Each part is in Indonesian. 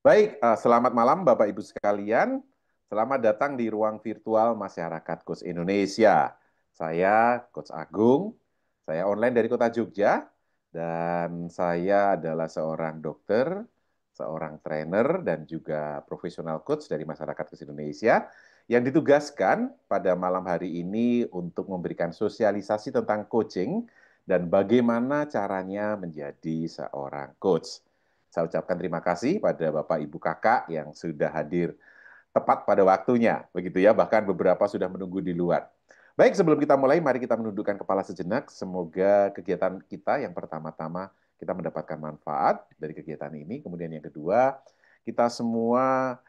Baik, selamat malam Bapak Ibu sekalian. Selamat datang di ruang virtual Masyarakat Coach Indonesia. Saya Coach Agung, saya online dari Kota Jogja, dan saya adalah seorang dokter, seorang trainer, dan juga profesional coach dari Masyarakat Coach Indonesia yang ditugaskan pada malam hari ini untuk memberikan sosialisasi tentang coaching dan bagaimana caranya menjadi seorang coach. Saya ucapkan terima kasih pada Bapak Ibu Kakak yang sudah hadir tepat pada waktunya, begitu ya. Bahkan beberapa sudah menunggu di luar. Baik, sebelum kita mulai, mari kita menundukkan kepala sejenak. Semoga kegiatan kita yang pertama-tama kita mendapatkan manfaat dari kegiatan ini. Kemudian yang kedua, kita semua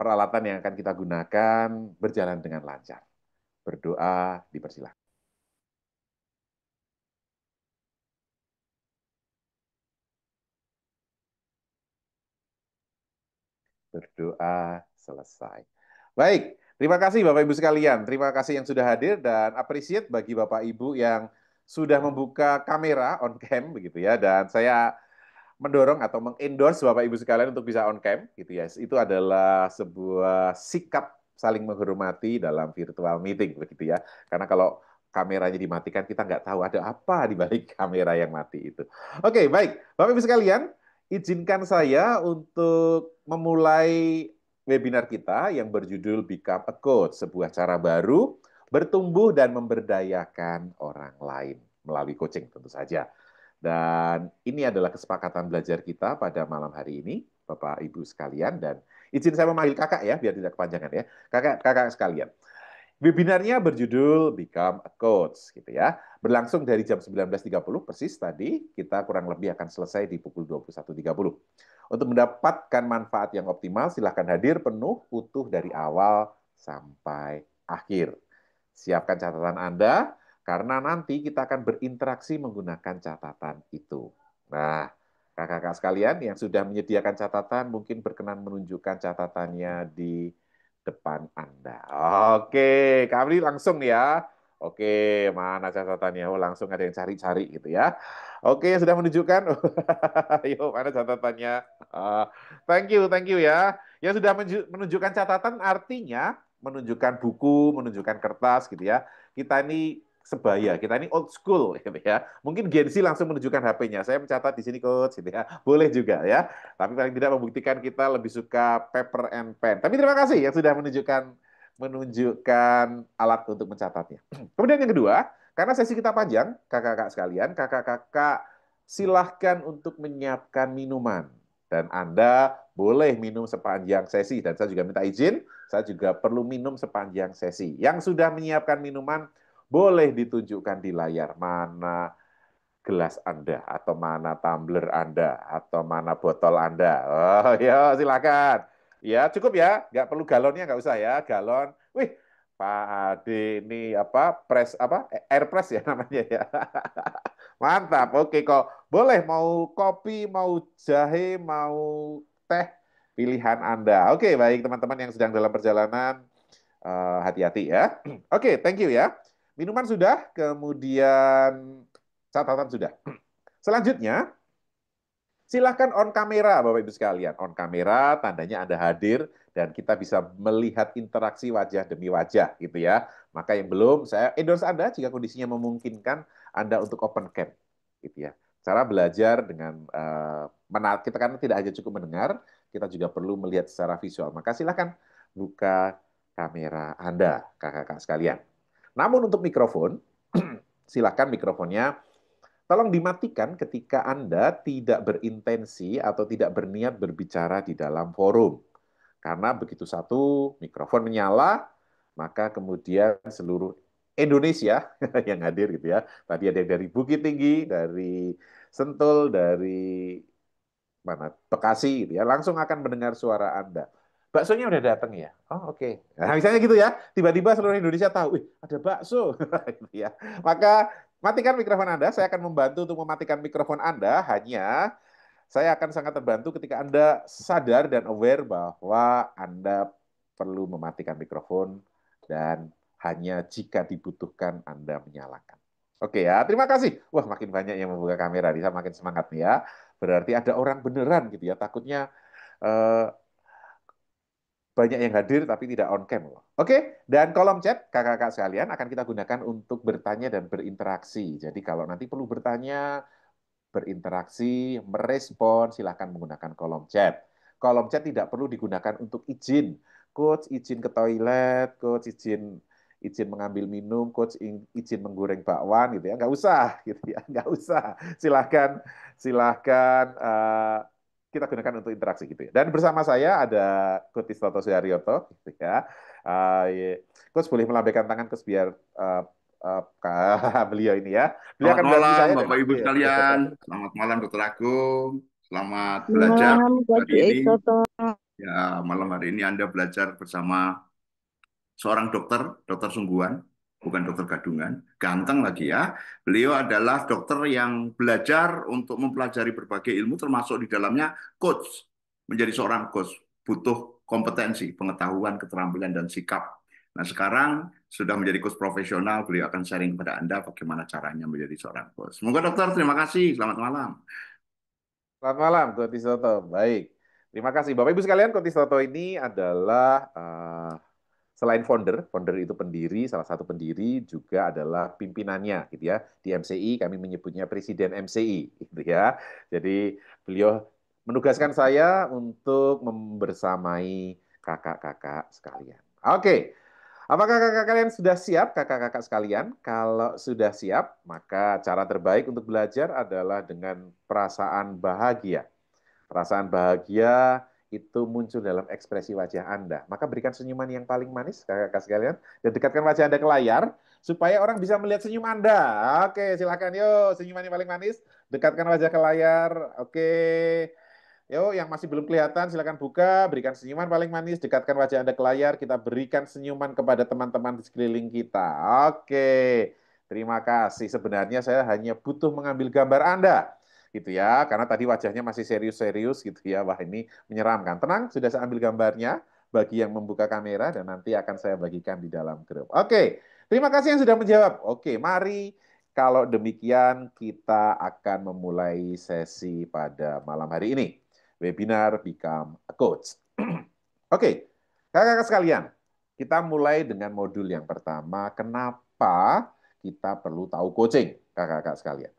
peralatan yang akan kita gunakan berjalan dengan lancar. Berdoa dipersilakan. Berdoa selesai. Baik, terima kasih Bapak Ibu sekalian. Terima kasih yang sudah hadir dan appreciate bagi Bapak Ibu yang sudah membuka kamera on cam begitu ya. Dan saya mendorong atau mengendorse Bapak Ibu sekalian untuk bisa on cam gitu ya. Itu adalah sebuah sikap saling menghormati dalam virtual meeting begitu ya. Karena kalau kameranya dimatikan kita nggak tahu ada apa di balik kamera yang mati itu. Oke, baik. Bapak Ibu sekalian, izinkan saya untuk memulai webinar kita yang berjudul Become a Coach, sebuah cara baru bertumbuh dan memberdayakan orang lain melalui coaching tentu saja. Dan ini adalah kesepakatan belajar kita pada malam hari ini, Bapak Ibu sekalian, dan izin saya memanggil kakak ya, biar tidak kepanjangan ya. Kakak-kakak sekalian. Webinarnya berjudul Become a Coach gitu ya. Berlangsung dari jam 19.30 persis tadi, kita kurang lebih akan selesai di pukul 21.30. Untuk mendapatkan manfaat yang optimal, silahkan hadir penuh utuh dari awal sampai akhir. Siapkan catatan Anda, karena nanti kita akan berinteraksi menggunakan catatan itu. Nah, kakak-kakak sekalian yang sudah menyediakan catatan, mungkin berkenan menunjukkan catatannya di depan Anda. Oke, kami langsung ya. Oke, mana catatannya? Oh, langsung ada yang cari-cari gitu ya. Oke, sudah menunjukkan. Ayo, mana catatannya? Uh, thank you ya. Yang sudah menunjukkan catatan artinya menunjukkan buku, menunjukkan kertas gitu ya. Kita ini sebaya, kita ini old school gitu ya. Mungkin Gen Z langsung menunjukkan HP-nya. Saya mencatat di sini coach gitu ya. Boleh juga ya. Tapi paling tidak membuktikan kita lebih suka paper and pen. Tapi terima kasih yang sudah menunjukkan alat untuk mencatatnya. Kemudian yang kedua, karena sesi kita panjang, kakak-kakak sekalian, kakak-kakak silahkan untuk menyiapkan minuman. Dan Anda boleh minum sepanjang sesi. Dan saya juga minta izin, saya juga perlu minum sepanjang sesi. Yang sudah menyiapkan minuman, boleh ditunjukkan di layar mana gelas Anda, atau mana tumbler Anda, atau mana botol Anda. Oh, ya silakan. Ya, cukup ya. Nggak perlu galonnya, nggak usah ya. Galon. Wih, Pak Ade ini apa? Press apa? Air press ya namanya ya. Mantap. Oke kok. Boleh mau kopi, mau jahe, mau teh, pilihan Anda. Oke, baik teman-teman yang sedang dalam perjalanan, hati-hati ya. Oke, thank you ya. Minuman sudah, kemudian catatan sudah. Selanjutnya, silahkan on kamera, Bapak Ibu sekalian. On kamera, tandanya Anda hadir dan kita bisa melihat interaksi wajah demi wajah, gitu ya. Maka yang belum, saya endorse Anda jika kondisinya memungkinkan Anda untuk open cam, gitu ya. Cara belajar dengan kita kan tidak hanya cukup mendengar, kita juga perlu melihat secara visual. Maka silahkan buka kamera Anda, kakak-kakak sekalian. Namun untuk mikrofon, silakan mikrofonnya tolong dimatikan ketika Anda tidak berintensi atau tidak berniat berbicara di dalam forum. Karena begitu satu mikrofon menyala, maka kemudian seluruh Indonesia yang hadir gitu ya. Tadi ada yang dari Bukit Tinggi, dari Sentul, dari mana Bekasi gitu ya, langsung akan mendengar suara Anda. Baksonya udah datang ya? Oh, oke. Nah, misalnya gitu ya, tiba-tiba seluruh Indonesia tahu, wih, ada bakso. Gitu ya. Maka matikan mikrofon Anda, saya akan membantu untuk mematikan mikrofon Anda, hanya saya akan sangat terbantu ketika Anda sadar dan aware bahwa Anda perlu mematikan mikrofon dan hanya jika dibutuhkan Anda menyalakan. Oke ya, terima kasih. Wah, makin banyak yang membuka kamera, bisa makin semangat nih ya. Berarti ada orang beneran gitu ya. Takutnya eh, banyak yang hadir tapi tidak on cam loh. Oke, dan kolom chat kakak-kakak sekalian akan kita gunakan untuk bertanya dan berinteraksi. Jadi kalau nanti perlu bertanya, berinteraksi, merespon, silahkan menggunakan kolom chat. Kolom chat tidak perlu digunakan untuk izin. Coach izin ke toilet, coach izin izin mengambil minum, coach izin menggoreng bakwan gitu ya, nggak usah gitu ya, nggak usah. Silahkan, silahkan kita gunakan untuk interaksi gitu ya. Dan bersama saya ada Coach Toto Suharyoto gitu ya. Coach boleh melambaikan tangan Coach biar beliau ini ya. Beliau Selamat akan bantu malam saya dan Bapak Ibu nanti sekalian. Selamat malam Dokter Agung. Selamat belajar Malam, hari Coach ini. Toto. Ya, malam hari ini Anda belajar bersama seorang dokter, dokter sungguhan, bukan dokter gadungan. Ganteng lagi ya. Beliau adalah dokter yang belajar untuk mempelajari berbagai ilmu termasuk di dalamnya coach. Menjadi seorang coach butuh kompetensi, pengetahuan, keterampilan dan sikap. Nah, sekarang sudah menjadi coach profesional, beliau akan sharing kepada Anda bagaimana caranya menjadi seorang coach. Semoga dokter, terima kasih. Selamat malam. selamat malam Coach Toto. Baik. Terima kasih Bapak Ibu sekalian, Coach Toto ini adalah selain founder, founder itu pendiri, salah satu pendiri juga adalah pimpinannya gitu ya. Di MCI kami menyebutnya Presiden MCI gitu ya. Jadi beliau menugaskan saya untuk membersamai kakak-kakak sekalian. Oke, apakah kakak kalian sudah siap, kakak-kakak sekalian? Kalau sudah siap, maka cara terbaik untuk belajar adalah dengan perasaan bahagia. Perasaan bahagia itu muncul dalam ekspresi wajah Anda. Maka berikan senyuman yang paling manis, kakak-kakak sekalian, dan dekatkan wajah Anda ke layar, supaya orang bisa melihat senyum Anda. Oke, silakan yuk, senyuman yang paling manis, dekatkan wajah ke layar. Oke, yuk, yang masih belum kelihatan, silakan buka, berikan senyuman paling manis, dekatkan wajah Anda ke layar, kita berikan senyuman kepada teman-teman di sekeliling kita. Oke, terima kasih. Sebenarnya saya hanya butuh mengambil gambar Anda, gitu ya, karena tadi wajahnya masih serius-serius gitu ya. Wah, ini menyeramkan. Tenang, sudah saya ambil gambarnya bagi yang membuka kamera dan nanti akan saya bagikan di dalam grup. Oke, terima kasih yang sudah menjawab. Oke, mari kalau demikian kita akan memulai sesi pada malam hari ini. Webinar Become a Coach. Oke, kakak-kakak sekalian, kita mulai dengan modul yang pertama. Kenapa kita perlu tahu coaching, kakak-kakak sekalian?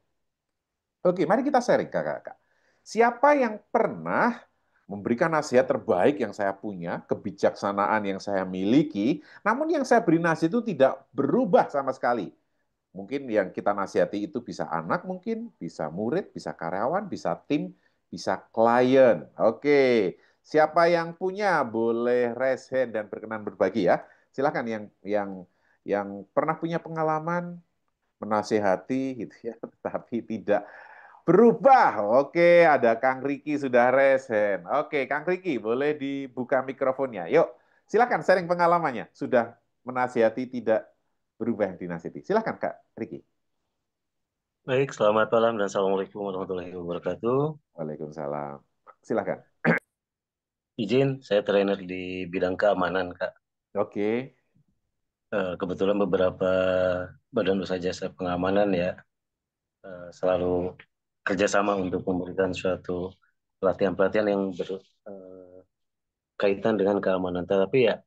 Oke, mari kita sharing, kakak-kakak. Siapa yang pernah memberikan nasihat terbaik yang saya punya, kebijaksanaan yang saya miliki, namun yang saya beri nasihat itu tidak berubah sama sekali. Mungkin yang kita nasihati itu bisa anak mungkin, bisa murid, bisa karyawan, bisa tim, bisa klien. Oke, siapa yang punya boleh raise hand dan berkenan berbagi ya. Silakan yang pernah punya pengalaman menasihati gitu ya, tapi tidak berubah. Oke, ada Kang Riki sudah raise hand. Oke, Kang Riki boleh dibuka mikrofonnya. Yuk, silakan sharing pengalamannya. Sudah menasihati tidak berubah yang dinasihati. Silakan Kak Riki. Baik, selamat malam dan Assalamualaikum warahmatullahi wabarakatuh. Waalaikumsalam. Silakan. Izin, saya trainer di bidang keamanan, Kak. Oke. Kebetulan beberapa badan usaha jasa pengamanan ya selalu kerjasama untuk memberikan suatu pelatihan-pelatihan yang berkaitan dengan keamanan. Tetapi ya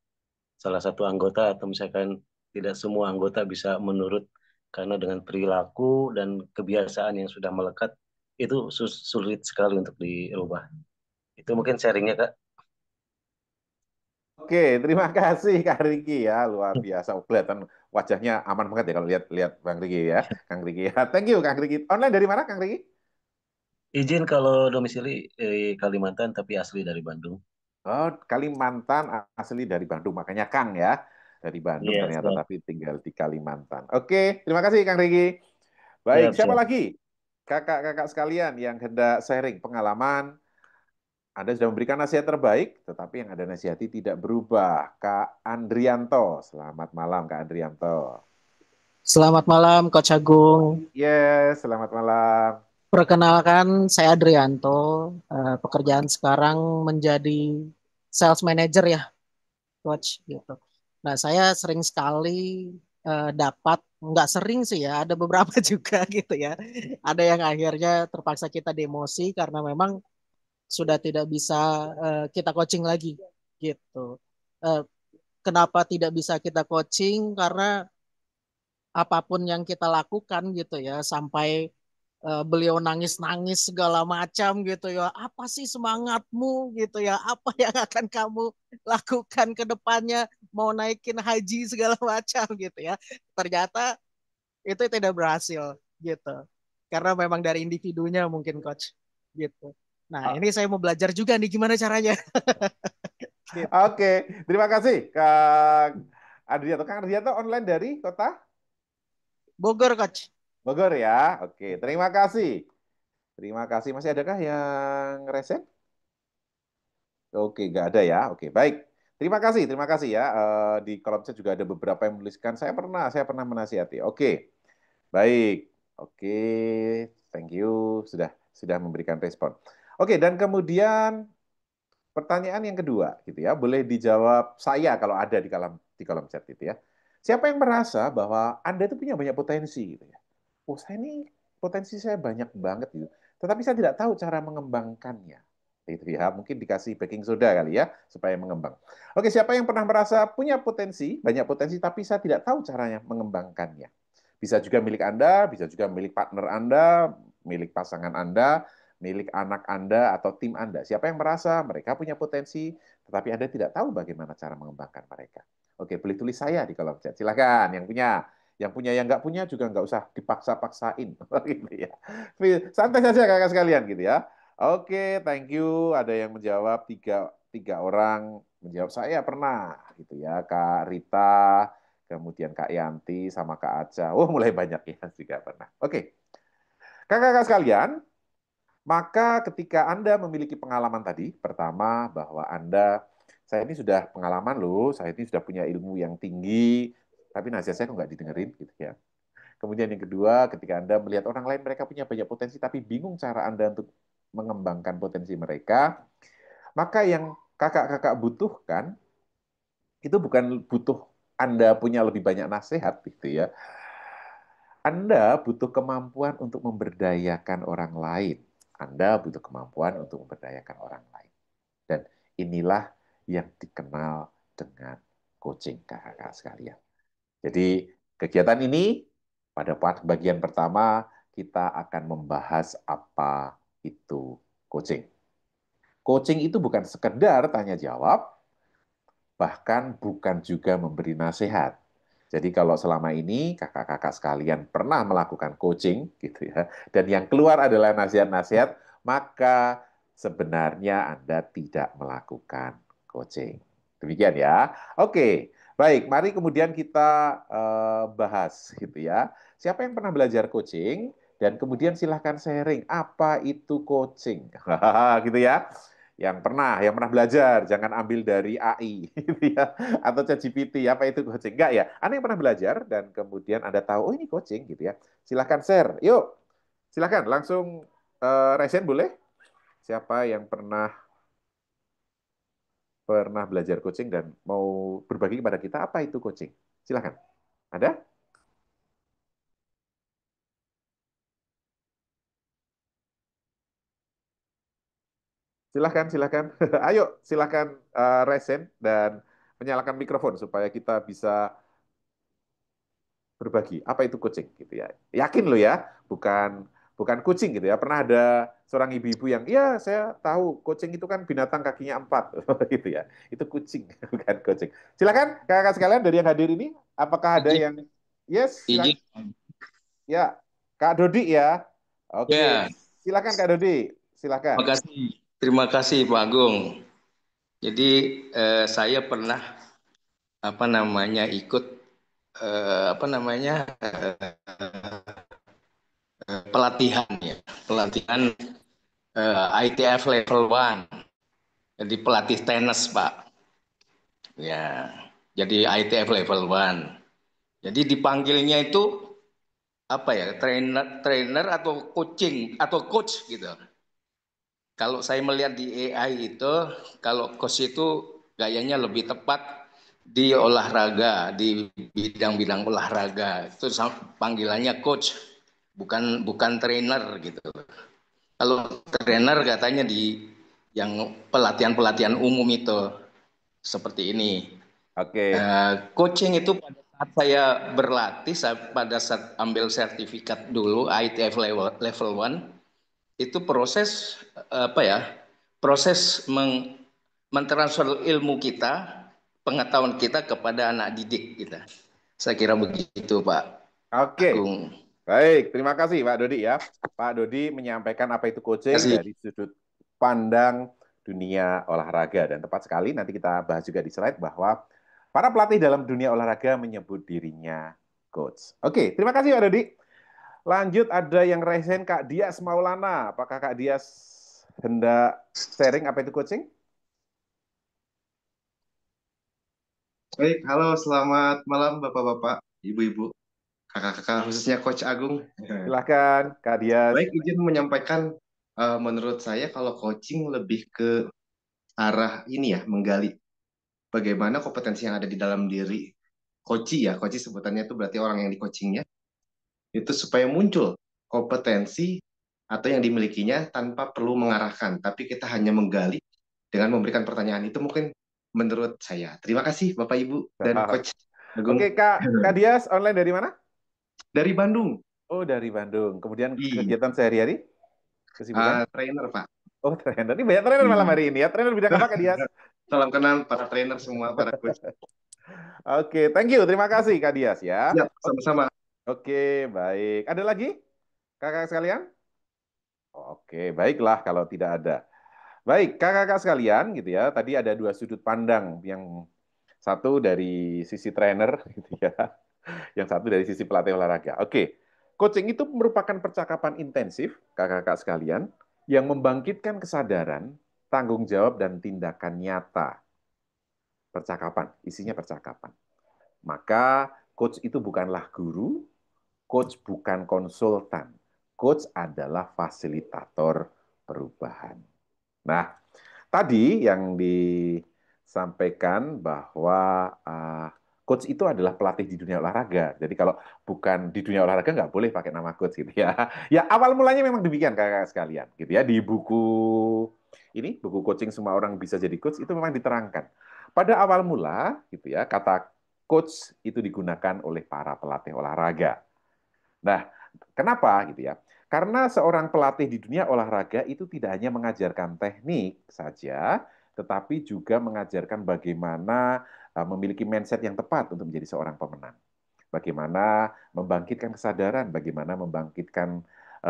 salah satu anggota atau misalkan tidak semua anggota bisa menurut karena dengan perilaku dan kebiasaan yang sudah melekat itu sulit sekali untuk dirubah. Itu mungkin sharingnya, Kak. Oke, terima kasih Kak Riki ya, luar biasa. Oh, kelihatan wajahnya aman banget ya kalau lihat lihat Bang Riki ya, Kang Riki ya. Thank you Kang Riki. Online dari mana Kang Riki? Izin kalau domisili Kalimantan tapi asli dari Bandung. Oh, Kalimantan asli dari Bandung, makanya Kang ya. Dari Bandung Iya, ternyata siap. tapi tinggal di Kalimantan. Oke, terima kasih Kang Riki. Baik, Siap, siapa siap. lagi? Kakak-kakak sekalian yang hendak sharing pengalaman, Anda sudah memberikan nasihat terbaik, tetapi yang Anda nasihati tidak berubah. Kak Andrianto, selamat malam Kak Andrianto. Selamat malam, Coach Agung. Yes, selamat malam. Perkenalkan, saya Adrianto. Pekerjaan sekarang menjadi sales manager ya, Coach. Gitu. Nah, saya sering sekali dapat, nggak sering sih ya, ada beberapa juga gitu ya. Ada yang akhirnya terpaksa kita demosi karena memang sudah tidak bisa kita coaching lagi gitu. Eh, Kenapa tidak bisa kita coaching? Karena apapun yang kita lakukan gitu ya, sampai beliau nangis-nangis segala macam gitu ya. Apa sih semangatmu gitu ya? Apa yang akan kamu lakukan ke depannya? Mau naikin haji segala macam gitu ya. Ternyata itu tidak berhasil gitu. Karena memang dari individunya mungkin coach gitu. Nah, ini saya mau belajar juga nih gimana caranya. Gitu. Oke, terima kasih Kang Adrianto. Kang Adrianto online dari kota Bogor coach. Bogor ya. Oke, terima kasih. Terima kasih. Masih adakah yang resen? Oke, nggak ada ya. Oke, baik. Terima kasih ya. Di kolom chat juga ada beberapa yang menuliskan saya pernah menasihati. Oke, baik. Oke, thank you sudah memberikan respon. Oke, dan kemudian pertanyaan yang kedua, gitu ya, boleh dijawab saya kalau ada di kolom chat gitu ya. Siapa yang merasa bahwa Anda itu punya banyak potensi, gitu ya? Oh, saya ini potensi saya banyak banget gitu, tetapi saya tidak tahu cara mengembangkannya, gitu ya. Mungkin dikasih baking soda kali ya supaya mengembang. Oke, siapa yang pernah merasa punya potensi, banyak potensi, tapi saya tidak tahu caranya mengembangkannya? Bisa juga milik Anda, bisa juga milik partner Anda, milik pasangan Anda, milik anak Anda atau tim Anda. Siapa yang merasa mereka punya potensi, tetapi Anda tidak tahu bagaimana cara mengembangkan mereka. Oke, boleh tulis saya di kolom chat. Silakan yang punya. Yang punya, yang nggak punya juga nggak usah dipaksa-paksain. gitu ya. Santai saja kakak sekalian gitu ya. Oke, thank you. Ada yang menjawab tiga orang menjawab saya pernah gitu ya. Kak Rita, kemudian Kak Yanti sama Kak Aca. Oh, mulai banyak ya juga pernah. Oke. Kakak-kakak sekalian, maka ketika Anda memiliki pengalaman tadi, pertama bahwa saya ini sudah pengalaman loh, saya ini sudah punya ilmu yang tinggi, tapi nasihat saya kok nggak didengerin gitu ya. Kemudian yang kedua, ketika Anda melihat orang lain mereka punya banyak potensi, tapi bingung cara Anda untuk mengembangkan potensi mereka, maka yang kakak-kakak butuhkan itu bukan butuh Anda punya lebih banyak nasihat gitu ya. Anda butuh kemampuan untuk memberdayakan orang lain. Anda butuh kemampuan untuk memberdayakan orang lain. Dan inilah yang dikenal dengan coaching, kakak-kakak sekalian. Jadi kegiatan ini, pada bagian pertama, kita akan membahas apa itu coaching. Coaching itu bukan sekedar tanya jawab, bahkan bukan juga memberi nasihat. Jadi kalau selama ini kakak-kakak sekalian pernah melakukan coaching gitu ya, dan yang keluar adalah nasihat-nasihat, maka sebenarnya Anda tidak melakukan coaching. Demikian ya. Oke, baik. Mari kemudian kita bahas gitu ya. Siapa yang pernah belajar coaching? Dan kemudian silahkan sharing apa itu coaching, gitu ya. Yang pernah belajar, jangan ambil dari AI gitu ya, atau ChatGPT, apa itu coaching? Enggak ya, Anda yang pernah belajar dan kemudian Anda tahu, oh ini coaching gitu ya. Silahkan share, yuk, silahkan langsung resen boleh. Siapa yang pernah pernah belajar coaching dan mau berbagi kepada kita apa itu coaching? Silahkan. Ada? Silahkan, silahkan. Ayo, silahkan resen dan menyalakan mikrofon supaya kita bisa berbagi apa itu kucing gitu ya. Yakin lo ya, bukan bukan kucing gitu ya. Pernah ada seorang ibu-ibu yang, iya saya tahu kucing itu kan binatang kakinya 4 gitu ya. Itu kucing bukan kucing. Silakan kakak-kakak sekalian dari yang hadir ini, apakah ada Izin, yang yes, silakan. izin. Ya, Kak Dodi ya. Oke, Ya, silakan Kak Dodi. terima Silakan. kasih. Terima kasih Pak Agung. Jadi saya pernah ikut pelatihan ya, pelatihan ITF level 1. Jadi pelatih tenis, Pak. Ya. Jadi ITF level 1. Jadi dipanggilnya itu trainer atau coaching atau coach gitu. Kalau saya melihat di AI itu, kalau coach itu gayanya lebih tepat di olahraga, di bidang-bidang olahraga. Itu panggilannya coach, bukan trainer gitu. Kalau trainer katanya yang pelatihan-pelatihan umum itu seperti ini. Oke. Coaching itu pada saat saya berlatih, pada saat ambil sertifikat dulu ITF level 1, itu proses proses mentransfer ilmu kita, pengetahuan kita kepada anak didik kita. Saya kira begitu, Pak Oke. Agung. Baik, terima kasih Pak Dodi ya. Pak Dodi menyampaikan apa itu coaching Terima kasih. dari sudut pandang dunia olahraga. Dan tepat sekali, nanti kita bahas juga di slide bahwa para pelatih dalam dunia olahraga menyebut dirinya coach. Oke, terima kasih Pak Dodi. Lanjut, ada yang resen Kak Dias Maulana. Apakah Kak Dias hendak sharing apa itu coaching? Baik, halo, selamat malam Bapak-Bapak, Ibu-Ibu, Kakak-kakak, khususnya Coach Agung. Silahkan Kak Dias. Baik, izin menyampaikan, menurut saya kalau coaching lebih ke arah ini ya, menggali bagaimana kompetensi yang ada di dalam diri coachi ya, coachi sebutannya itu berarti orang yang di coachingnya, itu supaya muncul kompetensi atau yang dimilikinya tanpa perlu mengarahkan, tapi kita hanya menggali dengan memberikan pertanyaan. Itu mungkin menurut saya. Terima kasih Bapak Ibu dan Coach Agung. Oke, Kak Dias online dari mana? Dari Bandung. Oh, dari Bandung. Kemudian Iya. kegiatan sehari-hari? Kesibukan? Trainer, Pak. Oh, trainer. Ini banyak trainer malam hari ini ya. Trainer bidang apa, Kak Dias? Salam kenal para trainer semua, para coach. Oke, thank you. Terima kasih, Kak Dias ya. Siap, sama-sama. Oke, baik. Ada lagi, kakak sekalian? Oke, baiklah kalau tidak ada. Baik, kakak-kakak sekalian, gitu ya. Tadi ada dua sudut pandang, yang satu dari sisi trainer, gitu ya, yang satu dari sisi pelatih olahraga. Oke, coaching itu merupakan percakapan intensif, kakak-kakak sekalian, yang membangkitkan kesadaran, tanggung jawab, dan tindakan nyata. Percakapan, isinya percakapan. Maka coach itu bukanlah guru, coach bukan konsultan, coach adalah fasilitator perubahan. Nah, tadi yang disampaikan bahwa coach itu adalah pelatih di dunia olahraga. Jadi kalau bukan di dunia olahraga nggak boleh pakai nama coach gitu ya. Ya awal mulanya memang demikian kakak sekalian gitu ya. Di buku ini, buku coaching semua orang bisa jadi coach itu memang diterangkan. Pada awal mula gitu ya, kata coach itu digunakan oleh para pelatih olahraga. Nah, kenapa gitu ya? Karena seorang pelatih di dunia olahraga itu tidak hanya mengajarkan teknik saja, tetapi juga mengajarkan bagaimana memiliki mindset yang tepat untuk menjadi seorang pemenang. Bagaimana membangkitkan kesadaran, bagaimana membangkitkan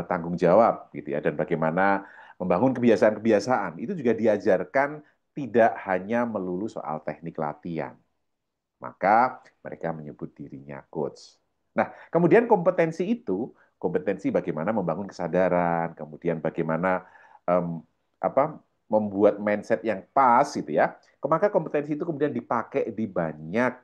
tanggung jawab gitu ya, dan bagaimana membangun kebiasaan-kebiasaan. Itu juga diajarkan tidak hanya melulu soal teknik latihan. Maka mereka menyebut dirinya coach. Nah, kemudian kompetensi itu, kompetensi bagaimana membangun kesadaran, kemudian bagaimana membuat mindset yang pas gitu ya. Maka kompetensi itu kemudian dipakai di banyak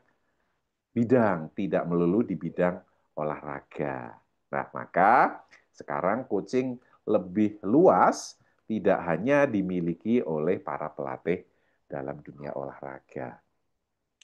bidang, tidak melulu di bidang olahraga. Nah, maka sekarang coaching lebih luas, tidak hanya dimiliki oleh para pelatih dalam dunia olahraga.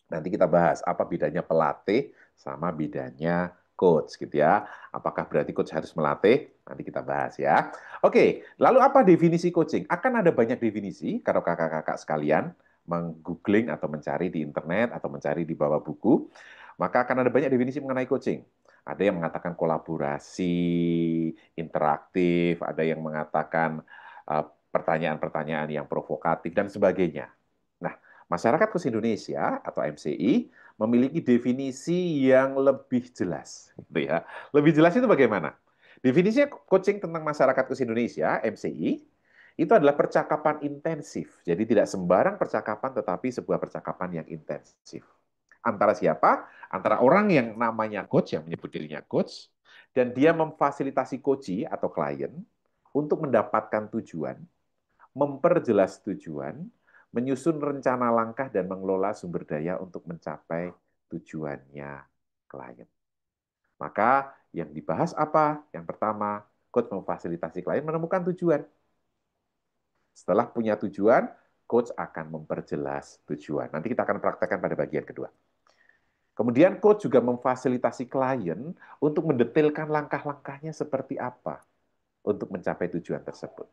Nanti kita bahas apa bedanya pelatih sama bedanya coach gitu ya. Apakah berarti coach harus melatih? Nanti kita bahas ya. Oke, lalu apa definisi coaching? Akan ada banyak definisi kalau kakak-kakak sekalian menggoogling atau mencari di internet atau mencari di bawah buku, maka akan ada banyak definisi mengenai coaching. Ada yang mengatakan kolaborasi, interaktif, ada yang mengatakan pertanyaan-pertanyaan yang provokatif dan sebagainya. Nah, Masyarakat Coach Indonesia atau MCI memiliki definisi yang lebih jelas, gitu ya. Lebih jelas itu bagaimana? Definisinya coaching tentang masyarakat Coach Indonesia (MCI) itu adalah percakapan intensif. Jadi tidak sembarang percakapan, tetapi sebuah percakapan yang intensif. Antara siapa? Antara orang yang namanya coach, yang menyebut dirinya coach, dan dia memfasilitasi coachee atau klien untuk mendapatkan tujuan, memperjelas tujuan, menyusun rencana langkah dan mengelola sumber daya untuk mencapai tujuannya klien. Maka yang dibahas apa? Yang pertama, coach memfasilitasi klien menemukan tujuan. Setelah punya tujuan, coach akan memperjelas tujuan. Nanti kita akan praktekkan pada bagian kedua. Kemudian coach juga memfasilitasi klien untuk mendetailkan langkah-langkahnya seperti apa untuk mencapai tujuan tersebut.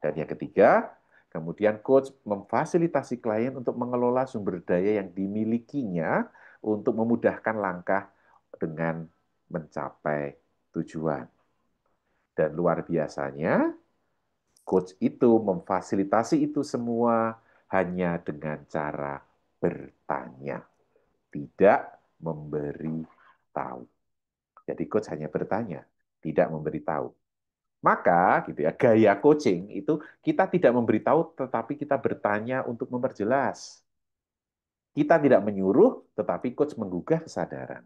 Dan yang ketiga, Kemudian coach memfasilitasi klien untuk mengelola sumber daya yang dimilikinya untuk memudahkan langkah dengan mencapai tujuan. Dan luar biasanya, coach itu memfasilitasi itu semua hanya dengan cara bertanya, tidak memberi tahu. Jadi coach hanya bertanya, tidak memberi tahu. Maka gitu ya, gaya coaching itu kita tidak memberitahu tetapi kita bertanya untuk memperjelas. Kita tidak menyuruh tetapi coach menggugah kesadaran.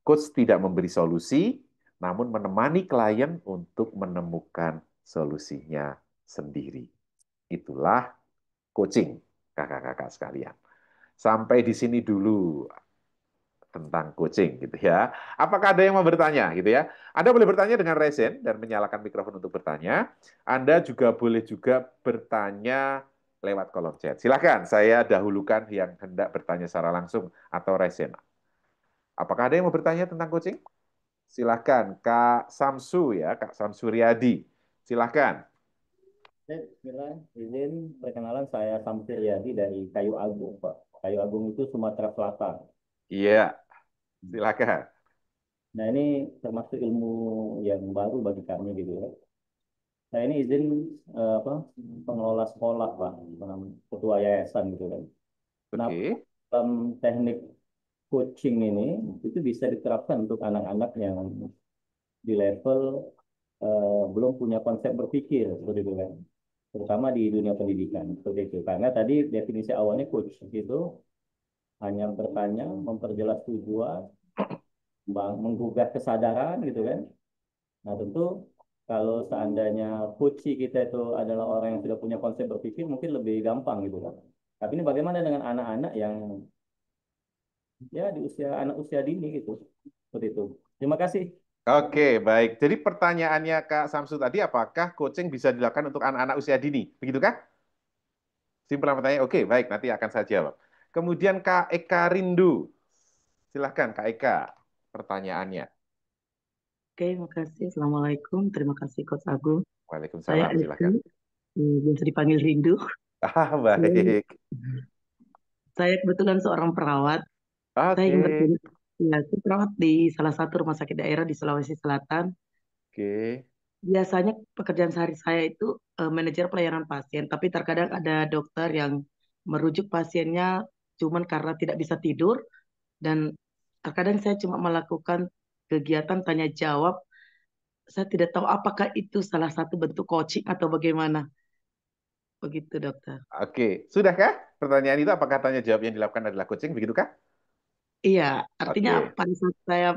Coach tidak memberi solusi namun menemani klien untuk menemukan solusinya sendiri. Itulah coaching, kakak-kakak sekalian. Sampai di sini dulu tentang coaching gitu ya. Apakah ada yang mau bertanya gitu ya? Anda boleh bertanya dengan resen dan menyalakan mikrofon untuk bertanya. Anda juga boleh juga bertanya lewat kolom chat. Silakan, saya dahulukan yang hendak bertanya secara langsung atau resen. Apakah ada yang mau bertanya tentang coaching? Silakan, Kak Samsu ya, Kak Samsu Riyadi. Silakan. Bismillah, izin perkenalan saya Samsir Yadi dari Kayu Agung, Pak. Kayu Agung itu Sumatera Selatan. Iya, silakan. Nah, ini termasuk ilmu yang baru bagi kami gitu ya. Saya ini izin apa pengelola sekolah, Pak, ketua yayasan gitu kan. Nah, Oke. dalam teknik coaching ini itu bisa diterapkan untuk anak-anak yang di level belum punya konsep berpikir seperti itu kan, terutama di dunia pendidikan seperti itu. Karena tadi definisi awalnya coach itu hanya bertanya, memperjelas tujuan, menggugah kesadaran gitu kan. Nah tentu kalau seandainya coach kita itu adalah orang yang sudah punya konsep berpikir mungkin lebih gampang gitu kan. Tapi ini bagaimana dengan anak-anak yang ya di usia anak usia dini gitu seperti itu. Terima kasih. Oke, baik. Jadi pertanyaannya Kak Samsu tadi, apakah coaching bisa dilakukan untuk anak-anak usia dini? Begitukah? Simpel pertanyaan. Oke, baik. Nanti akan saya jawab. Kemudian Kak Eka Rindu. Silahkan Kak Eka, pertanyaannya. Oke, makasih. Assalamualaikum. Terima kasih, Coach Agung. Saya Waalaikumsalam, Eki, silahkan. biasa dipanggil Rindu. Baik. Saya kebetulan seorang perawat. Saya ingin Oke. bertanya, ya, saya perawat di salah satu rumah sakit daerah di Sulawesi Selatan. Oke. Biasanya pekerjaan sehari saya itu manajer pelayanan pasien, tapi terkadang ada dokter yang merujuk pasiennya cuman karena tidak bisa tidur, dan terkadang saya cuma melakukan kegiatan tanya jawab. Saya tidak tahu apakah itu salah satu bentuk coaching atau bagaimana. Begitu, dokter. Oke. Sudahkah? Pertanyaan itu apakah tanya jawab yang dilakukan adalah coaching? Begitukah? Iya, artinya Oke. pada saat saya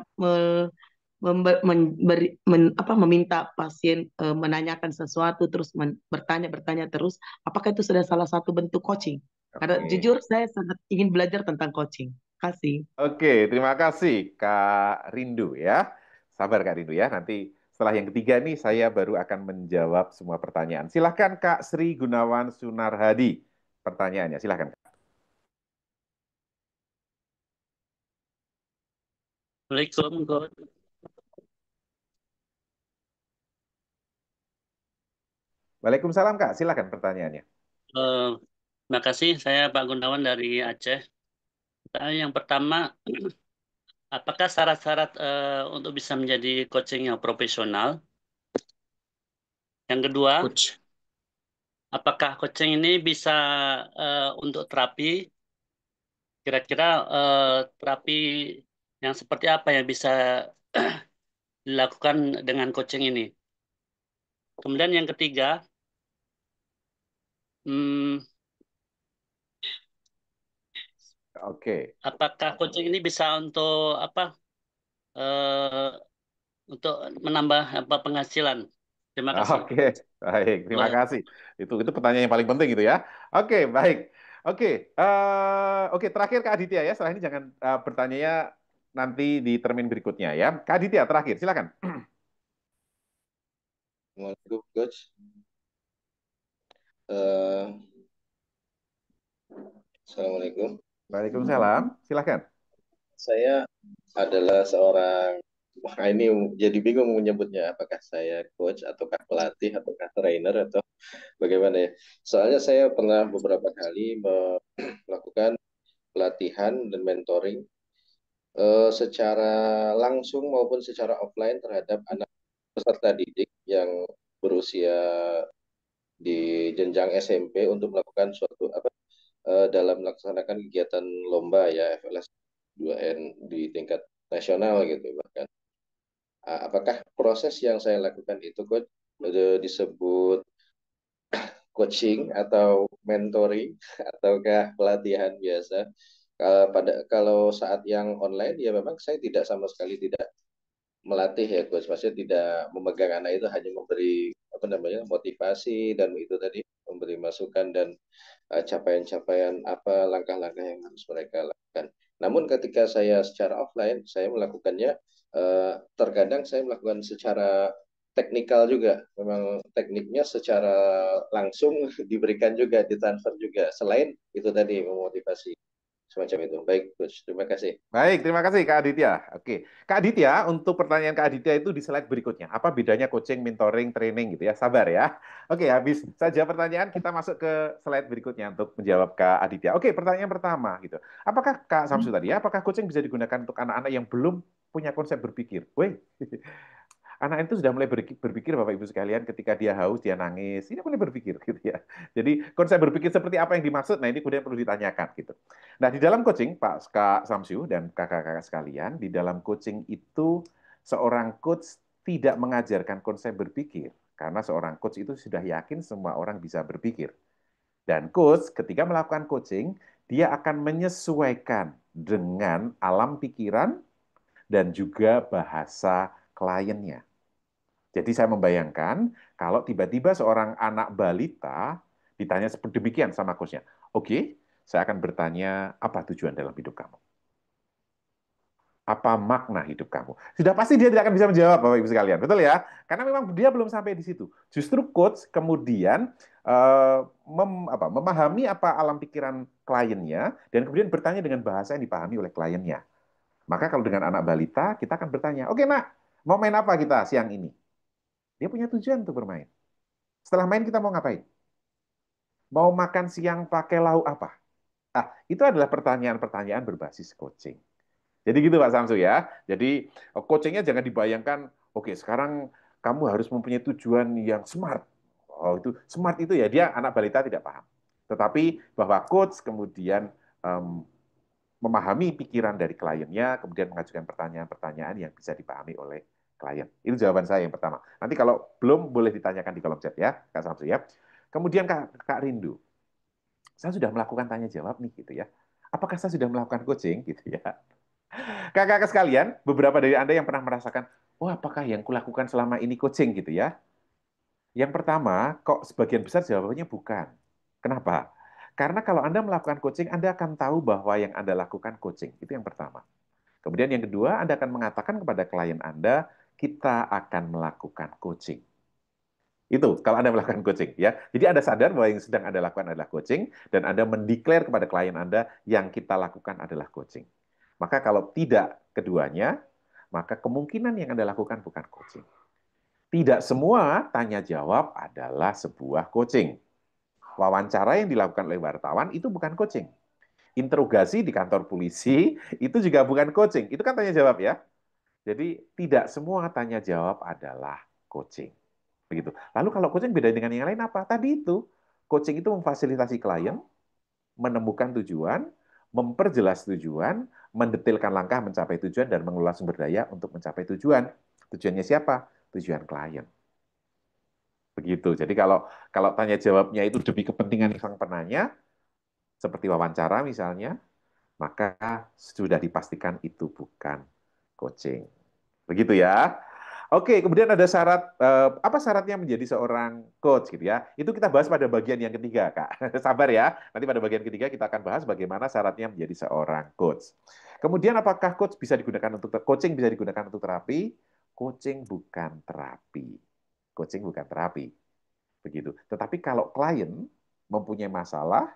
meminta pasien menanyakan sesuatu terus bertanya terus, apakah itu sudah salah satu bentuk coaching? Karena Oke. jujur saya sangat ingin belajar tentang coaching. Kasih. Oke, terima kasih Kak Rindu ya. Sabar Kak Rindu ya. Nanti setelah yang ketiga nih saya baru akan menjawab semua pertanyaan. Silahkan Kak Sri Gunawan Sunarhadi. Pertanyaannya, silahkan. Assalamualaikum, Coach. Waalaikumsalam Kak, silahkan pertanyaannya. Eh, Terima kasih. Saya Pak Gunawan dari Aceh. Yang pertama, apakah syarat-syarat untuk bisa menjadi coaching yang profesional? Yang kedua, Coach. apakah coaching ini bisa untuk terapi? Kira-kira terapi yang seperti apa yang bisa dilakukan dengan coaching ini? Kemudian yang ketiga, hmm, Oke. apakah coaching ini bisa untuk apa? eh, untuk menambah apa penghasilan? Terima kasih. Oke, baik. Terima Wah, kasih. Itu pertanyaan yang paling penting gitu ya. Oke, baik. Oke, oke. Terakhir Kak Aditya ya. Setelah ini jangan bertanyanya nanti di termin berikutnya ya. Kak Aditya terakhir, silakan. Assalamualaikum, Coach. Eh, Assalamualaikum. Waalaikumsalam, silakan. Saya adalah seorang Wah, ini jadi bingung menyebutnya apakah saya coach ataukah pelatih ataukah trainer atau bagaimana ya. Soalnya saya pernah beberapa kali melakukan pelatihan dan mentoring secara langsung maupun secara offline terhadap anak peserta didik yang berusia di jenjang SMP untuk melakukan suatu apa dalam melaksanakan kegiatan lomba ya FLS 2N di tingkat nasional gitu bahkan. Apakah proses yang saya lakukan itu coach disebut coaching atau mentoring ataukah pelatihan biasa? Kalau saat yang online ya memang saya tidak sama sekali tidak melatih ya coach, maksudnya tidak memegang anak itu, hanya memberi apa namanya motivasi dan itu tadi memberi masukan dan capaian-capaian apa langkah-langkah yang harus mereka lakukan. Namun ketika saya secara offline, saya melakukannya terkadang saya melakukan secara teknikal juga. Memang tekniknya secara langsung diberikan juga, ditransfer juga. Selain itu tadi memotivasi semacam itu. Baik, Coach. Terima kasih. Baik, terima kasih Kak Aditya. Oke, Kak Aditya, untuk pertanyaan Kak Aditya itu di slide berikutnya. Apa bedanya coaching, mentoring, training gitu ya? Sabar ya. Oke, habis saja pertanyaan, kita masuk ke slide berikutnya untuk menjawab Kak Aditya. Oke, pertanyaan pertama gitu. Apakah Kak Samsu tadi, apakah coaching bisa digunakan untuk anak-anak yang belum punya konsep berpikir? Weh, anak itu sudah mulai berpikir Bapak Ibu sekalian, ketika dia haus, dia nangis, ini mulai berpikir gitu ya. Jadi konsep berpikir seperti apa yang dimaksud, nah ini kemudian perlu ditanyakan gitu. Nah di dalam coaching, Pak Kak Samsu dan kakak-kakak sekalian, di dalam coaching itu seorang coach tidak mengajarkan konsep berpikir, karena seorang coach itu sudah yakin semua orang bisa berpikir. Dan coach ketika melakukan coaching, dia akan menyesuaikan dengan alam pikiran dan juga bahasa kliennya. Jadi saya membayangkan kalau tiba-tiba seorang anak balita ditanya seperti demikian sama coachnya. Oke, saya akan bertanya, apa tujuan dalam hidup kamu? Apa makna hidup kamu? Sudah pasti dia tidak akan bisa menjawab, Bapak Ibu sekalian. Betul ya? Karena memang dia belum sampai di situ. Justru coach kemudian memahami apa alam pikiran kliennya dan kemudian bertanya dengan bahasa yang dipahami oleh kliennya. Maka kalau dengan anak balita, kita akan bertanya, oke nak, mau main apa kita siang ini? Dia punya tujuan untuk bermain. Setelah main kita mau ngapain? Mau makan siang pakai lauk apa? Ah, itu adalah pertanyaan-pertanyaan berbasis coaching. Jadi gitu Pak Samsu ya. Jadi coachingnya jangan dibayangkan, oke sekarang kamu harus mempunyai tujuan yang smart. Oh itu smart itu ya dia anak balita tidak paham. Tetapi bahwa coach kemudian memahami pikiran dari kliennya, kemudian mengajukan pertanyaan-pertanyaan yang bisa dipahami oleh klien. Itu jawaban saya yang pertama. Nanti kalau belum boleh ditanyakan di kolom chat ya, Kak Samsu ya. Kemudian Kak Rindu, saya sudah melakukan tanya jawab nih gitu ya. Apakah saya sudah melakukan coaching gitu ya? Kakak-kakak sekalian, beberapa dari Anda yang pernah merasakan, oh apakah yang kulakukan selama ini coaching gitu ya? Yang pertama, kok sebagian besar jawabannya bukan. Kenapa? Karena kalau Anda melakukan coaching, Anda akan tahu bahwa yang Anda lakukan coaching. Itu yang pertama. Kemudian yang kedua, Anda akan mengatakan kepada klien Anda, kita akan melakukan coaching. Itu kalau Anda melakukan coaching ya. Jadi Anda sadar bahwa yang sedang Anda lakukan adalah coaching dan Anda mendeklar kepada klien Anda yang kita lakukan adalah coaching. Maka kalau tidak keduanya, maka kemungkinan yang Anda lakukan bukan coaching. Tidak semua tanya jawab adalah sebuah coaching. Wawancara yang dilakukan oleh wartawan itu bukan coaching. Interogasi di kantor polisi itu juga bukan coaching. Itu kan tanya jawab ya. Jadi tidak semua tanya jawab adalah coaching. Begitu. Lalu kalau coaching beda dengan yang lain apa? Tadi itu, coaching itu memfasilitasi klien, menemukan tujuan, memperjelas tujuan, mendetailkan langkah mencapai tujuan, dan mengelola sumber daya untuk mencapai tujuan. Tujuannya siapa? Tujuan klien. Begitu. Jadi kalau tanya jawabnya itu demi kepentingan sang penanya, seperti wawancara misalnya, maka sudah dipastikan itu bukan coaching. Begitu ya. Oke, kemudian ada syarat, apa syaratnya menjadi seorang coach gitu ya. Itu kita bahas pada bagian yang ketiga, Kak. Sabar ya, nanti pada bagian ketiga kita akan bahas bagaimana syaratnya menjadi seorang coach. Kemudian apakah coaching bisa digunakan untuk terapi? Coaching bukan terapi. Coaching bukan terapi. Begitu. Tetapi kalau klien mempunyai masalah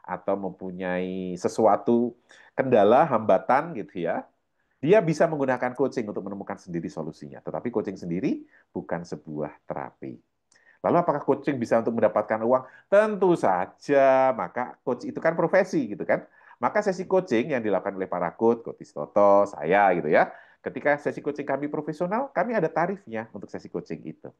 atau mempunyai sesuatu kendala, hambatan gitu ya, Dia bisa menggunakan coaching untuk menemukan sendiri solusinya, tetapi coaching sendiri bukan sebuah terapi. Lalu apakah coaching bisa untuk mendapatkan uang? Tentu saja, maka coach itu kan profesi gitu kan. Maka sesi coaching yang dilakukan oleh para coach Toto, saya gitu ya. Ketika sesi coaching kami profesional, kami ada tarifnya untuk sesi coaching itu.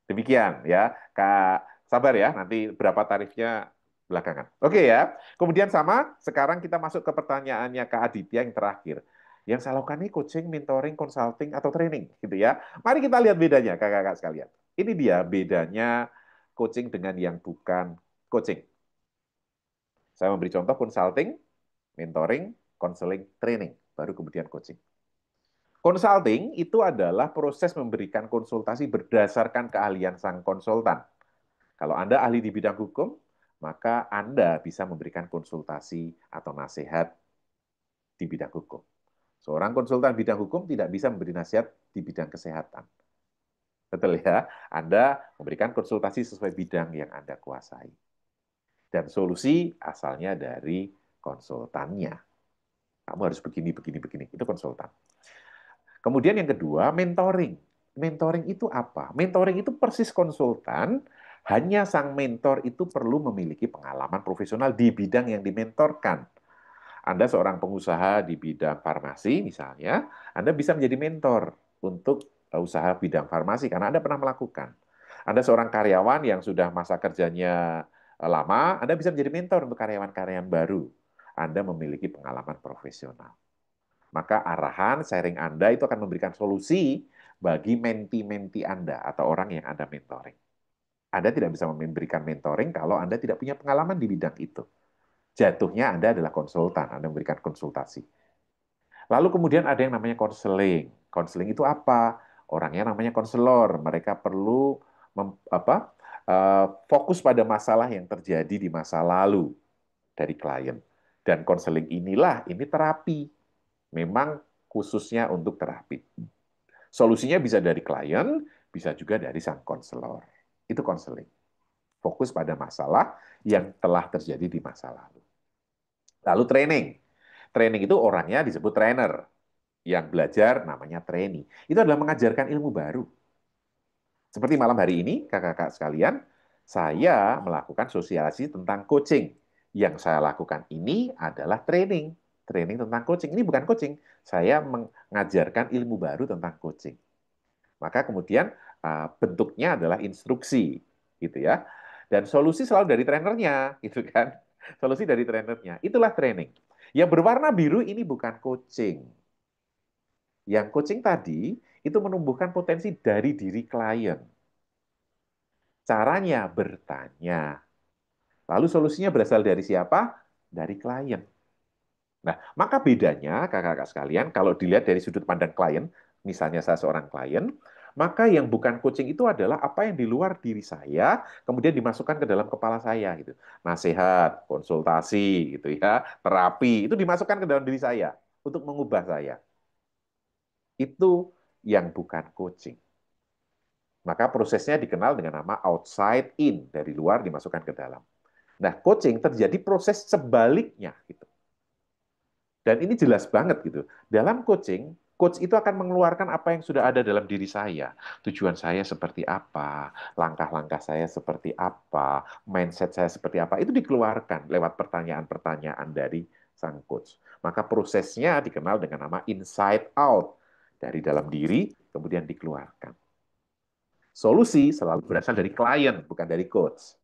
Demikian ya, Kak. Sabar ya, nanti berapa tarifnya belakangan. Oke ya. Kemudian sama, sekarang kita masuk ke pertanyaannya Kak Aditya yang terakhir. Yang saya lakukan ini coaching, mentoring, consulting, atau training gitu ya. Mari kita lihat bedanya kakak-kakak sekalian. Ini dia bedanya coaching dengan yang bukan coaching. Saya memberi contoh consulting, mentoring, counseling, training, baru kemudian coaching. Consulting itu adalah proses memberikan konsultasi berdasarkan keahlian sang konsultan. Kalau Anda ahli di bidang hukum, maka Anda bisa memberikan konsultasi atau nasihat di bidang hukum. Seorang konsultan bidang hukum tidak bisa memberi nasihat di bidang kesehatan. Betul ya? Anda memberikan konsultasi sesuai bidang yang Anda kuasai. Dan solusi asalnya dari konsultannya. Kamu harus begini, begini, begini. Itu konsultan. Kemudian yang kedua, mentoring. Mentoring itu apa? Mentoring itu persis konsultan, hanya sang mentor itu perlu memiliki pengalaman profesional di bidang yang dimentorkan. Anda seorang pengusaha di bidang farmasi misalnya, Anda bisa menjadi mentor untuk usaha bidang farmasi karena Anda pernah melakukan. Anda seorang karyawan yang sudah masa kerjanya lama, Anda bisa menjadi mentor untuk karyawan-karyawan baru. Anda memiliki pengalaman profesional. Maka arahan, sharing Anda itu akan memberikan solusi bagi menti-menti Anda atau orang yang Anda mentoring. Anda tidak bisa memberikan mentoring kalau Anda tidak punya pengalaman di bidang itu. Jatuhnya Anda adalah konsultan, Anda memberikan konsultasi. Lalu kemudian ada yang namanya konseling. Konseling itu apa? Orangnya namanya konselor. Mereka perlu fokus pada masalah yang terjadi di masa lalu dari klien. Dan konseling inilah, ini terapi. Memang khususnya untuk terapi. Solusinya bisa dari klien, bisa juga dari sang konselor. Itu konseling. Fokus pada masalah yang telah terjadi di masa lalu. Lalu training. Training itu orangnya disebut trainer. Yang belajar namanya trainee. Itu adalah mengajarkan ilmu baru. Seperti malam hari ini, kakak-kakak sekalian, saya melakukan sosialisasi tentang coaching. Yang saya lakukan ini adalah training. Training tentang coaching. Ini bukan coaching. Saya mengajarkan ilmu baru tentang coaching. Maka kemudian bentuknya adalah instruksi, gitu ya. Dan solusi selalu dari trainernya, gitu kan. Solusi dari trainernya. Itulah training. Yang berwarna biru ini bukan coaching. Yang coaching tadi itu menumbuhkan potensi dari diri klien. Caranya bertanya. Lalu solusinya berasal dari siapa? Dari klien. Nah, maka bedanya kakak-kakak sekalian, kalau dilihat dari sudut pandang klien, misalnya saya seorang klien, maka yang bukan coaching itu adalah apa yang di luar diri saya, kemudian dimasukkan ke dalam kepala saya gitu. Nasihat, konsultasi gitu ya, terapi, itu dimasukkan ke dalam diri saya untuk mengubah saya. Itu yang bukan coaching. Maka prosesnya dikenal dengan nama outside in, dari luar dimasukkan ke dalam. Nah, coaching terjadi proses sebaliknya gitu. Dan ini jelas banget gitu. Dalam coaching, coach itu akan mengeluarkan apa yang sudah ada dalam diri saya. Tujuan saya seperti apa, langkah-langkah saya seperti apa, mindset saya seperti apa, itu dikeluarkan lewat pertanyaan-pertanyaan dari sang coach. Maka prosesnya dikenal dengan nama inside out. Dari dalam diri, kemudian dikeluarkan. Solusi selalu berasal dari klien, bukan dari coach.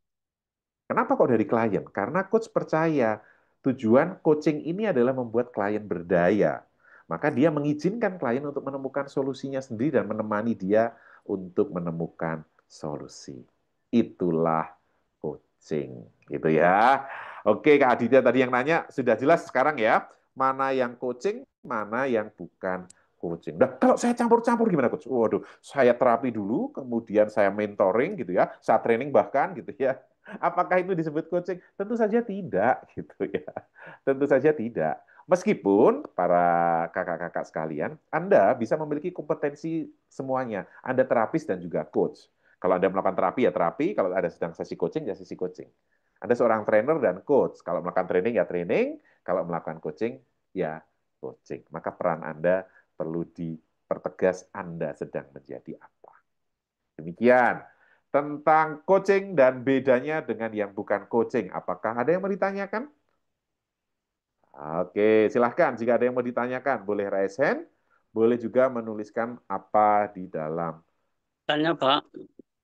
Kenapa kok dari klien? Karena coach percaya tujuan coaching ini adalah membuat klien berdaya. Maka dia mengizinkan klien untuk menemukan solusinya sendiri dan menemani dia untuk menemukan solusi. Itulah coaching, gitu ya. Oke, Kak Aditya tadi yang nanya sudah jelas sekarang ya, mana yang coaching, mana yang bukan coaching. Nah, kalau saya campur-campur gimana, coach? Waduh, saya terapi dulu, kemudian saya mentoring gitu ya, saya training bahkan gitu ya. Apakah itu disebut coaching? Tentu saja tidak, gitu ya. Tentu saja tidak. Meskipun para kakak-kakak sekalian, Anda bisa memiliki kompetensi semuanya. Anda terapis dan juga coach. Kalau Anda melakukan terapi, ya terapi. Kalau ada sedang sesi coaching, ya sesi coaching. Anda seorang trainer dan coach. Kalau melakukan training, ya training. Kalau melakukan coaching, ya coaching. Maka peran Anda perlu dipertegas Anda sedang menjadi apa. Demikian tentang coaching dan bedanya dengan yang bukan coaching. Apakah ada yang mau ditanyakan? Oke, silahkan. Jika ada yang mau ditanyakan, boleh raise hand, boleh juga menuliskan apa di dalam. Tanya Pak,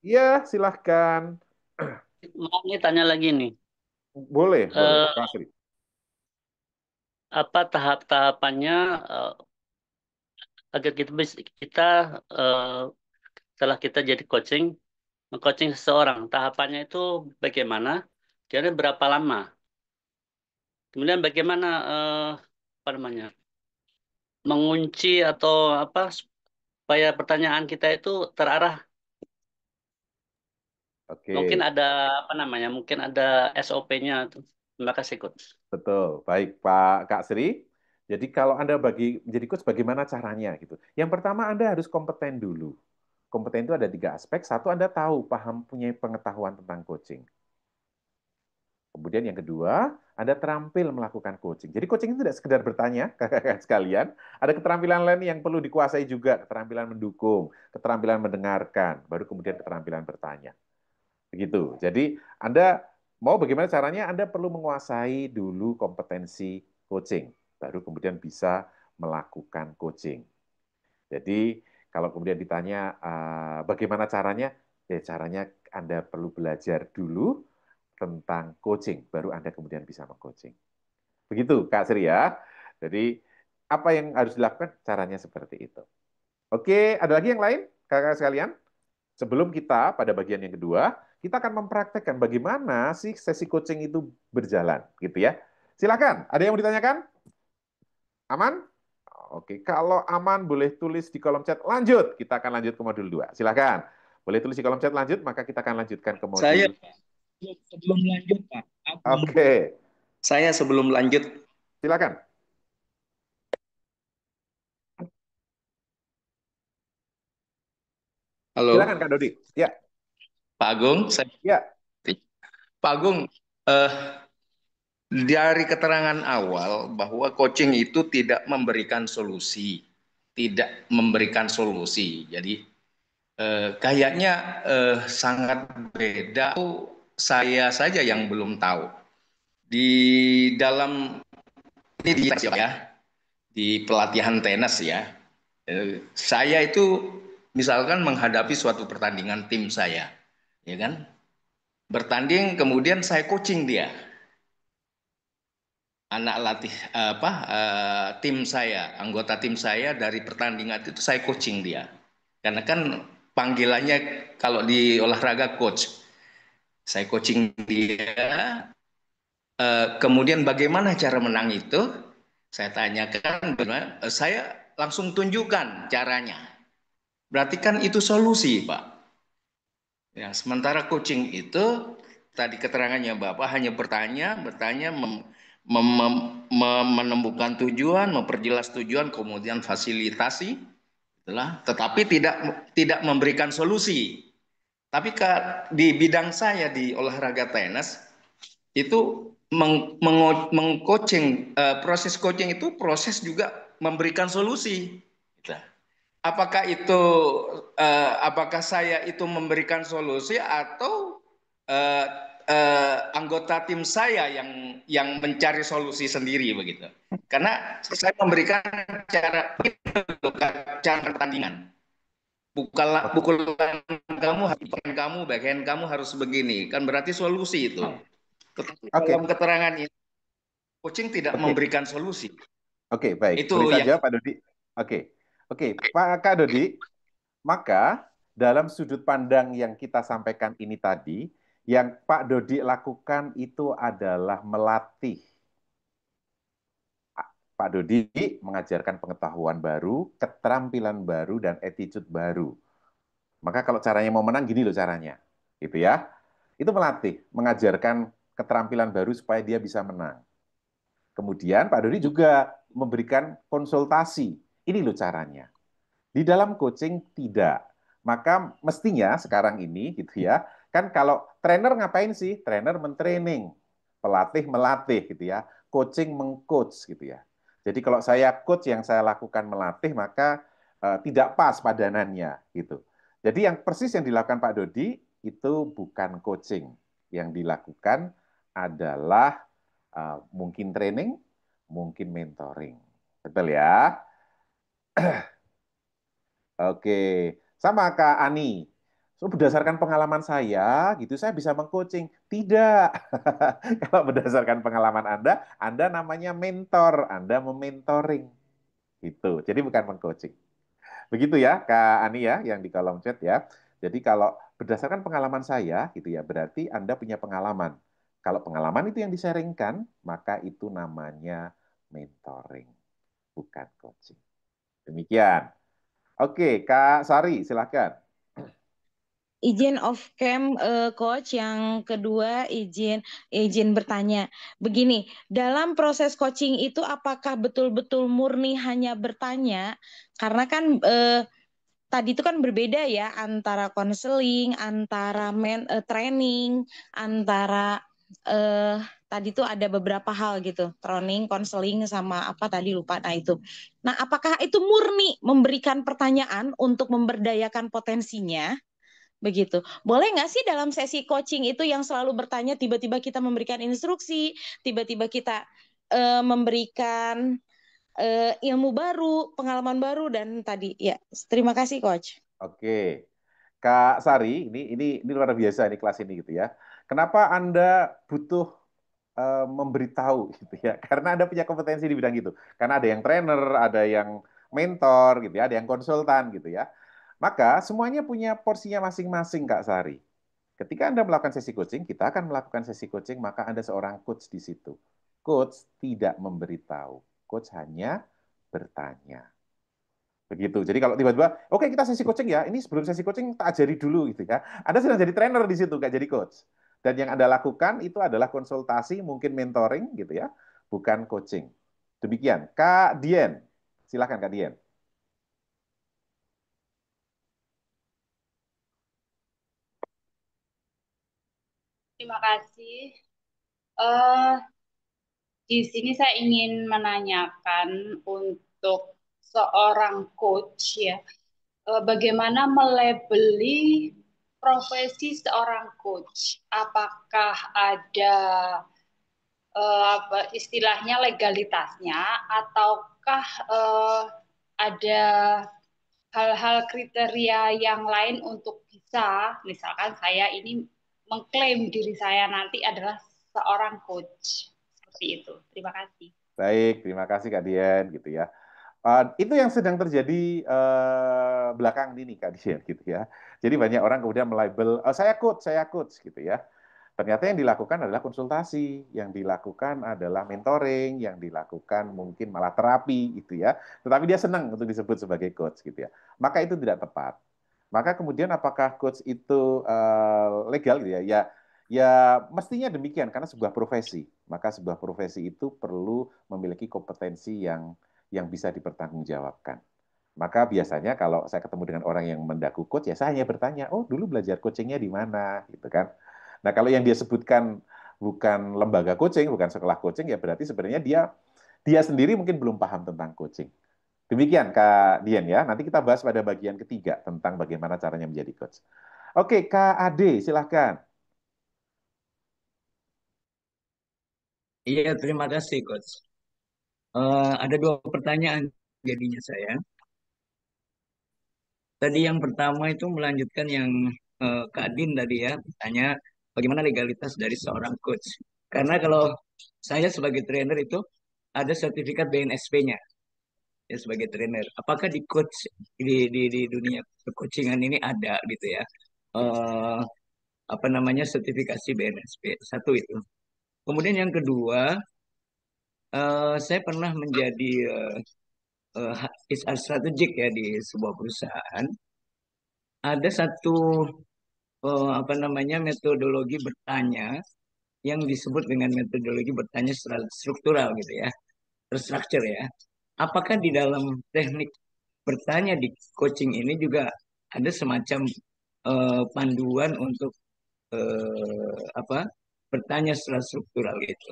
Iya, silahkan. mau nih tanya lagi nih. Boleh, boleh, Eh, Pak Kasri. apa tahap-tahapannya agar kita eh, setelah kita jadi coaching, meng-coaching seseorang, tahapannya itu bagaimana? Kira berapa lama? Kemudian bagaimana apa namanya? Mengunci atau apa supaya pertanyaan kita itu terarah. Mungkin Oke, ada apa namanya? Mungkin ada SOP-nya tuh. Terima kasih, Coach. betul. Baik, Pak Kak Sri. Jadi kalau Anda menjadi coach, bagaimana caranya gitu? Yang pertama, Anda harus kompeten dulu. Kompeten itu ada 3 aspek. Satu, Anda tahu, paham, punya pengetahuan tentang coaching. Kemudian yang kedua, Anda terampil melakukan coaching. Jadi coaching itu tidak sekedar bertanya, kakak-kakak sekalian. Ada keterampilan lain yang perlu dikuasai juga, keterampilan mendukung, keterampilan mendengarkan, baru kemudian keterampilan bertanya. Begitu. Jadi Anda mau bagaimana caranya, Anda perlu menguasai dulu kompetensi coaching, baru kemudian bisa melakukan coaching. Jadi kalau kemudian ditanya bagaimana caranya, ya caranya Anda perlu belajar dulu tentang coaching, baru Anda kemudian bisa meng-coaching. Begitu, Kak Sri ya. Jadi, apa yang harus dilakukan? Caranya seperti itu. Oke, ada lagi yang lain, kakak sekalian? Sebelum kita pada bagian yang kedua, kita akan mempraktekkan bagaimana sih sesi coaching itu berjalan, gitu ya. Silakan, ada yang mau ditanyakan? Aman? Oke, kalau aman boleh tulis di kolom chat lanjut. Kita akan lanjut ke modul 2. Silakan. Boleh tulis di kolom chat lanjut, maka kita akan lanjutkan ke Saya modul. sebelum lanjut, Pak. Oke, Saya sebelum lanjut, silakan. Silakan halo, Kak Dodi. Ya, Pak Agung. ya. Pak Agung, eh, dari keterangan awal bahwa coaching itu tidak memberikan solusi, tidak memberikan solusi. Jadi kayaknya sangat beda. Saya saja yang belum tahu. Di dalam ini di pelatihan tenis ya. Saya itu misalkan menghadapi suatu pertandingan tim saya, ya kan? Bertanding kemudian saya coaching dia. Anak latih tim saya, anggota tim saya dari pertandingan itu saya coaching dia. Karena kan panggilannya kalau di olahraga coach. Saya coaching dia, kemudian bagaimana cara menang itu? Saya tanyakan, saya langsung tunjukkan caranya. Berarti kan itu solusi, Pak. Ya, sementara coaching itu tadi keterangannya Bapak hanya bertanya, menemukan tujuan, memperjelas tujuan, kemudian fasilitasi, itulah. Tetapi tidak memberikan solusi. Tapi di bidang saya di olahraga tenis itu mengcoaching, proses coaching itu proses juga memberikan solusi. Gitu. Apakah saya itu memberikan solusi atau uh, anggota tim saya yang mencari solusi sendiri begitu? Karena saya memberikan cara pertandingan. Pukulan kamu, backhand kamu harus begini. Kan berarti solusi itu. Tetapi dalam keterangan ini, coaching tidak memberikan solusi. Oke, baik. Itu Boleh saja, yang Pak Dodi. Oke, Pak Kak Dodi. Maka dalam sudut pandang yang kita sampaikan ini tadi, yang Pak Dodi lakukan itu adalah melatih. Pak Dodi mengajarkan pengetahuan baru, keterampilan baru, dan attitude baru. Maka kalau caranya mau menang, gini loh caranya. Gitu ya. Itu melatih, mengajarkan keterampilan baru supaya dia bisa menang. Kemudian Pak Dodi juga memberikan konsultasi. Ini loh caranya. Di dalam coaching tidak. Maka mestinya sekarang ini gitu ya, kan kalau trainer ngapain sih? Trainer mentraining, pelatih melatih gitu ya, coaching mengcoach gitu ya. Jadi kalau saya coach yang saya lakukan melatih, maka tidak pas padanannya gitu. Jadi yang persis yang dilakukan Pak Dodi itu bukan coaching. Yang dilakukan adalah mungkin training, mungkin mentoring. Betul ya? Oke, sama Kak Ani. So, berdasarkan pengalaman saya, gitu saya bisa mengcoaching. Tidak. Kalau berdasarkan pengalaman Anda namanya mentor, Anda mementoring. Gitu. Jadi bukan mengcoaching. Begitu ya, Kak Ani ya, yang di kolom chat ya. Jadi kalau berdasarkan pengalaman saya, gitu ya, berarti Anda punya pengalaman. Kalau pengalaman itu yang disaringkan, maka itu namanya mentoring, bukan coaching. Demikian. Oke, Kak Sari, silakan. Izin off cam, coach. Yang kedua, izin bertanya. Begini, dalam proses coaching itu apakah betul-betul murni hanya bertanya? Karena kan tadi itu kan berbeda ya antara konseling, antara training, antara tadi itu ada beberapa hal gitu, training, konseling sama apa tadi lupa. Nah itu. Nah, apakah itu murni memberikan pertanyaan untuk memberdayakan potensinya? Begitu. Boleh nggak sih dalam sesi coaching itu yang selalu bertanya, tiba-tiba kita memberikan instruksi, tiba-tiba kita memberikan ilmu baru, pengalaman baru, dan tadi ya. Terima kasih, Coach. Oke, Kak Sari, ini luar biasa ini kelas ini gitu ya. Kenapa Anda butuh memberitahu gitu ya? Karena Anda punya kompetensi di bidang itu. Karena ada yang trainer, ada yang mentor gitu ya, ada yang konsultan gitu ya. Maka semuanya punya porsinya masing-masing, Kak Sari. Ketika Anda melakukan sesi coaching, kita akan melakukan sesi coaching, maka Anda seorang coach di situ. Coach tidak memberitahu, coach hanya bertanya. Begitu. Jadi kalau tiba-tiba, oke kita sesi coaching ya, ini sebelum sesi coaching tak ajari dulu gitu ya. Anda sedang jadi trainer di situ, nggak jadi coach. Dan yang Anda lakukan itu adalah konsultasi, mungkin mentoring gitu ya, bukan coaching. Demikian. Kak Dien, silakan Kak Dien. Terima kasih. Eh, di sini saya ingin menanyakan untuk seorang coach ya, bagaimana melabeli profesi seorang coach? Apakah ada istilahnya legalitasnya, ataukah ada hal-hal kriteria yang lain untuk bisa, misalkan saya ini mengklaim diri saya nanti adalah seorang coach. Seperti itu. Terima kasih. Baik, terima kasih Kak Dian gitu ya. Itu yang sedang terjadi belakang ini Kak Dian gitu ya. Jadi banyak orang kemudian melabel saya coach gitu ya. Ternyata yang dilakukan adalah konsultasi, yang dilakukan adalah mentoring, yang dilakukan mungkin malah terapi gitu ya. Tetapi dia senang untuk disebut sebagai coach gitu ya. Maka itu tidak tepat. Maka kemudian apakah coach itu legal gitu ya? Ya mestinya demikian karena sebuah profesi. Maka sebuah profesi itu perlu memiliki kompetensi yang bisa dipertanggungjawabkan. Maka biasanya kalau saya ketemu dengan orang yang mendaku coach, ya saya hanya bertanya, oh dulu belajar coachingnya di mana, gitu kan. Nah kalau yang dia sebutkan bukan lembaga coaching, bukan sekolah coaching, ya berarti sebenarnya dia sendiri mungkin belum paham tentang coaching. Demikian Kak Dian ya. Nanti kita bahas pada bagian ketiga tentang bagaimana caranya menjadi coach. Oke, Kak Ade, silahkan. Iya, terima kasih, Coach. Ada dua pertanyaan jadinya saya. Tadi yang pertama itu melanjutkan yang Kak Din tadi ya, tanya bagaimana legalitas dari seorang coach. Karena kalau saya sebagai trainer itu ada sertifikat BNSP-nya ya sebagai trainer. Apakah di coach di dunia coachingan ini ada gitu ya? Eh, apa namanya sertifikasi BNSP satu itu. Kemudian yang kedua, saya pernah menjadi HR strategik ya di sebuah perusahaan. Ada satu apa namanya metodologi bertanya yang disebut dengan metodologi bertanya secara struktural gitu ya, terstruktur ya. Apakah di dalam teknik bertanya di coaching ini juga ada semacam panduan untuk apa bertanya secara struktural gitu?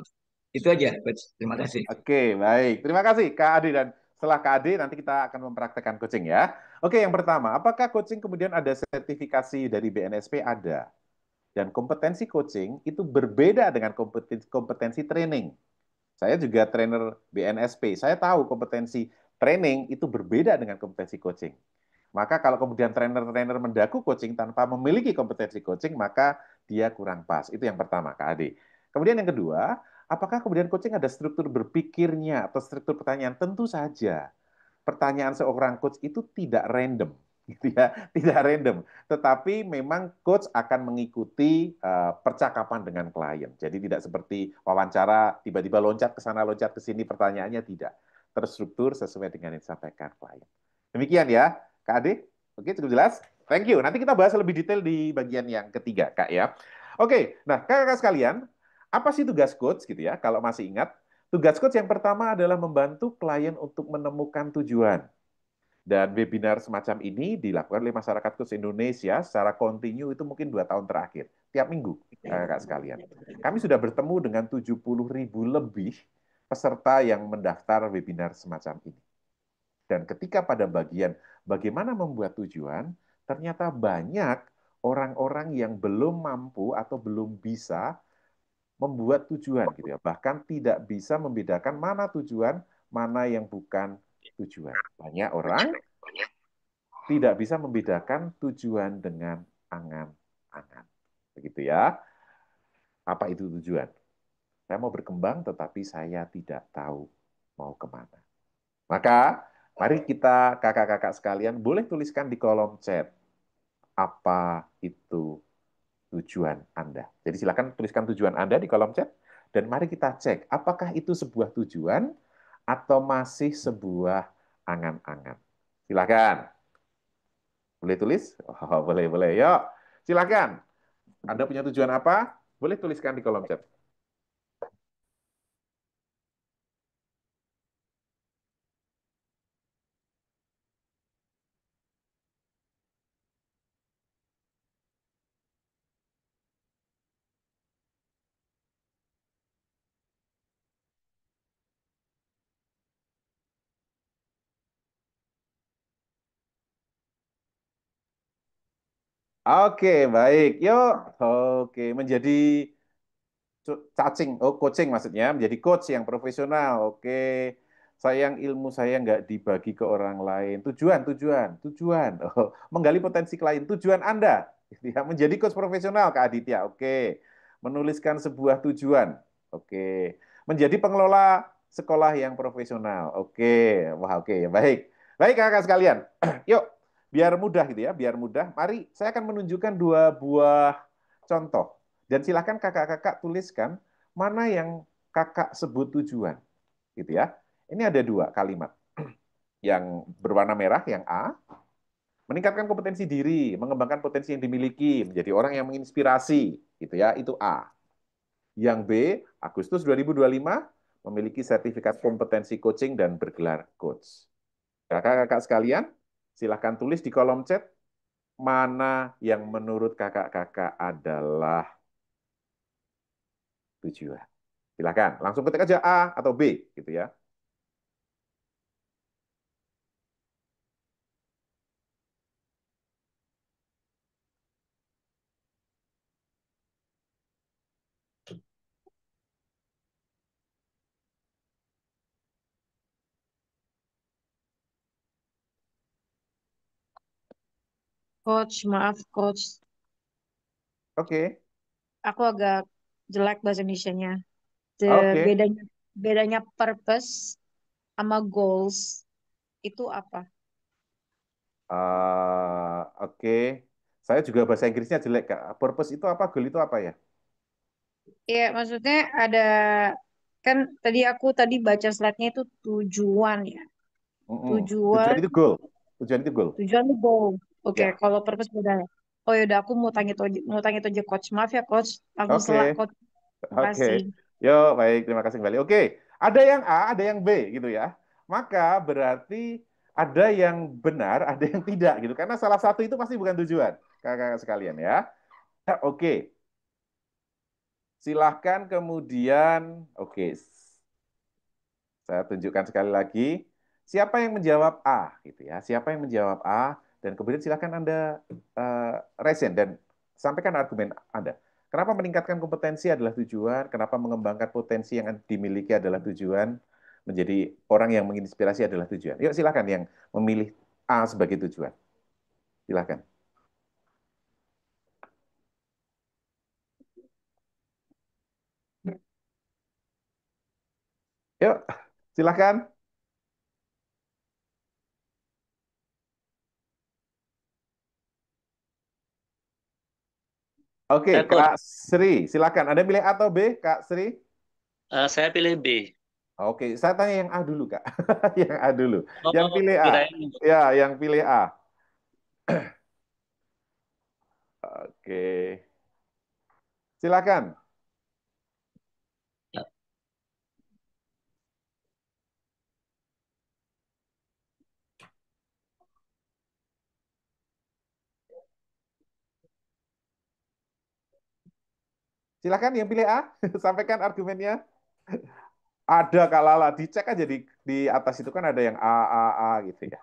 Itu aja, Coach. Terima kasih. Oke, baik. Terima kasih Kak Ade, dan setelah Kak Ade nanti kita akan mempraktekkan coaching ya. Oke, yang pertama, apakah coaching kemudian ada sertifikasi dari BNSP? Ada. Dan kompetensi coaching itu berbeda dengan kompetensi training. Saya juga trainer BNSP. Saya tahu kompetensi training itu berbeda dengan kompetensi coaching. Maka kalau kemudian trainer-trainer mendaku coaching tanpa memiliki kompetensi coaching, maka dia kurang pas. Itu yang pertama, Kak Ade. Kemudian yang kedua, apakah kemudian coaching ada struktur berpikirnya atau struktur pertanyaan? Tentu saja. Pertanyaan seorang coach itu tidak random, gitu ya, tidak random. Tetapi memang coach akan mengikuti percakapan dengan klien. Jadi tidak seperti wawancara tiba-tiba loncat ke sana, loncat ke sini, pertanyaannya tidak terstruktur sesuai dengan yang disampaikan klien. Demikian ya, Kak Ade. Oke, cukup jelas. Thank you. Nanti kita bahas lebih detail di bagian yang ketiga, Kak ya. Oke, nah kakak-kakak sekalian, apa sih tugas coach gitu ya? Kalau masih ingat, tugas coach yang pertama adalah membantu klien untuk menemukan tujuan. Dan webinar semacam ini dilakukan oleh masyarakat coach Indonesia secara kontinu itu mungkin 2 tahun terakhir. Tiap minggu, kakak sekalian. Kami sudah bertemu dengan 70.000 lebih peserta yang mendaftar webinar semacam ini. Dan ketika pada bagian bagaimana membuat tujuan, ternyata banyak orang-orang yang belum mampu atau belum bisa membuat tujuan gitu ya. Bahkan tidak bisa membedakan mana tujuan, mana yang bukan tujuan. Banyak orang tidak bisa membedakan tujuan dengan angan-angan. Begitu ya. Apa itu tujuan? Saya mau berkembang tetapi saya tidak tahu mau kemana. Maka mari kita kakak-kakak sekalian boleh tuliskan di kolom chat apa itu tujuan Anda. Jadi silakan tuliskan tujuan Anda di kolom chat dan mari kita cek apakah itu sebuah tujuan atau masih sebuah angan-angan. Silakan. Boleh tulis? Oh, boleh, boleh. Yuk, silakan. Anda punya tujuan apa? Boleh tuliskan di kolom chat. Oke, baik. Yuk. Oke, menjadi cacing, oh coaching maksudnya, menjadi coach yang profesional. Oke, sayang ilmu saya nggak dibagi ke orang lain. Tujuan. Oh, menggali potensi klien. Tujuan Anda, ya, menjadi coach profesional, Kak Aditya. Oke, menuliskan sebuah tujuan. Oke, menjadi pengelola sekolah yang profesional. Oke, wah oke, baik. Baik kakak sekalian, yuk, biar mudah gitu ya, biar mudah. Mari saya akan menunjukkan 2 buah contoh. Dan silakan kakak-kakak tuliskan mana yang kakak sebut tujuan, gitu ya. Ini ada 2 kalimat. Yang berwarna merah, yang A, meningkatkan kompetensi diri, mengembangkan potensi yang dimiliki, menjadi orang yang menginspirasi, gitu ya. Itu A. Yang B, Agustus 2025, memiliki sertifikat kompetensi coaching dan bergelar coach. Kakak-kakak sekalian, silakan tulis di kolom chat mana yang menurut kakak-kakak adalah tujuan. Silakan, langsung ketik aja A atau B gitu ya. Coach, maaf Coach, Oke. aku agak jelek bahasa Indonesianya. Oke. Bedanya purpose sama goals itu apa? Oke. Saya juga bahasa Inggrisnya jelek, Kak. Purpose itu apa? Goal itu apa ya? Iya, maksudnya ada kan tadi baca slide-nya itu tujuan ya. Tujuan Tujuan itu goal. Tujuan itu goal. tujuan itu goal. Oke, Ya. kalau purpose beda ya. Oh yaudah, aku mau tanya itu aja Coach. Maaf ya Coach, aku salah Oke. Coach. Terima Oke. kasih. Yo, baik. Terima kasih kembali. Oke. Ada yang A, ada yang B gitu ya. Maka berarti ada yang benar, ada yang tidak gitu. Karena salah satu itu pasti bukan tujuan, kakak-kakak sekalian ya. Oke. Silahkan kemudian, oke, Oke, saya tunjukkan sekali lagi. Siapa yang menjawab A, gitu ya? Siapa yang menjawab A? Dan kemudian silakan Anda resen dan sampaikan argumen Anda. Kenapa meningkatkan kompetensi adalah tujuan? Kenapa mengembangkan potensi yang dimiliki adalah tujuan? Menjadi orang yang menginspirasi adalah tujuan. Yuk silakan yang memilih A sebagai tujuan. Silakan. Yuk, silakan. Oke, Saya coach. Kak Sri, silakan. Anda pilih A atau B, Kak Sri? Saya pilih B. Oke, saya tanya yang A dulu, Kak. Yang A dulu. Yang Oh, pilih A. kirain. Ya, yang pilih A. Oke. Silakan. Silakan yang pilih A. Sampaikan argumennya. Ada Kak Lala, dicek aja di atas itu kan ada yang A gitu ya.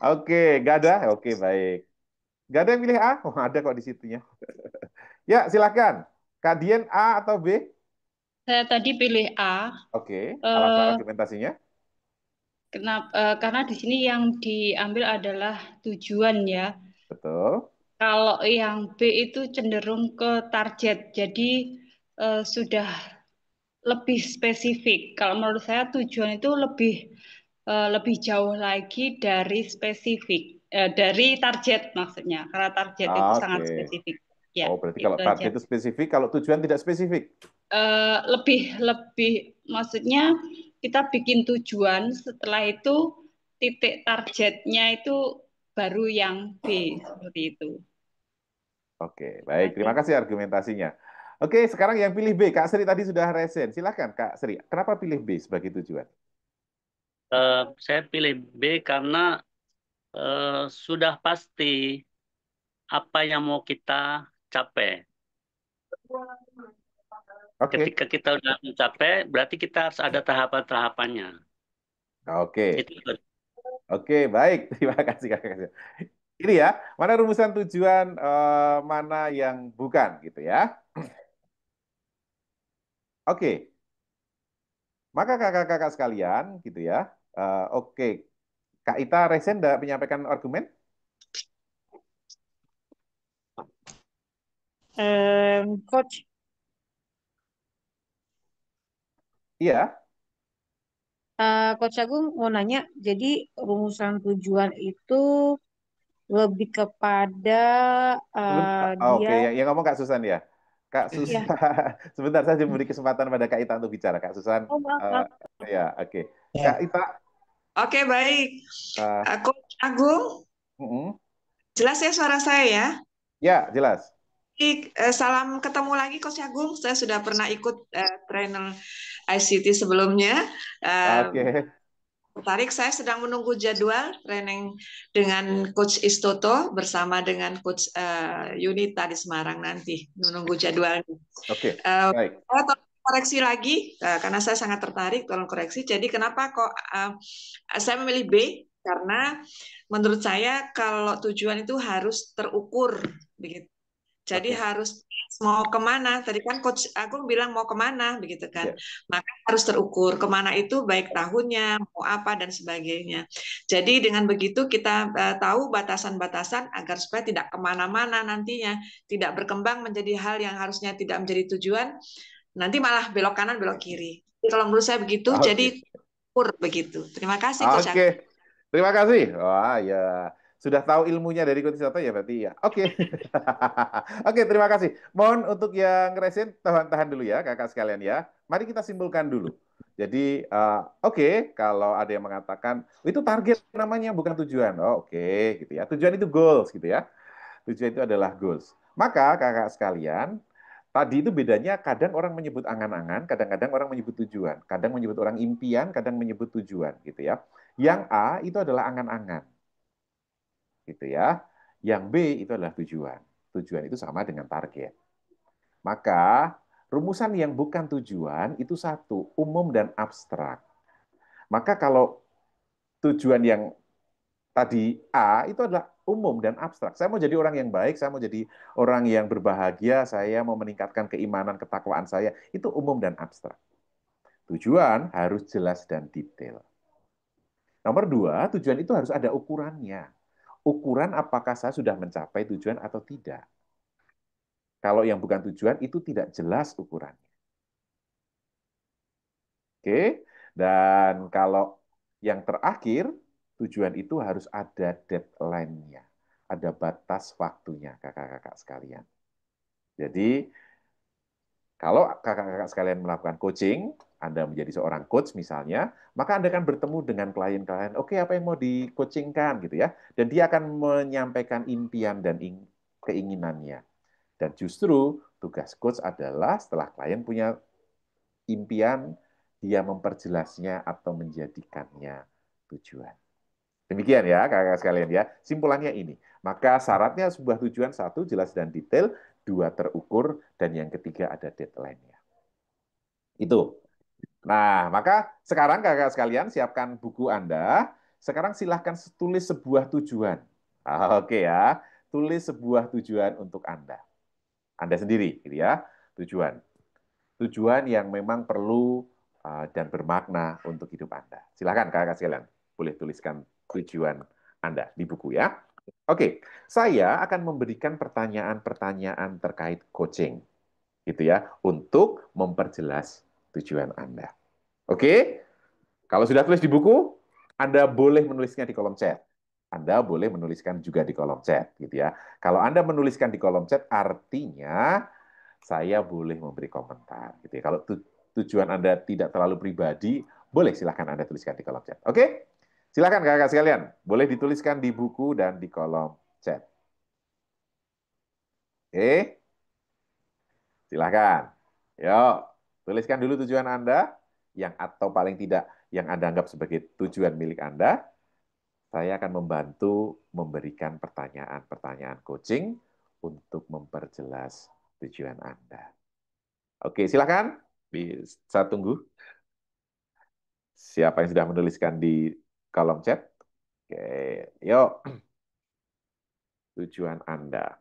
Oke, nggak ada? Oke, baik. Nggak ada yang pilih A? Oh, ada kok di situnya. Ya, silakan. Kak Dian A atau B? Saya tadi pilih A. Oke, alasan Eh, argumentasinya? karena di sini yang diambil adalah tujuan ya. Betul. Kalau yang B itu cenderung ke target, jadi sudah lebih spesifik. Kalau menurut saya tujuan itu lebih jauh lagi dari spesifik, dari target maksudnya. Karena target itu sangat Oke. spesifik. Ya, Oh, berarti itu kalau aja. target itu spesifik, kalau tujuan tidak spesifik. Lebih maksudnya kita bikin tujuan, setelah itu titik targetnya itu baru yang B seperti itu. Oke, baik. Terima kasih argumentasinya. Oke, sekarang yang pilih B. Kak Sri tadi sudah resen. Silakan, Kak Sri. Kenapa pilih B sebagai tujuan? Saya pilih B karena sudah pasti apa yang mau kita capai. Oke. Ketika kita udah mencapai, berarti kita harus ada tahapan-tahapannya. Oke. Itu. Oke, baik. Terima kasih, Kak. Ini ya, mana rumusan tujuan, mana yang bukan, gitu ya. Oke, maka kakak-kakak sekalian, gitu ya. Oke, Kak Ita Resen tidak menyampaikan argumen? Coach, Iya. Coach Agung mau nanya, jadi rumusan tujuan itu lebih kepada Oke, dia, yang ngomong Kak Susan ya. Kak Susan, ya, sebentar saya beri kesempatan pada Kak Ita untuk bicara. Kak Susan, oh maaf, eh, maaf. ya, oke. Kak Ya. Ita, Oke, baik. Coach Agung, jelas ya suara saya ya? ya, jelas. Salam ketemu lagi Coach Agung. Saya sudah pernah ikut trainer ICT sebelumnya. Oke. Tertarik, saya sedang menunggu jadwal training dengan Coach Istoto bersama dengan Coach Yunita di Semarang nanti. Menunggu jadwalnya. Oke, baik. Saya tolong koreksi lagi karena saya sangat tertarik. Tolong koreksi. Jadi kenapa kok saya memilih B? Karena menurut saya kalau tujuan itu harus terukur, begitu. Jadi harus mau kemana? Tadi kan Coach Agung bilang mau kemana, begitu kan? Maka harus terukur kemana itu baik tahunnya, mau apa dan sebagainya. Jadi dengan begitu kita tahu batasan-batasan agar supaya tidak kemana-mana nantinya, tidak berkembang menjadi hal yang harusnya tidak menjadi tujuan, nanti malah belok kanan belok kiri. Jadi kalau menurut saya begitu, jadi ukur begitu. Terima kasih Coach Agung. Oke, terima kasih. Wah, ya. Sudah tahu ilmunya dari Coach Soto ya berarti ya. Oke. Oke, terima kasih. Mohon untuk yang resen tahan dulu ya kakak sekalian ya. Mari kita simpulkan dulu. Jadi oke, kalau ada yang mengatakan itu target namanya bukan tujuan. Oh, oke, gitu ya. Tujuan itu goals gitu ya. Tujuan itu adalah goals. Maka kakak sekalian, tadi itu bedanya kadang orang menyebut angan-angan, kadang-kadang orang menyebut tujuan. Kadang menyebut orang impian, kadang menyebut tujuan gitu ya. Yang A itu adalah angan-angan. Gitu ya. Yang B itu adalah tujuan. Tujuan itu sama dengan target. Maka Rumusan yang bukan tujuan itu satu, umum dan abstrak. Maka kalau tujuan yang tadi A itu adalah umum dan abstrak. Saya mau jadi orang yang baik, saya mau jadi orang yang berbahagia, saya mau meningkatkan keimanan, ketakwaan saya, itu umum dan abstrak. Tujuan harus jelas dan detail. Nomor dua, tujuan itu harus ada ukurannya. Ukuran apakah saya sudah mencapai tujuan atau tidak. Kalau yang bukan tujuan itu tidak jelas ukurannya. Oke, dan kalau yang terakhir, tujuan itu harus ada deadline-nya, ada batas waktunya, kakak-kakak sekalian. Jadi, kalau kakak-kakak sekalian melakukan coaching, Anda menjadi seorang coach misalnya, maka Anda akan bertemu dengan klien-klien, oke, apa yang mau di-coachingkan gitu ya, dan dia akan menyampaikan impian dan keinginannya. Dan justru tugas coach adalah setelah klien punya impian, dia memperjelasnya atau menjadikannya tujuan. Demikian ya, kakak-kakak sekalian ya. Simpulannya ini. Maka syaratnya sebuah tujuan, satu, jelas dan detail, dua, terukur, dan yang ketiga ada deadline-nya. Itu. Nah, maka sekarang kakak-kakak sekalian siapkan buku Anda. Sekarang silahkan tulis sebuah tujuan. Oke ya, tulis sebuah tujuan untuk Anda. Anda sendiri, gitu ya, tujuan. Tujuan yang memang perlu dan bermakna untuk hidup Anda. Silakan kakak sekalian, boleh tuliskan tujuan Anda di buku ya. Oke, saya akan memberikan pertanyaan-pertanyaan terkait coaching, gitu ya, untuk memperjelas tujuan Anda. Oke, kalau sudah tulis di buku, Anda boleh menulisnya di kolom chat. Anda boleh menuliskan juga di kolom chat, gitu ya. Kalau Anda menuliskan di kolom chat, artinya saya boleh memberi komentar. Gitu ya. Kalau tujuan Anda tidak terlalu pribadi, boleh silahkan Anda tuliskan di kolom chat. Oke? Silakan kakak sekalian, boleh dituliskan di buku dan di kolom chat. Oke? Silahkan. Yuk, tuliskan dulu tujuan Anda, yang atau paling tidak yang Anda anggap sebagai tujuan milik Anda. Saya akan membantu memberikan pertanyaan-pertanyaan coaching untuk memperjelas tujuan Anda. Oke, silakan. Saya tunggu. Siapa yang sudah menuliskan di kolom chat? Oke, yuk. Tujuan Anda.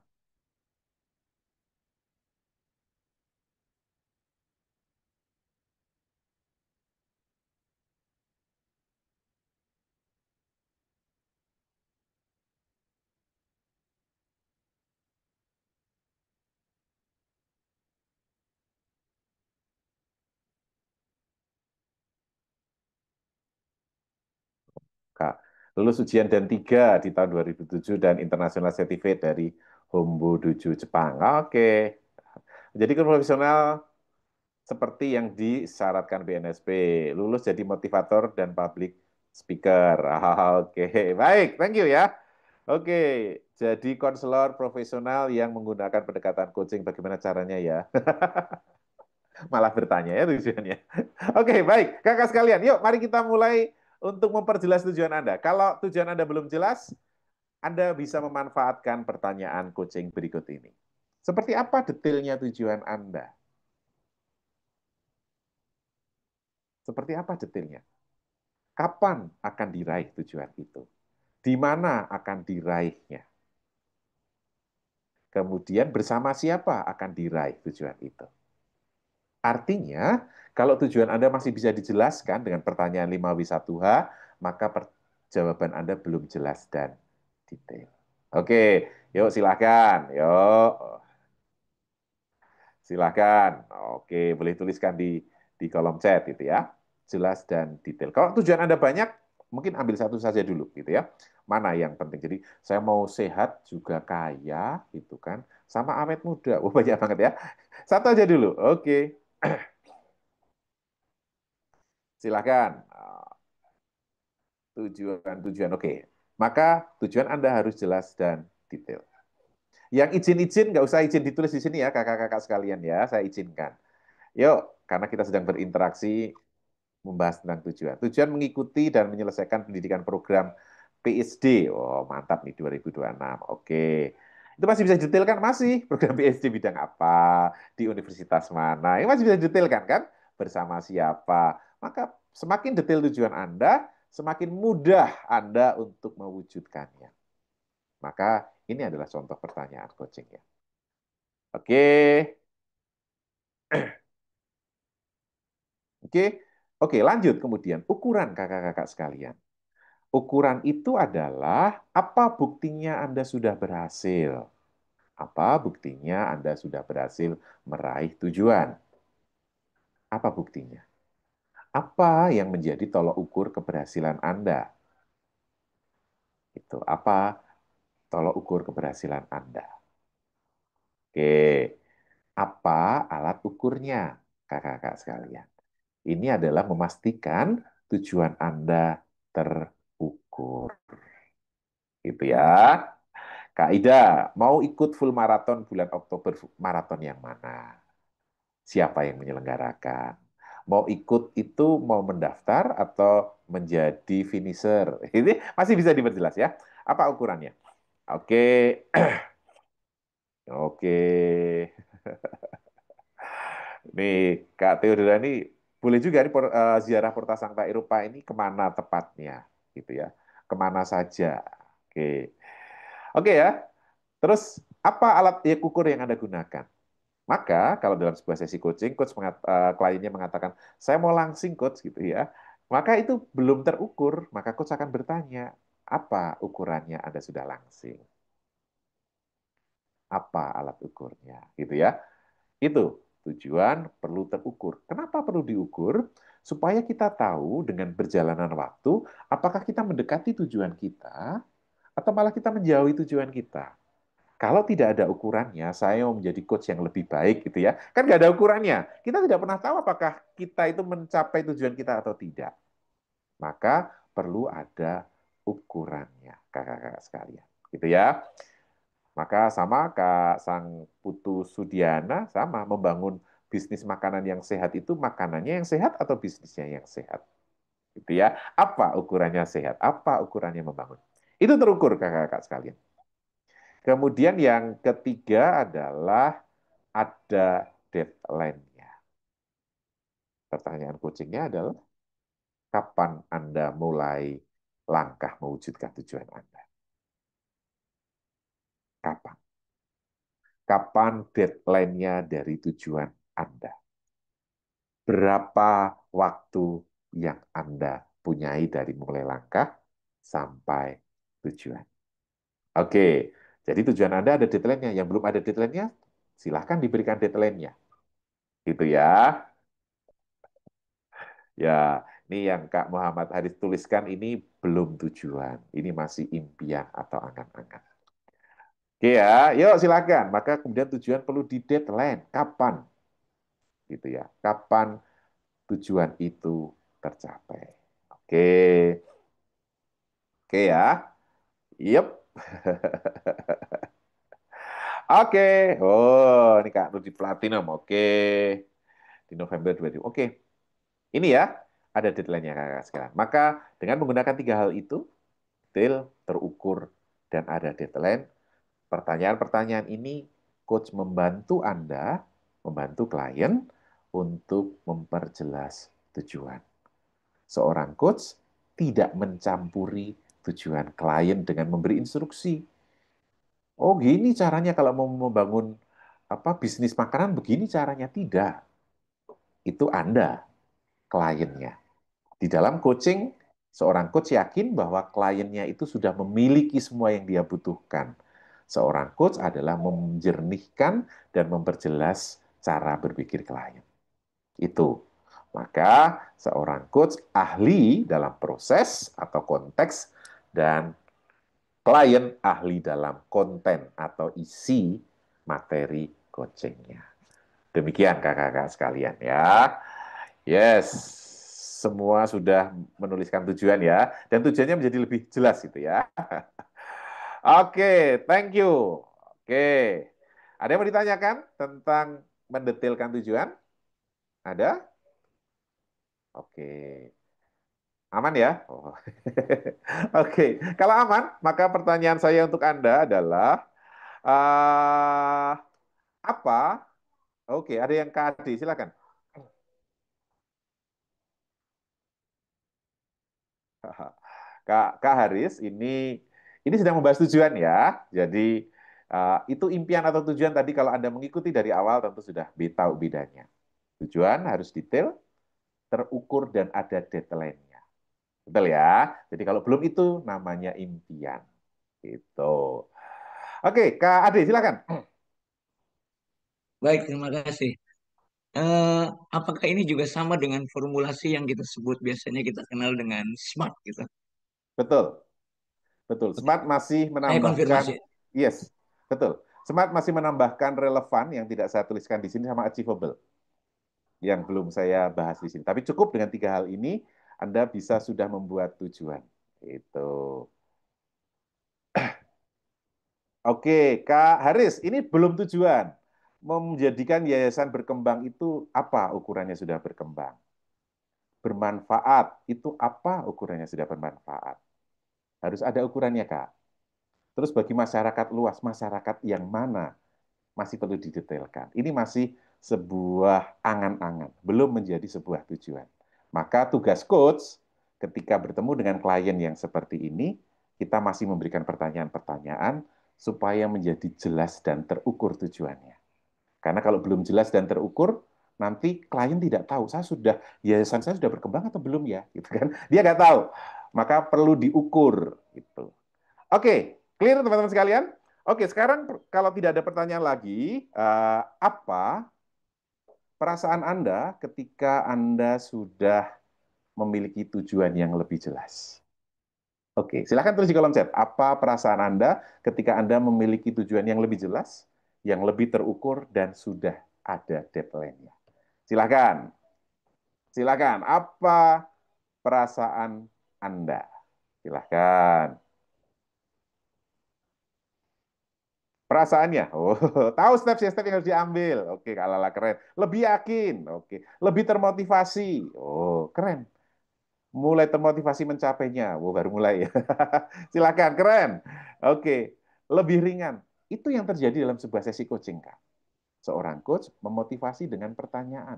Kak, lulus ujian dan 3 di tahun 2007 dan International Certificate dari Hombo Dojo Jepang. Oke. Jadi profesional seperti yang disyaratkan BNSP. Lulus jadi motivator dan public speaker. Oke, baik. Thank you ya. Oke, jadi konselor profesional yang menggunakan pendekatan coaching. Bagaimana caranya ya? Malah bertanya ya tujuannya. Oke, baik. Kakak sekalian, yuk mari kita mulai untuk memperjelas tujuan Anda. Kalau tujuan Anda belum jelas, Anda bisa memanfaatkan pertanyaan coaching berikut ini. Seperti apa detailnya tujuan Anda? Seperti apa detailnya? Kapan akan diraih tujuan itu? Di mana akan diraihnya? Kemudian bersama siapa akan diraih tujuan itu? Artinya, kalau tujuan Anda masih bisa dijelaskan dengan pertanyaan 5W1H, maka jawaban Anda belum jelas dan detail. Oke, yuk silakan. Yuk. Silakan. Oke, boleh tuliskan di kolom chat gitu ya. Jelas dan detail. Kalau tujuan Anda banyak, mungkin ambil satu saja dulu gitu ya. Mana yang penting? Jadi saya mau sehat juga kaya gitu kan. Sama awet muda. Oh, banyak banget ya. Satu aja dulu. Oke. Silakan. Tujuan. Oke. Maka tujuan Anda harus jelas dan detail. Yang izin-izin nggak usah izin ditulis di sini ya kakak-kakak sekalian ya. Saya izinkan. Yuk, karena kita sedang berinteraksi membahas tentang tujuan. Tujuan mengikuti dan menyelesaikan pendidikan program PhD. Oh, mantap nih 2026. Oke. Itu masih bisa detailkan, masih program PhD bidang apa, di universitas mana, ini masih bisa detailkan kan, bersama siapa. Maka semakin detail tujuan Anda, semakin mudah Anda untuk mewujudkannya. Maka ini adalah contoh pertanyaan coaching ya. Oke. Oke. Oke, lanjut kemudian ukuran kakak-kakak sekalian. Ukuran itu adalah apa buktinya Anda sudah berhasil? Apa buktinya Anda sudah berhasil meraih tujuan? Apa buktinya? Apa yang menjadi tolok ukur keberhasilan Anda? Itu apa tolok ukur keberhasilan Anda? Oke, apa alat ukurnya, kakak-kakak sekalian? Ini adalah memastikan tujuan Anda terukur. Gitu ya. Kak Ida, mau ikut full maraton bulan Oktober, maraton yang mana? Siapa yang menyelenggarakan? Mau ikut itu, mau mendaftar atau menjadi finisher? Ini masih bisa diperjelas ya. Apa ukurannya? Oke. Oke. Nih, Kak Theodora ini boleh juga nih ziarah Porta Sankta Eropa ini kemana tepatnya, gitu ya? Kemana saja? Oke. Oke ya. Terus apa alat ukur yang Anda gunakan? Maka kalau dalam sebuah sesi coaching, kliennya mengatakan, saya mau langsing coach gitu ya, maka itu belum terukur, maka coach akan bertanya, apa ukurannya Anda sudah langsing? Apa alat ukurnya? Gitu ya. Itu tujuan perlu terukur. Kenapa perlu diukur? Supaya kita tahu dengan berjalanan waktu, apakah kita mendekati tujuan kita, atau malah kita menjauhi tujuan kita. Kalau tidak ada ukurannya, saya mau menjadi coach yang lebih baik gitu ya. Kan nggak ada ukurannya. Kita tidak pernah tahu apakah kita itu mencapai tujuan kita atau tidak. Maka perlu ada ukurannya, kakak-kakak sekalian. Gitu ya. Maka sama Kak Sang Putu Sudiana, sama membangun bisnis makanan yang sehat itu makanannya yang sehat atau bisnisnya yang sehat. Gitu ya. Apa ukurannya sehat? Apa ukurannya membangun? Itu terukur kakak-kakak sekalian. Kemudian yang ketiga adalah ada deadline-nya. Pertanyaan coachingnya adalah, kapan Anda mulai langkah mewujudkan tujuan Anda? Kapan? Kapan deadline-nya dari tujuan Anda? Berapa waktu yang Anda punyai dari mulai langkah sampai tujuan? Oke, jadi tujuan Anda ada deadline-nya. Yang belum ada deadline-nya, silahkan diberikan deadline-nya. Gitu ya. Ya, ini yang Kak Muhammad Haris tuliskan ini belum tujuan. Ini masih impian atau angan-angan. Oke ya, yuk silakan. Maka kemudian tujuan perlu di deadline. Kapan? Gitu ya. Kapan tujuan itu tercapai? Oke. Oke ya. Yep. Oke. Oh, ini Kak Rudi Platinum. Oke. Di November 2020. Oke. Ini ya, ada deadline-nya kakak sekalian. Maka dengan menggunakan 3 hal itu, detail, terukur, dan ada deadline, pertanyaan-pertanyaan ini coach membantu Anda, membantu klien untuk memperjelas tujuan. Seorang coach tidak mencampuri tujuan klien dengan memberi instruksi. Oh, gini caranya kalau mau membangun bisnis makanan, begini caranya. Tidak. Itu Anda, kliennya. Di dalam coaching, seorang coach yakin bahwa kliennya itu sudah memiliki semua yang dia butuhkan. Seorang coach adalah menjernihkan dan memperjelas cara berpikir klien. Itu. Maka seorang coach ahli dalam proses atau konteks dan klien ahli dalam konten atau isi materi coachingnya. Demikian kakak-kakak sekalian ya. Yes, semua sudah menuliskan tujuan ya, dan tujuannya menjadi lebih jelas itu ya. Oke, thank you. Oke, ada yang mau ditanyakan tentang mendetailkan tujuan? Ada? Oke, aman ya? Oh. Oke, kalau aman, maka pertanyaan saya untuk Anda adalah, Eh, apa? Oke, ada yang KD, silakan. Kak Haris, ini sedang membahas tujuan ya. Jadi itu impian atau tujuan tadi kalau Anda mengikuti dari awal tentu sudah tahu bedanya. Tujuan harus detail, terukur dan ada deadline-nya. Betul ya? Jadi kalau belum itu namanya impian. Gitu. Oke, Kak Ade silakan. Baik, terima kasih. Eh, apakah ini juga sama dengan formulasi yang kita sebut biasanya kita kenal dengan SMART gitu? Betul. Betul. Smart masih Saya menambahkan, konfirmasi. yes, betul. Smart masih menambahkan relevan yang tidak saya tuliskan di sini sama achievable yang belum saya bahas di sini. Tapi cukup dengan 3 hal ini, Anda bisa sudah membuat tujuan. Itu. Oke, Kak Haris, ini belum tujuan. Menjadikan yayasan berkembang itu apa ukurannya sudah berkembang? Bermanfaat, itu apa ukurannya sudah bermanfaat? Harus ada ukurannya, Kak. Terus bagi masyarakat luas, masyarakat yang mana masih perlu didetailkan. Ini masih sebuah angan-angan, belum menjadi sebuah tujuan. Maka tugas coach ketika bertemu dengan klien yang seperti ini, kita masih memberikan pertanyaan-pertanyaan supaya menjadi jelas dan terukur tujuannya. Karena kalau belum jelas dan terukur, nanti klien tidak tahu, yayasan saya sudah berkembang atau belum ya, gitu kan? Dia nggak tahu. Maka perlu diukur, gitu. Oke, clear teman-teman sekalian? Oke, sekarang kalau tidak ada pertanyaan lagi, apa perasaan Anda ketika Anda sudah memiliki tujuan yang lebih jelas? Oke, silakan tulis di kolom chat. Apa perasaan Anda ketika Anda memiliki tujuan yang lebih jelas, yang lebih terukur, dan sudah ada deadline-nya? Silakan. Silakan. Apa perasaan Anda? Silakan. Perasaannya, oh, tahu step-step yang harus diambil. Oke, Kak Lala keren. Lebih yakin, oke. Lebih termotivasi, oh keren. Mulai termotivasi mencapainya, oh baru mulai ya. Silakan, keren. Oke, lebih ringan. Itu yang terjadi dalam sebuah sesi coaching, Kak. Seorang coach memotivasi dengan pertanyaan,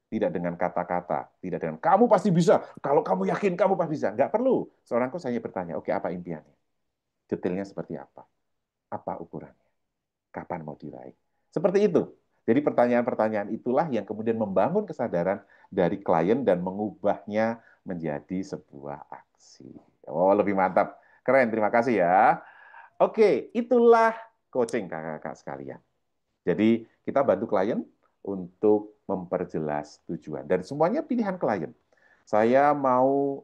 tidak dengan kata-kata, tidak dengan kamu pasti bisa. Kalau kamu yakin kamu pasti bisa, nggak perlu. Seorang coach hanya bertanya, oke apa impiannya? Detailnya seperti apa? Apa ukurannya? Kapan mau diraih? Seperti itu. Jadi pertanyaan-pertanyaan itulah yang kemudian membangun kesadaran dari klien dan mengubahnya menjadi sebuah aksi. Oh, lebih mantap. Keren, terima kasih ya. Oke, itulah coaching kakak-kakak sekalian. Jadi kita bantu klien untuk memperjelas tujuan. Dan semuanya pilihan klien. Saya mau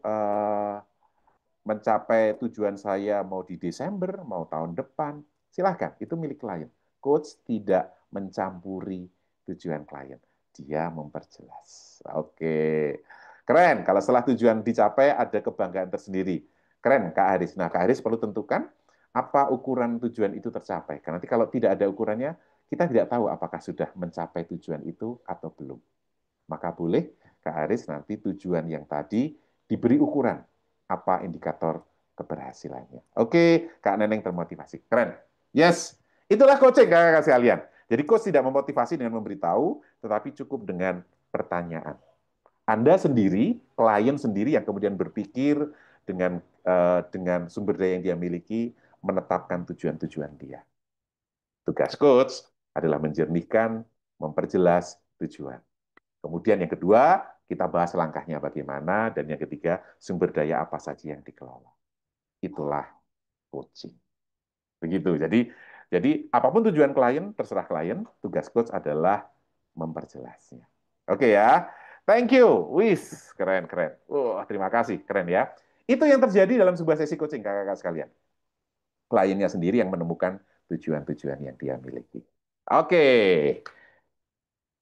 mencapai tujuan saya mau di Desember, mau tahun depan, silahkan, itu milik klien. Coach tidak mencampuri tujuan klien, dia memperjelas. Oke, keren. Kalau setelah tujuan dicapai, ada kebanggaan tersendiri. Keren, Kak Haris. Nah, Kak Haris perlu tentukan apa ukuran tujuan itu tercapai. Karena nanti kalau tidak ada ukurannya, kita tidak tahu apakah sudah mencapai tujuan itu atau belum. Maka boleh, Kak Haris, nanti tujuan yang tadi diberi ukuran apa indikator keberhasilannya. Oke, Kak Neneng termotivasi. Keren. Yes, itulah coaching kakak-kakak sekalian. Jadi coach tidak memotivasi dengan memberitahu, tetapi cukup dengan pertanyaan. Anda sendiri, klien sendiri yang kemudian berpikir dengan sumber daya yang dia miliki, menetapkan tujuan-tujuan dia. Tugas coach adalah menjernihkan, memperjelas tujuan. Kemudian yang kedua, kita bahas langkahnya bagaimana, dan yang ketiga, sumber daya apa saja yang dikelola. Itulah coaching. Begitu. Jadi apapun tujuan klien, terserah klien, tugas coach adalah memperjelasnya. Oke ya. Thank you. Wis, keren, keren. Terima kasih, keren ya. Itu yang terjadi dalam sebuah sesi coaching, kakak-kakak sekalian. Kliennya sendiri yang menemukan tujuan-tujuan yang dia miliki. Oke.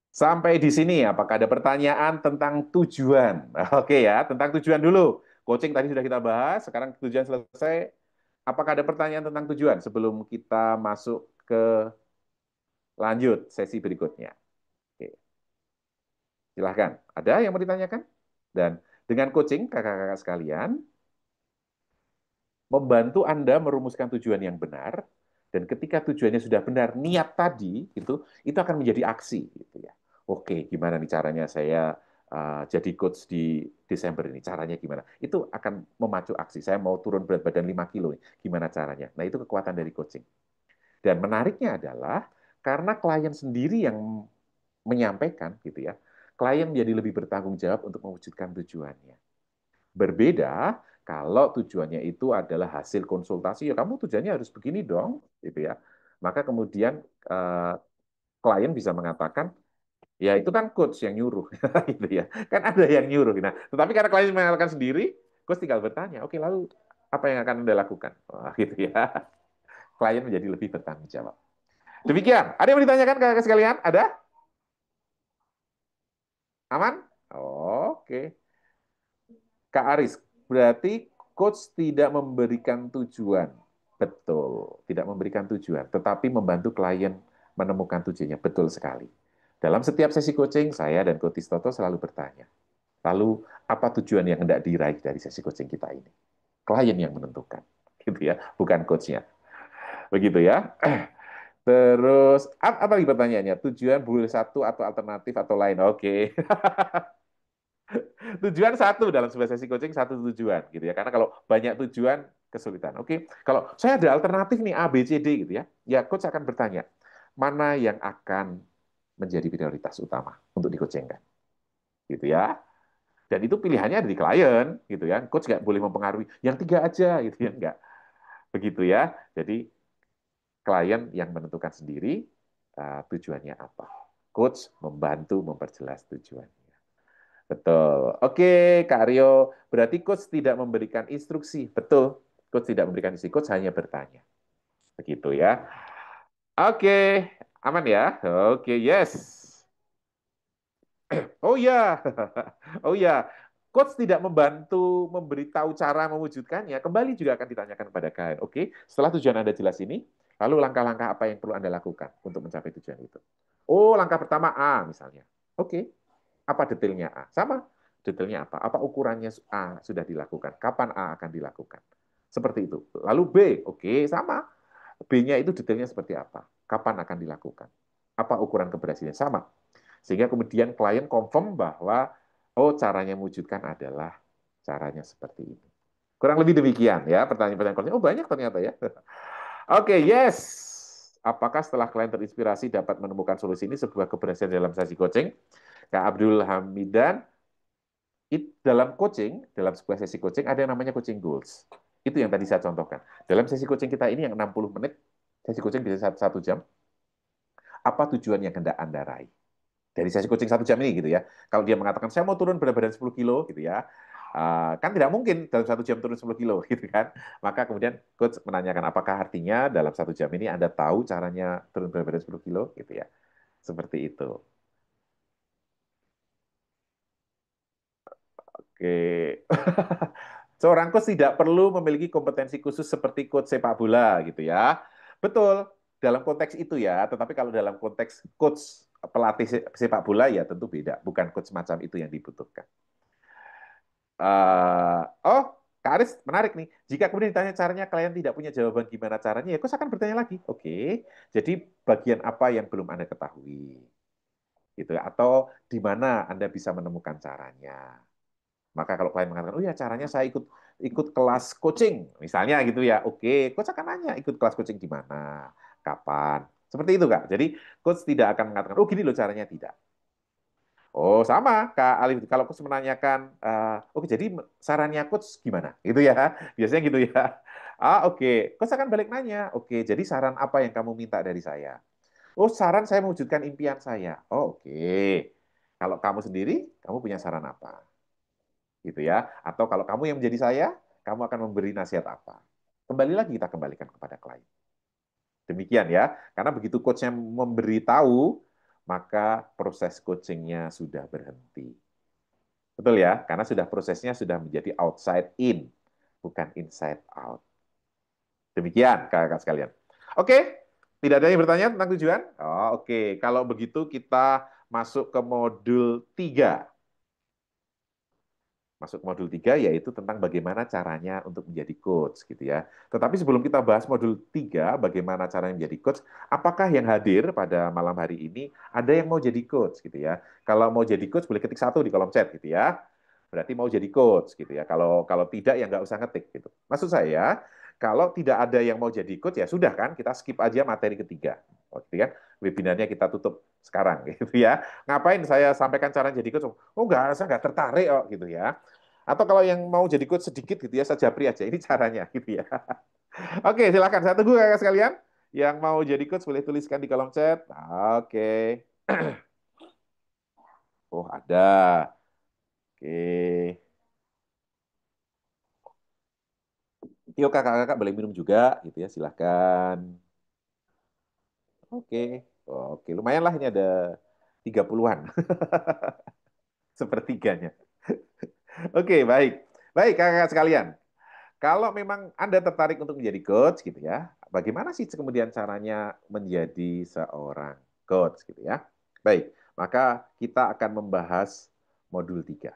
Sampai di sini, apakah ada pertanyaan tentang tujuan? Oke ya, tentang tujuan dulu. Coaching tadi sudah kita bahas, sekarang tujuan selesai. Apakah ada pertanyaan tentang tujuan sebelum kita masuk ke lanjut sesi berikutnya? Oke, silahkan. Ada yang mau ditanyakan? Dan dengan coaching, kakak-kakak sekalian, membantu Anda merumuskan tujuan yang benar, Dan ketika tujuannya sudah benar, niat tadi itu akan menjadi aksi gitu ya. Oke, gimana nih caranya saya jadi coach di Desember ini? Caranya gimana? Itu akan memacu aksi. Saya mau turun berat badan 5 kilo, gimana caranya? Nah, itu kekuatan dari coaching. Dan menariknya adalah karena klien sendiri yang menyampaikan gitu ya, klien menjadi lebih bertanggung jawab untuk mewujudkan tujuannya. Berbeda kalau tujuannya itu adalah hasil konsultasi, ya kamu tujuannya harus begini dong, gitu ya. Maka kemudian klien bisa mengatakan, ya itu kan coach yang nyuruh, gitu ya. Kan ada yang nyuruh. Nah, tetapi karena klien mengatakan sendiri, coach tinggal bertanya, oke lalu apa yang akan Anda lakukan? Wah, gitu ya. Klien menjadi lebih bertanggung jawab. Demikian. Ada yang mau ditanyakan kakak sekalian? Ada? Aman? Oke. Kak Aris, berarti coach tidak memberikan tujuan. Betul, tidak memberikan tujuan, tetapi membantu klien menemukan tujuannya. Betul sekali. Dalam setiap sesi coaching, saya dan Coach Toto selalu bertanya, lalu apa tujuan yang hendak diraih dari sesi coaching kita ini? Klien yang menentukan, gitu ya, bukan coachnya. Begitu ya. Terus, apa lagi pertanyaannya? Tujuan boleh satu atau alternatif atau lain? Oke. Tujuan satu dalam sebuah sesi coaching, satu tujuan gitu ya. Karena kalau banyak tujuan kesulitan. Oke, kalau saya ada alternatif nih A, B, C, D gitu ya. Ya coach akan bertanya, mana yang akan menjadi prioritas utama untuk di-coachingkan. Gitu ya. Dan itu pilihannya ada di klien gitu ya. Coach nggak boleh mempengaruhi yang 3 aja gitu ya, enggak. Begitu ya. Jadi klien yang menentukan sendiri tujuannya apa. Coach membantu memperjelas tujuan. Betul. Oke, Kak Aryo. Berarti coach tidak memberikan instruksi. Betul. Coach tidak memberikan instruksi. Coach hanya bertanya. Begitu ya. Oke. Aman ya? Oke, yes. Oh ya. Oh ya. Coach tidak membantu memberitahu cara mewujudkannya. Kembali juga akan ditanyakan kepada klien. Oke, setelah tujuan Anda jelas ini, lalu langkah-langkah apa yang perlu Anda lakukan untuk mencapai tujuan itu? Oh, langkah pertama A misalnya. Oke, apa detailnya A? Sama, detailnya apa? Apa ukurannya A sudah dilakukan? Kapan A akan dilakukan? Seperti itu. Lalu B, oke, sama. B-nya itu detailnya seperti apa? Kapan akan dilakukan? Apa ukuran keberhasilan? Sama. Sehingga kemudian klien confirm bahwa, oh caranya mewujudkan adalah caranya seperti ini. Kurang lebih demikian ya, pertanyaan-pertanyaan. Oh banyak ternyata ya. Oke, yes. Apakah setelah klien terinspirasi dapat menemukan solusi ini sebuah keberhasilan dalam sesi coaching? Kak Abdul Hamidan, dalam coaching, dalam sebuah sesi coaching ada yang namanya coaching goals. Itu yang tadi saya contohkan. Dalam sesi coaching kita ini yang 60 menit, sesi coaching bisa 1 jam, apa tujuan yang hendak Anda raih? Dari sesi coaching 1 jam ini gitu ya. Kalau dia mengatakan, saya mau turun berat badan 10 kilo gitu ya, kan tidak mungkin dalam 1 jam turun 10 kilo gitu kan. Maka kemudian coach menanyakan, apakah artinya dalam 1 jam ini Anda tahu caranya turun berat badan 10 kilo gitu ya. Seperti itu. Oke. Seorang coach tidak perlu memiliki kompetensi khusus seperti coach sepak bola gitu ya. Betul, dalam konteks itu ya, tetapi kalau dalam konteks coach pelatih sepak bola ya tentu beda, bukan coach macam itu yang dibutuhkan. Oh, Kak Aris, menarik nih. Jika kemudian ditanya caranya, klien tidak punya jawaban gimana caranya, ya coach akan bertanya lagi. Oke, jadi bagian apa yang belum Anda ketahui? Gitu ya. Atau di mana Anda bisa menemukan caranya? Maka kalau klien mengatakan, oh ya caranya saya ikut kelas coaching, misalnya gitu ya. Oke, coach akan nanya ikut kelas coaching di mana, kapan. Seperti itu, Kak. Jadi coach tidak akan mengatakan, oh gini loh caranya, tidak. Oh sama, Kak Alif. Kalau coach menanyakan, oke jadi sarannya coach gimana? Gitu ya. Biasanya gitu ya. Oke. Coach akan balik nanya, oke jadi saran apa yang kamu minta dari saya? Oh saran saya mewujudkan impian saya. Oh oke. Kalau kamu sendiri, kamu punya saran apa? Gitu ya. Atau kalau kamu yang menjadi saya, kamu akan memberi nasihat apa? Kembali lagi kita kembalikan kepada klien. Demikian ya. Karena begitu coachnya memberitahu, maka proses coachingnya sudah berhenti. Betul ya? Karena sudah prosesnya sudah menjadi outside in, bukan inside out. Demikian kakak-kakak sekalian. Oke, tidak ada yang bertanya tentang tujuan? Oh, oke. Kalau begitu kita masuk ke modul 3. Masuk modul 3 yaitu tentang bagaimana caranya untuk menjadi coach gitu ya. Tetapi sebelum kita bahas modul 3 bagaimana caranya menjadi coach, apakah yang hadir pada malam hari ini ada yang mau jadi coach gitu ya. Kalau mau jadi coach boleh ketik 1 di kolom chat gitu ya. Berarti mau jadi coach gitu ya. Kalau kalau tidak ya nggak usah ngetik gitu. Maksud saya, kalau tidak ada yang mau jadi coach ya sudah kan, kita skip aja materi ketiga. Oh, gitu kan? Webinarnya kita tutup sekarang gitu ya. Ngapain saya sampaikan cara jadi coach? Oh enggak, saya nggak tertarik kok gitu ya. Atau kalau yang mau jadi coach sedikit gitu ya, saya japri aja. Ini caranya gitu ya. Oke, silakan. Saya tunggu kakak sekalian. Yang mau jadi coach boleh tuliskan di kolom chat. Oke. Oh, ada. Oke. Yuk kakak-kakak boleh minum juga gitu ya, silakan. Oke. Oke, lumayan lah ini ada 30-an. Sepertiganya. Oke, baik. Baik kakak-kakak sekalian. Kalau memang Anda tertarik untuk menjadi coach gitu ya, bagaimana sih kemudian caranya menjadi seorang coach gitu ya? Baik, maka kita akan membahas modul 3.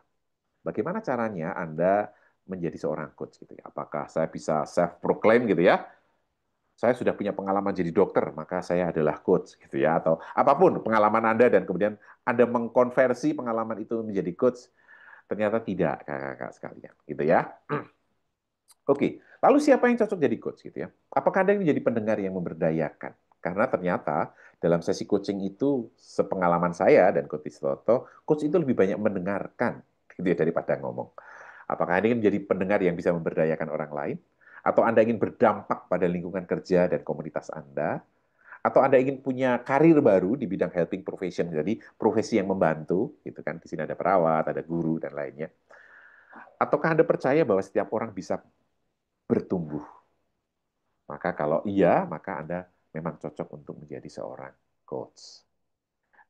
Bagaimana caranya Anda menjadi seorang coach gitu ya? Apakah saya bisa self proclaim gitu ya? Saya sudah punya pengalaman jadi dokter, maka saya adalah coach gitu ya, atau apapun pengalaman Anda dan kemudian Anda mengkonversi pengalaman itu menjadi coach, ternyata tidak kakak-kakak sekalian gitu ya. Oke, lalu siapa yang cocok jadi coach gitu ya? Apakah Anda yang menjadi pendengar yang memberdayakan? Karena ternyata dalam sesi coaching itu, sepengalaman saya dan Coach Toto, coach itu lebih banyak mendengarkan gitu ya, daripada ngomong. Apakah Anda ingin menjadi pendengar yang bisa memberdayakan orang lain? Atau Anda ingin berdampak pada lingkungan kerja dan komunitas Anda? Atau Anda ingin punya karir baru di bidang helping profession, jadi profesi yang membantu, gitu kan? Di sini ada perawat, ada guru, dan lainnya. Ataukah Anda percaya bahwa setiap orang bisa bertumbuh? Maka kalau iya, maka Anda memang cocok untuk menjadi seorang coach.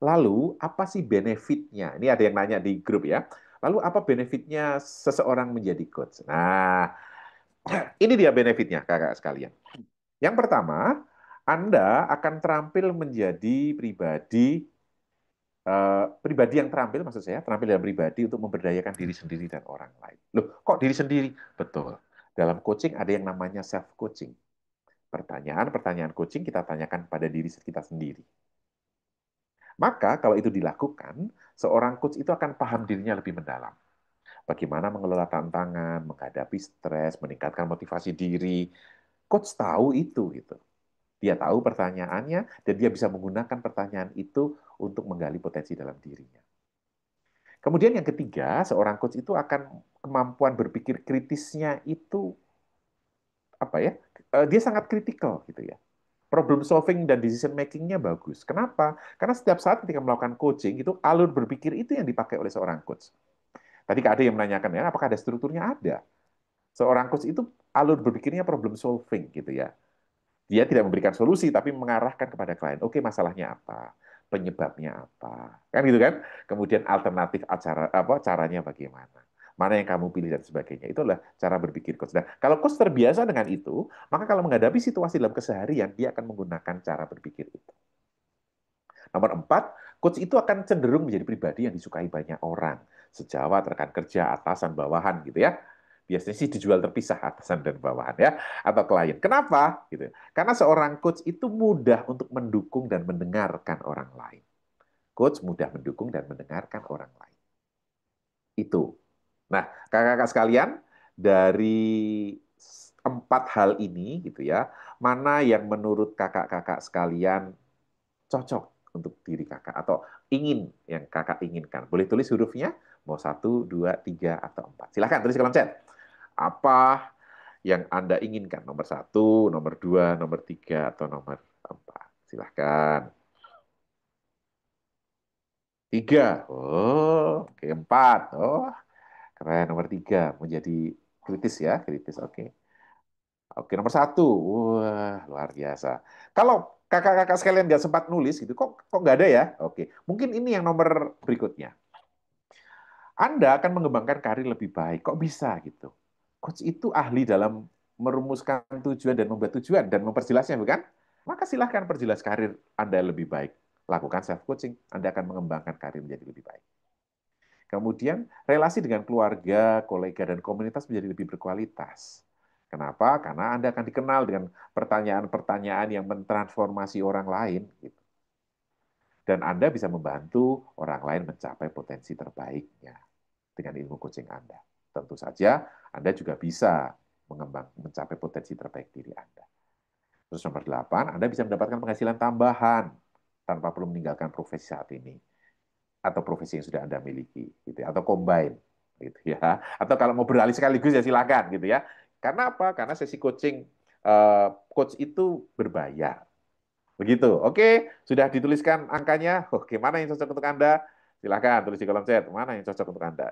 Lalu, apa sih benefitnya? Ini ada yang nanya di grup ya. Lalu, apa benefitnya seseorang menjadi coach? Nah, ini dia benefitnya, kakak sekalian. Yang pertama, Anda akan terampil menjadi pribadi yang terampil, maksud saya, terampil dalam pribadi untuk memberdayakan diri sendiri dan orang lain. Loh, kok diri sendiri? Betul. Dalam coaching ada yang namanya self-coaching. Pertanyaan-pertanyaan coaching kita tanyakan pada diri kita sendiri. Maka kalau itu dilakukan, seorang coach itu akan paham dirinya lebih mendalam. Bagaimana mengelola tantangan, menghadapi stres, meningkatkan motivasi diri. Coach tahu itu gitu. Dia tahu pertanyaannya dan dia bisa menggunakan pertanyaan itu untuk menggali potensi dalam dirinya. Kemudian yang ketiga, seorang coach itu akan kemampuan berpikir kritisnya itu apa ya? Dia sangat kritikal gitu ya. Problem solving dan decision making-nya bagus. Kenapa? Karena setiap saat ketika melakukan coaching, itu alur berpikir itu yang dipakai oleh seorang coach. Tadi ada yang menanyakan, ya, apakah ada strukturnya? Ada. Seorang coach itu alur berpikirnya problem solving, gitu ya. Dia tidak memberikan solusi, tapi mengarahkan kepada klien. Oke, masalahnya apa? Penyebabnya apa? Kan gitu kan? Kemudian alternatif caranya bagaimana? Mana yang kamu pilih dan sebagainya. Itu adalah cara berpikir coach. Nah, kalau coach terbiasa dengan itu, maka kalau menghadapi situasi dalam keseharian, dia akan menggunakan cara berpikir itu. Nomor 4, coach itu akan cenderung menjadi pribadi yang disukai banyak orang. Sejawat, rekan kerja, atasan, bawahan gitu ya. Biasanya sih dijual terpisah atasan dan bawahan ya, atau klien. Kenapa? Gitu. Karena seorang coach itu mudah untuk mendukung dan mendengarkan orang lain. Coach mudah mendukung dan mendengarkan orang lain. Itu. Nah, kakak-kakak sekalian, dari 4 hal ini gitu ya, mana yang menurut kakak-kakak sekalian cocok untuk diri kakak atau ingin yang kakak inginkan? Boleh tulis hurufnya, mau 1, 2, 3, atau 4. Silahkan tulis di kolom chat. Apa yang Anda inginkan? Nomor 1, nomor 2, nomor 3, atau nomor 4. Silahkan. 3. Oh, oke. 4. Oh, keren. Nomor 3. Menjadi kritis ya. Kritis, oke. Oke, nomor 1. Wah, luar biasa. Kalau kakak-kakak sekalian nggak sempat nulis gitu, kok nggak ada ya? Oke, mungkin ini yang nomor berikutnya. Anda akan mengembangkan karir lebih baik. Kok bisa gitu? Coach itu ahli dalam merumuskan tujuan dan membuat tujuan dan memperjelasnya, bukan? Maka silahkan perjelas karir Anda lebih baik. Lakukan self-coaching, Anda akan mengembangkan karir menjadi lebih baik. Kemudian relasi dengan keluarga, kolega, dan komunitas menjadi lebih berkualitas. Kenapa? Karena Anda akan dikenal dengan pertanyaan-pertanyaan yang mentransformasi orang lain. Gitu. Dan Anda bisa membantu orang lain mencapai potensi terbaiknya dengan ilmu coaching Anda. Tentu saja Anda juga bisa mencapai potensi terbaik diri Anda. Terus nomor 8, Anda bisa mendapatkan penghasilan tambahan tanpa perlu meninggalkan profesi saat ini atau profesi yang sudah Anda miliki, gitu ya, atau combine, gitu ya. Atau kalau mau beralih sekaligus ya silakan, gitu ya. Karena apa? Karena sesi coaching coach itu berbayar. Begitu. Oke, sudah dituliskan angkanya. Oh, gimana yang cocok untuk Anda? Silahkan tulis di kolom chat. Mana yang cocok untuk Anda?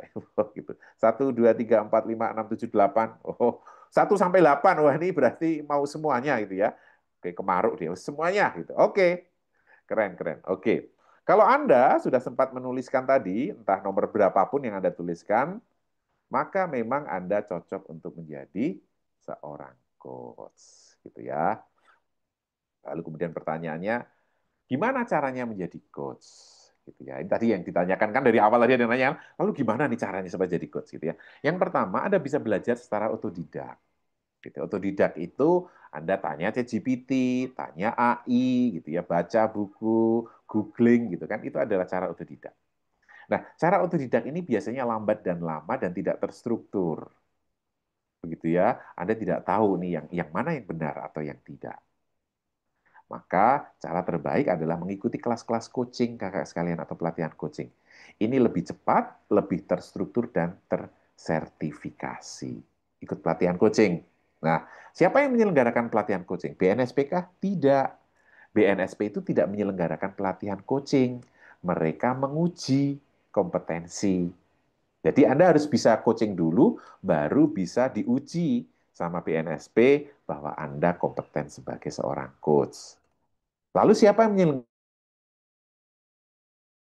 Gitu. 1, 2, 3, 4, 5, 6, 7, 8. Oh, 1 sampai 8. Wah, ini berarti mau semuanya gitu ya. Oke, kemaruk dia. Semuanya gitu. Oke. Keren, keren. Oke. Kalau Anda sudah sempat menuliskan tadi, entah nomor berapapun yang Anda tuliskan, maka memang Anda cocok untuk menjadi seorang coach. Gitu ya. Lalu kemudian pertanyaannya, gimana caranya menjadi coach? Gitu ya. Ini tadi yang ditanyakan kan dari awal tadi ada yang nanya, lalu gimana nih caranya supaya jadi coach gitu ya? Yang pertama, Anda bisa belajar secara otodidak. Gitu. Otodidak itu Anda tanya ChatGPT, tanya AI gitu ya, baca buku, googling gitu kan, itu adalah cara otodidak. Nah, cara otodidak ini biasanya lambat dan lama dan tidak terstruktur. Begitu ya. Anda tidak tahu nih yang mana yang benar atau yang tidak. Maka cara terbaik adalah mengikuti kelas-kelas coaching kakak sekalian atau pelatihan coaching. Ini lebih cepat, lebih terstruktur, dan tersertifikasi. Ikut pelatihan coaching. Nah, siapa yang menyelenggarakan pelatihan coaching? BNSP kah? Tidak. BNSP itu tidak menyelenggarakan pelatihan coaching. Mereka menguji kompetensi. Jadi Anda harus bisa coaching dulu, baru bisa diuji sama BNSP bahwa Anda kompeten sebagai seorang coach. Lalu siapa yang menyelenggarakan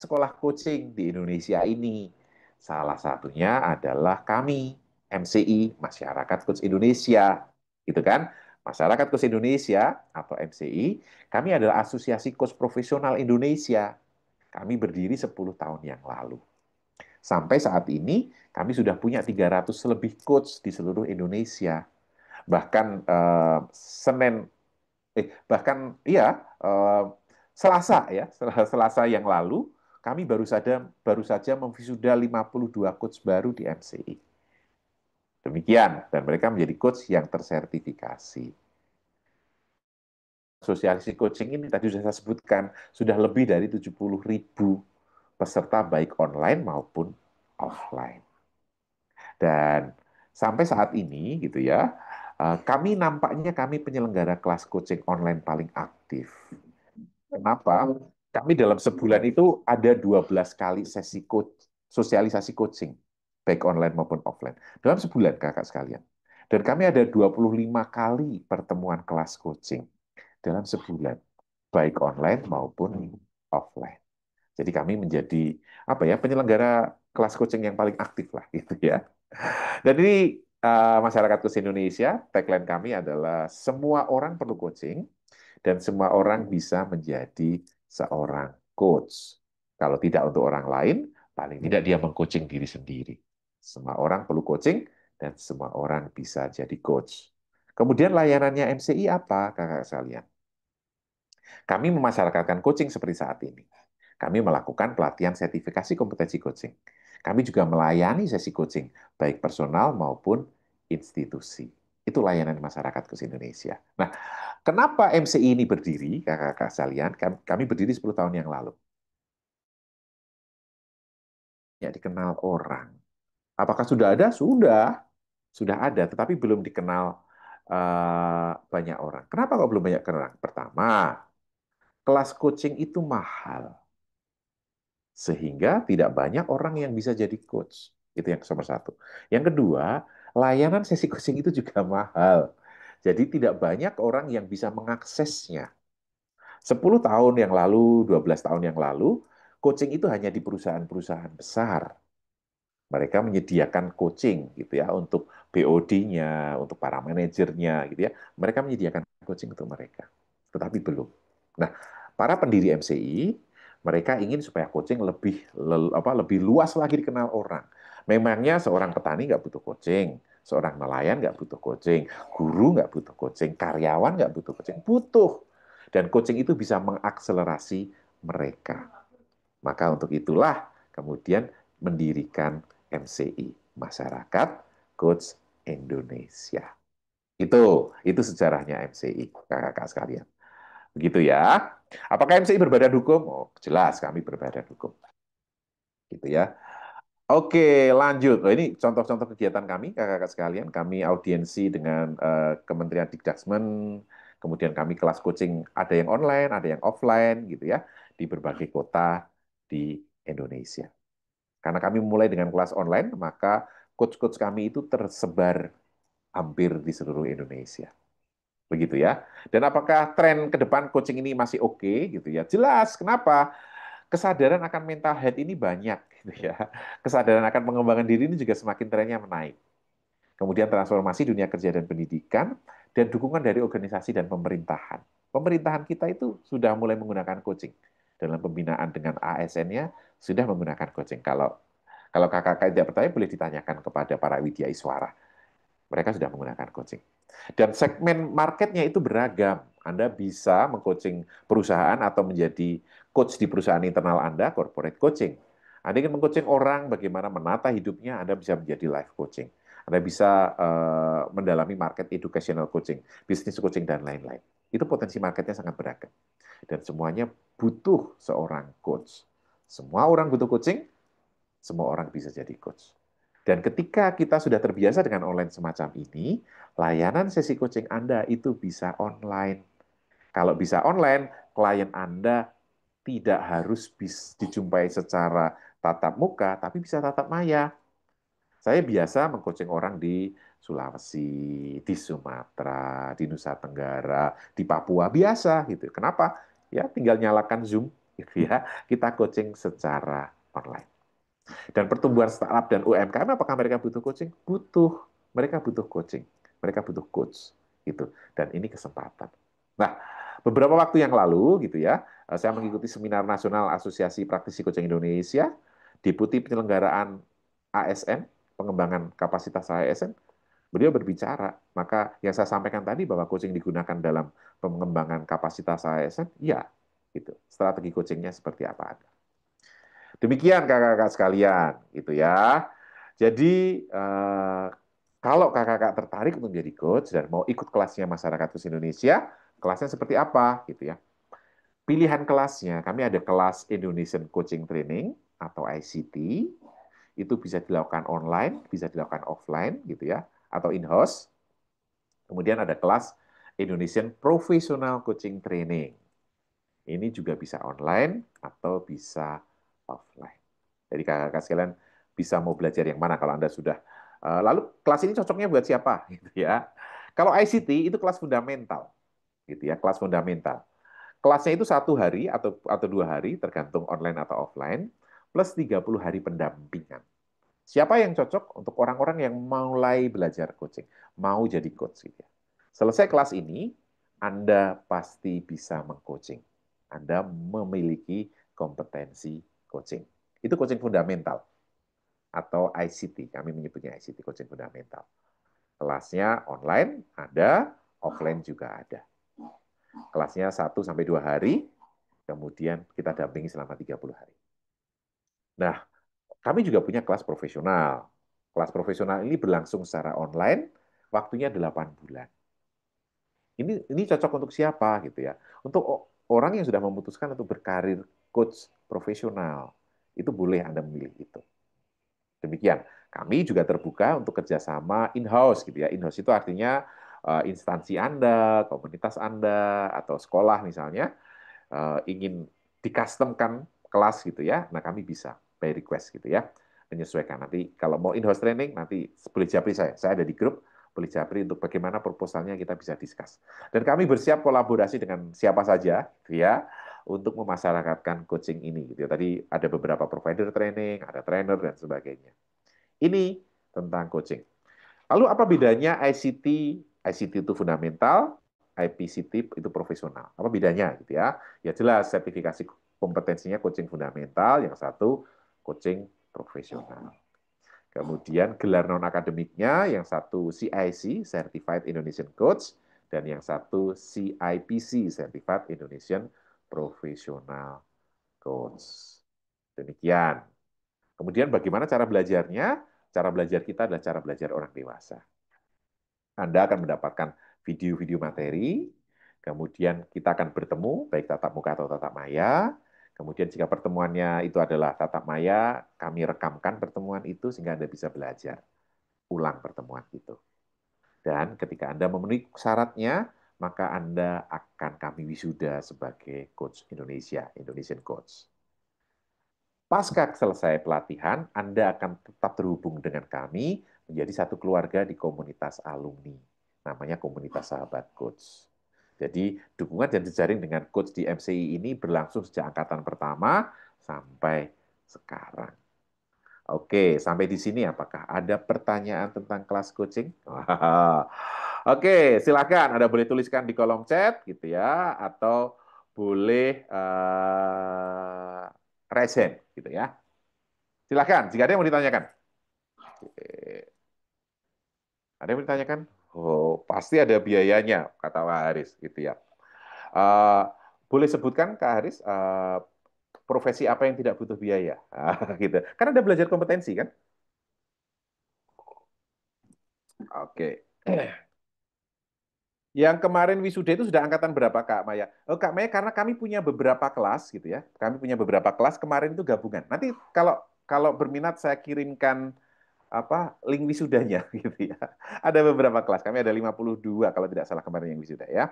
sekolah coaching di Indonesia ini? Salah satunya adalah kami, MCI, Masyarakat Coach Indonesia. Gitu kan? Masyarakat Coach Indonesia atau MCI, kami adalah Asosiasi Coach Profesional Indonesia. Kami berdiri 10 tahun yang lalu. Sampai saat ini, kami sudah punya 300 lebih coach di seluruh Indonesia. Bahkan Selasa ya, Selasa yang lalu kami baru saja memvisuda 52 coach baru di MCI. Demikian, dan mereka menjadi coach yang tersertifikasi. Sosialisasi coaching ini tadi sudah saya sebutkan, sudah lebih dari 70.000 peserta baik online maupun offline. Dan sampai saat ini gitu ya, kami penyelenggara kelas coaching online paling aktif. Kenapa? Kami dalam sebulan itu ada 12 kali sesi sosialisasi coaching, baik online maupun offline. Dalam sebulan, kakak sekalian. Dan kami ada 25 kali pertemuan kelas coaching dalam sebulan, baik online maupun offline. Jadi kami menjadi penyelenggara kelas coaching yang paling aktif lah gitu ya. Dan ini Masyarakat Coach Indonesia, tagline kami adalah semua orang perlu coaching, dan semua orang bisa menjadi seorang coach. Kalau tidak untuk orang lain, paling tidak dia mengcoaching diri sendiri. Semua orang perlu coaching, dan semua orang bisa jadi coach. Kemudian layanannya MCI apa, kakak sekalian? Kami memasyarakatkan coaching seperti saat ini. Kami melakukan pelatihan sertifikasi kompetensi coaching. Kami juga melayani sesi coaching, baik personal maupun institusi. Itu layanan masyarakat Coach Indonesia. Nah, kenapa MCI ini berdiri, kakak-kakak sekalian? Kami berdiri 10 tahun yang lalu. Ya, dikenal orang. Apakah sudah ada? Sudah. Sudah ada, tetapi belum dikenal banyak orang. Kenapa kok belum banyak orang? Pertama, kelas coaching itu mahal. Sehingga tidak banyak orang yang bisa jadi coach. Itu yang nomor satu. Yang kedua, layanan sesi coaching itu juga mahal. Jadi tidak banyak orang yang bisa mengaksesnya. 10 tahun yang lalu, 12 tahun yang lalu, coaching itu hanya di perusahaan-perusahaan besar. Mereka menyediakan coaching gitu ya untuk BOD-nya, untuk para manajernya gitu ya. Mereka menyediakan coaching untuk mereka. Tetapi belum. Nah, para pendiri MCI Mereka ingin supaya coaching lebih luas lagi dikenal orang. Memangnya seorang petani nggak butuh coaching, seorang nelayan nggak butuh coaching, guru nggak butuh coaching, karyawan nggak butuh coaching, butuh. Dan coaching itu bisa mengakselerasi mereka. Maka untuk itulah kemudian mendirikan MCI, Masyarakat Coach Indonesia. Itu sejarahnya MCI, kakak-kakak sekalian. Begitu ya. Apakah MCI berbadan hukum? Oh, jelas kami berbadan hukum. Gitu ya. Oke, lanjut. Oh, ini contoh-contoh kegiatan kami, kakak-kakak sekalian. Kami audiensi dengan Kementerian Dikdasmen, kemudian kami kelas coaching, ada yang online, ada yang offline, gitu ya, di berbagai kota di Indonesia. Karena kami mulai dengan kelas online, maka coach-coach kami itu tersebar hampir di seluruh Indonesia. Begitu ya. Dan apakah tren ke depan coaching ini masih oke gitu ya? Jelas. Kenapa? Kesadaran akan mental health ini banyak gitu ya. Kesadaran akan pengembangan diri ini juga semakin trennya menaik. Kemudian transformasi dunia kerja dan pendidikan dan dukungan dari organisasi dan pemerintahan. Pemerintahan kita itu sudah mulai menggunakan coaching. Dalam pembinaan dengan ASN-nya sudah menggunakan coaching. Kalau kakak-kakak tidak percaya boleh ditanyakan kepada para widya iswara. Mereka sudah menggunakan coaching. Dan segmen marketnya itu beragam. Anda bisa mengcoaching perusahaan atau menjadi coach di perusahaan internal Anda, corporate coaching. Anda ingin mengcoaching orang bagaimana menata hidupnya, Anda bisa menjadi life coaching. Anda bisa mendalami market educational coaching, business coaching, dan lain-lain. Itu potensi marketnya sangat beragam. Dan semuanya butuh seorang coach. Semua orang butuh coaching, semua orang bisa jadi coach. Dan ketika kita sudah terbiasa dengan online semacam ini, layanan sesi coaching Anda itu bisa online. Kalau bisa online, klien Anda tidak harus dijumpai secara tatap muka, tapi bisa tatap maya. Saya biasa mengcoaching orang di Sulawesi, di Sumatera, di Nusa Tenggara, di Papua, biasa gitu. Kenapa? Ya tinggal nyalakan Zoom, gitu ya. Kita coaching secara online. Dan pertumbuhan startup dan UMKM, apakah mereka butuh coaching? Butuh. Mereka butuh coaching. Mereka butuh coach. Gitu. Dan ini kesempatan. Nah, beberapa waktu yang lalu, gitu ya, saya mengikuti seminar nasional Asosiasi Praktisi Coaching Indonesia, Deputi Penyelenggaraan ASN, pengembangan kapasitas ASN, beliau berbicara. Maka yang saya sampaikan tadi bahwa coaching digunakan dalam pengembangan kapasitas ASN, ya, gitu. Strategi coachingnya seperti apa ada. Demikian kakak-kakak sekalian, gitu ya. Jadi kalau kakak-kakak tertarik untuk menjadi coach dan mau ikut kelasnya Masyarakat Coach Indonesia, kelasnya seperti apa, gitu ya. Pilihan kelasnya, kami ada kelas Indonesian Coaching Training atau ICT, itu bisa dilakukan online, bisa dilakukan offline, gitu ya, atau in-house. Kemudian ada kelas Indonesian Professional Coaching Training. Ini juga bisa online atau bisa offline. Jadi kakak-kakak sekalian bisa mau belajar yang mana kalau Anda sudah. Lalu kelas ini cocoknya buat siapa? Gitu ya. Kalau ICT itu kelas fundamental, gitu ya, kelas fundamental. Kelasnya itu 1 hari atau 2 hari, tergantung online atau offline, plus 30 hari pendampingan. Siapa yang cocok untuk orang-orang yang mulai belajar coaching, mau jadi coach? Gitu ya. Selesai kelas ini, Anda pasti bisa mengcoaching. Anda memiliki kompetensi coaching. Itu coaching fundamental atau ICT. Kami menyebutnya ICT, coaching fundamental. Kelasnya online ada, offline juga ada. Kelasnya 1-2 hari, kemudian kita dampingi selama 30 hari. Nah, kami juga punya kelas profesional. Kelas profesional ini berlangsung secara online, waktunya 8 bulan. Ini cocok untuk siapa gitu ya? Untuk orang yang sudah memutuskan untuk berkarir coach profesional, itu boleh Anda memilih itu. Demikian. Kami juga terbuka untuk kerjasama in-house gitu ya. In-house itu artinya instansi Anda, komunitas Anda, atau sekolah misalnya ingin di-customkan kelas gitu ya. Nah, kami bisa by request gitu ya. Menyesuaikan. Nanti kalau mau in-house training, nanti boleh japri saya. Saya ada di grup, boleh japri untuk bagaimana proposalnya kita bisa discuss. Dan kami bersiap kolaborasi dengan siapa saja gitu ya untuk memasyarakatkan coaching ini gitu ya. Tadi ada beberapa provider training, ada trainer dan sebagainya. Ini tentang coaching. Lalu apa bedanya ICT? ICT itu fundamental, IPCT itu profesional. Apa bedanya gitu ya? Ya jelas sertifikasi kompetensinya coaching fundamental, yang satu coaching profesional. Kemudian gelar non-akademiknya, yang satu CIC, Certified Indonesian Coach, dan yang satu CIPC, Certified Indonesian Professional Coach. Demikian. Kemudian bagaimana cara belajarnya? Cara belajar kita adalah cara belajar orang dewasa. Anda akan mendapatkan video-video materi, kemudian kita akan bertemu, baik tatap muka atau tatap maya. Kemudian jika pertemuannya itu adalah tatap maya, kami rekamkan pertemuan itu sehingga Anda bisa belajar ulang pertemuan itu. Dan ketika Anda memenuhi syaratnya, maka Anda akan kami wisuda sebagai Coach Indonesia, Indonesian Coach. Pasca selesai pelatihan, Anda akan tetap terhubung dengan kami menjadi satu keluarga di komunitas alumni. Namanya Komunitas Sahabat Coach. Jadi dukungan dan jejaring dengan coach di MCI ini berlangsung sejak angkatan pertama sampai sekarang. Oke, sampai di sini apakah ada pertanyaan tentang kelas coaching? Oke, silakan. Anda boleh tuliskan di kolom chat gitu ya, atau boleh raise hand gitu ya. Silakan, jika ada yang mau ditanyakan. Ada yang mau ditanyakan? Oh, pasti ada biayanya, kata Pak Haris gitu ya. Boleh sebutkan Kak Haris profesi apa yang tidak butuh biaya? Gitu. Kan Anda belajar kompetensi kan? Oke. Yang kemarin wisuda itu sudah angkatan berapa Kak Maya? Oh Kak Maya, karena kami punya beberapa kelas gitu ya. Kami punya beberapa kelas kemarin itu gabungan. Nanti kalau berminat saya kirimkan link wisudanya gitu ya. Ada beberapa kelas. Kami ada 52 kalau tidak salah kemarin yang wisuda ya.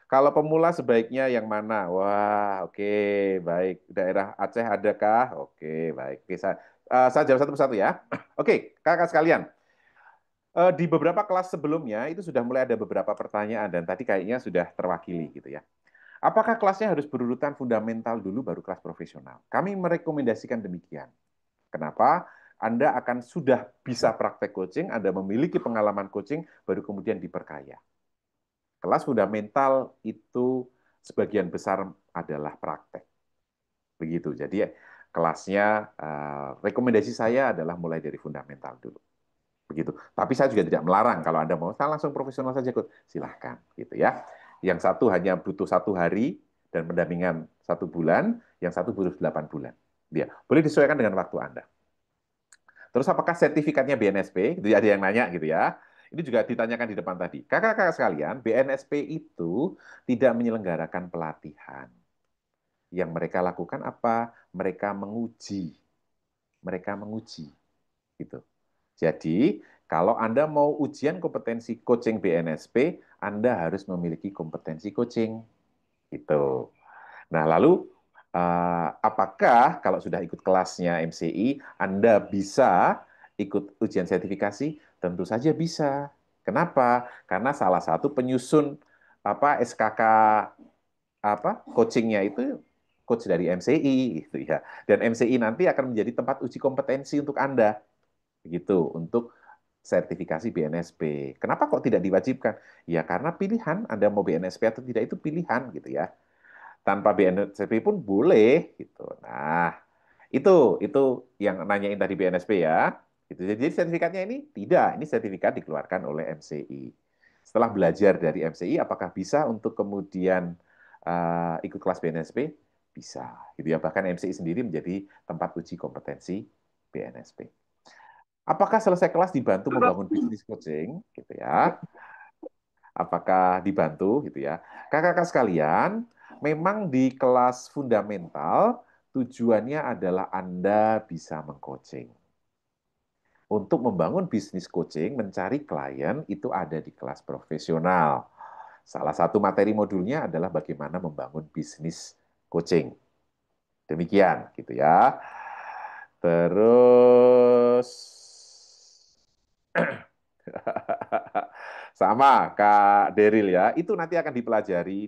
Kalau pemula sebaiknya yang mana? Wah, oke, baik. Daerah Aceh adakah? Oke, baik. Oke, saya jawab satu persatu ya. Oke, kakak sekalian. Di beberapa kelas sebelumnya itu sudah mulai ada beberapa pertanyaan dan tadi kayaknya sudah terwakili gitu ya. Apakah kelasnya harus berurutan fundamental dulu baru kelas profesional? Kami merekomendasikan demikian. Kenapa? Anda akan sudah bisa praktek coaching, Anda memiliki pengalaman coaching, baru kemudian diperkaya. Kelas fundamental itu sebagian besar adalah praktek. Begitu. Jadi kelasnya, rekomendasi saya adalah mulai dari fundamental dulu. Begitu. Tapi saya juga tidak melarang kalau Anda mau, saya langsung profesional saja, silahkan. Gitu ya. Yang satu hanya butuh 1 hari dan pendampingan 1 bulan, yang satu butuh 8 bulan. Ya, boleh disesuaikan dengan waktu Anda. Terus apakah sertifikatnya BNSP? Itu ada yang nanya gitu ya. Ini juga ditanyakan di depan tadi. Kakak-kakak sekalian, BNSP itu tidak menyelenggarakan pelatihan. Yang mereka lakukan apa? Mereka menguji. Mereka menguji. Gitu. Jadi, kalau Anda mau ujian kompetensi coaching BNSP, Anda harus memiliki kompetensi coaching. Gitu. Nah, lalu apakah kalau sudah ikut kelasnya MCI, Anda bisa ikut ujian sertifikasi? Tentu saja bisa. Kenapa? Karena salah satu penyusun SKK coachingnya itu coach dari MCI gitu ya. Dan MCI nanti akan menjadi tempat uji kompetensi untuk Anda. Begitu, untuk sertifikasi BNSP. Kenapa kok tidak diwajibkan? Ya karena pilihan Anda mau BNSP atau tidak itu pilihan gitu ya. Tanpa BNSP pun boleh gitu. Nah, itu yang nanyain tadi BNSP ya. Gitu. Jadi sertifikatnya ini tidak, ini sertifikat dikeluarkan oleh MCI. Setelah belajar dari MCI, apakah bisa untuk kemudian ikut kelas BNSP? Bisa. Gitu ya. Bahkan MCI sendiri menjadi tempat uji kompetensi BNSP. Apakah selesai kelas dibantu membangun bisnis coaching? Gitu ya. Apakah dibantu? Gitu ya. Kakak-kakak sekalian, memang di kelas fundamental tujuannya adalah Anda bisa mengcoaching. Untuk membangun bisnis coaching, mencari klien itu ada di kelas profesional. Salah satu materi modulnya adalah bagaimana membangun bisnis coaching. Demikian, gitu ya. Terus sama Kak Deril ya, itu nanti akan dipelajari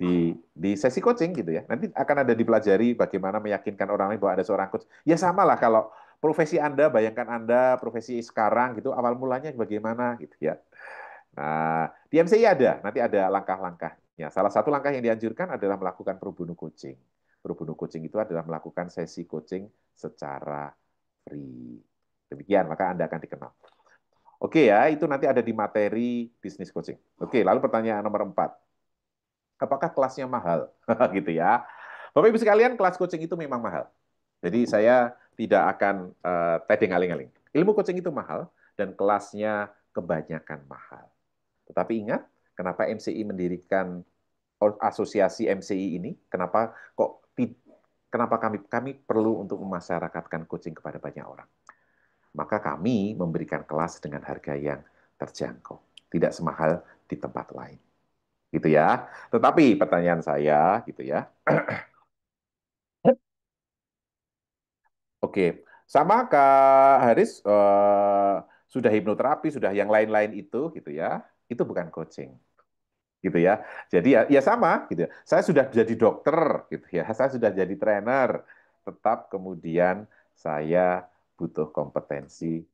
di sesi coaching gitu ya. Nanti akan ada dipelajari bagaimana meyakinkan orang lain bahwa ada seorang coach. Ya sama lah kalau profesi Anda, bayangkan Anda profesi sekarang gitu, awal mulanya bagaimana gitu ya. Nah, di MCI ada, nanti ada langkah-langkahnya. Salah satu langkah yang dianjurkan adalah melakukan pro bono coaching. Pro bono coaching itu adalah melakukan sesi coaching secara free. Demikian, maka Anda akan dikenal. Oke ya, itu nanti ada di materi bisnis coaching. Oke, lalu pertanyaan nomor 4. Apakah kelasnya mahal? Gitu ya. Bapak Ibu sekalian, kelas coaching itu memang mahal. Jadi saya tidak akan tedeng aling-aling. Ilmu coaching itu mahal dan kelasnya kebanyakan mahal. Tetapi ingat, kenapa MCI mendirikan asosiasi MCI ini? Kenapa kami perlu untuk memasyarakatkan coaching kepada banyak orang? Maka kami memberikan kelas dengan harga yang terjangkau, tidak semahal di tempat lain. Gitu ya. Tetapi pertanyaan saya gitu ya. Oke, sama Kak Haris sudah hipnoterapi, sudah yang lain-lain itu gitu ya. Itu bukan coaching. Gitu ya. Jadi ya sama gitu ya. Saya sudah jadi dokter gitu ya. Saya sudah jadi trainer. Tetap kemudian saya butuh kompetensi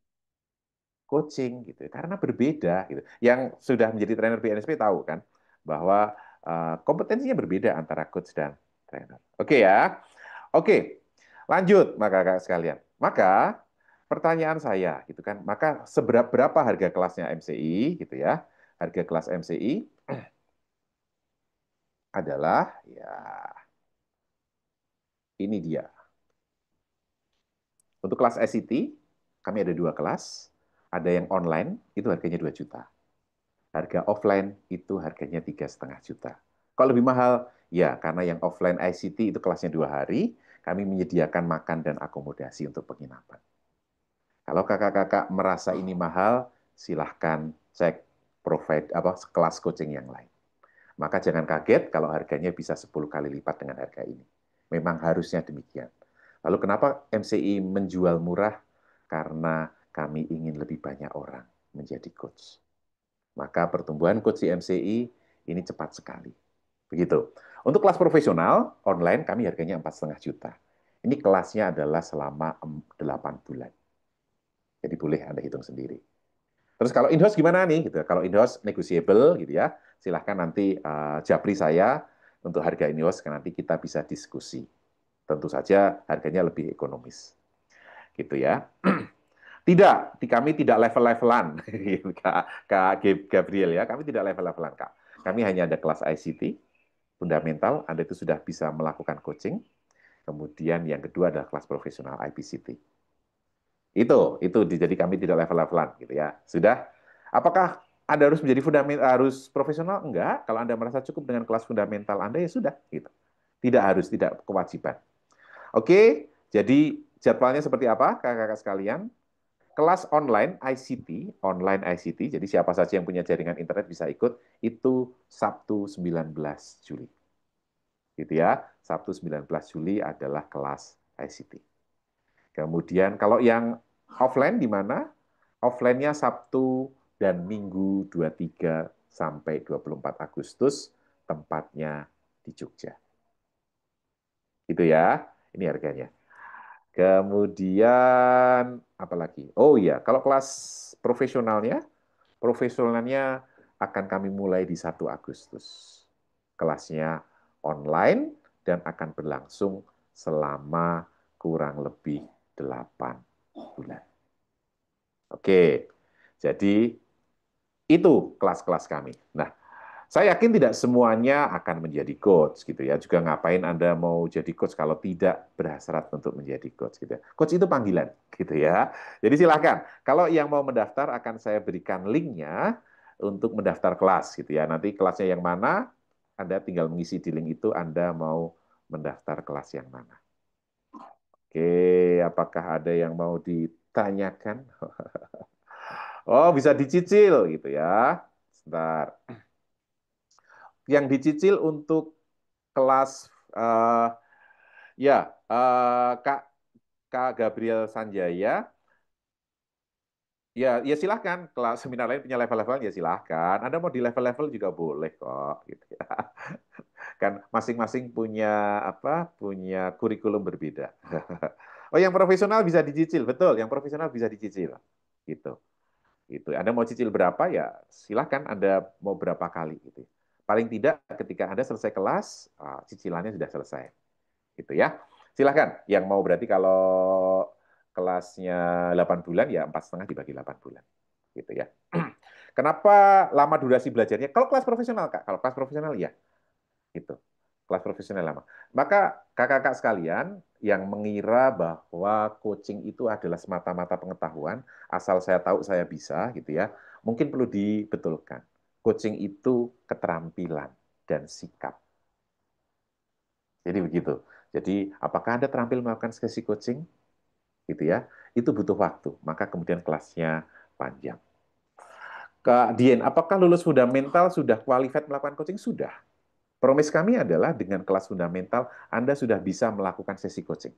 coaching gitu ya. Karena berbeda gitu. Yang sudah menjadi trainer BNSP tahu kan bahwa kompetensinya berbeda antara coach dan trainer. Oke ya. Oke. Lanjut, maka kakak sekalian. Maka pertanyaan saya gitu kan, maka berapa harga kelasnya MCI gitu ya? Harga kelas MCI adalah ya ini dia. Untuk kelas ICT kami ada 2 kelas. Ada yang online itu harganya 2 juta. Harga offline itu harganya 3,5 juta. Kalau lebih mahal, ya karena yang offline ICT itu kelasnya 2 hari, kami menyediakan makan dan akomodasi untuk penginapan. Kalau kakak-kakak merasa ini mahal, silahkan cek kelas coaching yang lain. Maka jangan kaget kalau harganya bisa 10 kali lipat dengan harga ini. Memang harusnya demikian. Lalu kenapa MCI menjual murah? Karena kami ingin lebih banyak orang menjadi coach. Maka pertumbuhan coach di MCI ini cepat sekali. Begitu. Untuk kelas profesional, online kami harganya 4,5 juta. Ini kelasnya adalah selama 8 bulan. Jadi boleh Anda hitung sendiri. Terus kalau in-house gimana nih? Gitu. Kalau in-house negotiable gitu ya. Silahkan nanti japri saya untuk harga in-house nanti kita bisa diskusi. Tentu saja harganya lebih ekonomis. Gitu ya. Tidak, kami tidak level-levelan, Kak Gabriel ya. Kami tidak level-levelan, Kak. Kami hanya ada kelas ICT, fundamental, Anda itu sudah bisa melakukan coaching. Kemudian yang kedua adalah kelas profesional IPCT. Itu jadi kami tidak level-levelan gitu ya. Sudah. Apakah Anda harus menjadi harus profesional? Enggak. Kalau Anda merasa cukup dengan kelas fundamental Anda ya sudah gitu. Tidak harus, tidak kewajiban. Oke, jadi jadwalnya seperti apa kakak-kakak sekalian? Kelas online ICT, jadi siapa saja yang punya jaringan internet bisa ikut, itu Sabtu 19 Juli. Gitu ya, Sabtu 19 Juli adalah kelas ICT. Kemudian kalau yang offline di mana? Offline-nya Sabtu dan Minggu 23 sampai 24 Agustus, tempatnya di Jogja. Gitu ya, ini harganya. Kemudian apa lagi? Oh iya, kalau kelas profesionalnya akan kami mulai di 1 Agustus. Kelasnya online dan akan berlangsung selama kurang lebih 8 bulan. Oke, jadi itu kelas-kelas kami. Nah, saya yakin tidak semuanya akan menjadi coach gitu ya. Juga ngapain Anda mau jadi coach kalau tidak berhasrat untuk menjadi coach gitu ya. Coach itu panggilan gitu ya. Jadi silakan. Kalau yang mau mendaftar akan saya berikan linknya untuk mendaftar kelas gitu ya. Nanti kelasnya yang mana Anda tinggal mengisi di link itu Anda mau mendaftar kelas yang mana. Oke, apakah ada yang mau ditanyakan? Oh, bisa dicicil gitu ya. Sebentar. Yang dicicil untuk kelas Kak Gabriel Sanjaya, ya silahkan. Kelas seminar lain punya level-level ya silahkan. Anda mau di level-level juga boleh kok, gitu ya. Kan masing-masing punya punya kurikulum berbeda. Oh, yang profesional bisa dicicil, betul. Yang profesional bisa dicicil, gitu. Gitu. Anda mau cicil berapa ya silahkan. Anda mau berapa kali gitu. Paling tidak ketika Anda selesai kelas, cicilannya sudah selesai. Gitu ya. Silahkan, yang mau berarti kalau kelasnya 8 bulan, ya 4,5 dibagi 8 bulan. Gitu ya. Kenapa lama durasi belajarnya? Kalau kelas profesional, Kak. Kalau kelas profesional, ya. Gitu. Kelas profesional lama. Maka kakak-kakak sekalian yang mengira bahwa coaching itu adalah semata-mata pengetahuan, asal saya tahu saya bisa, gitu ya, mungkin perlu dibetulkan. Coaching itu keterampilan dan sikap. Jadi begitu. Jadi apakah Anda terampil melakukan sesi coaching? Gitu ya. Itu butuh waktu, maka kemudian kelasnya panjang. Kak Dian, apakah lulus fundamental sudah qualified melakukan coaching? Sudah. Promise kami adalah dengan kelas fundamental, Anda sudah bisa melakukan sesi coaching.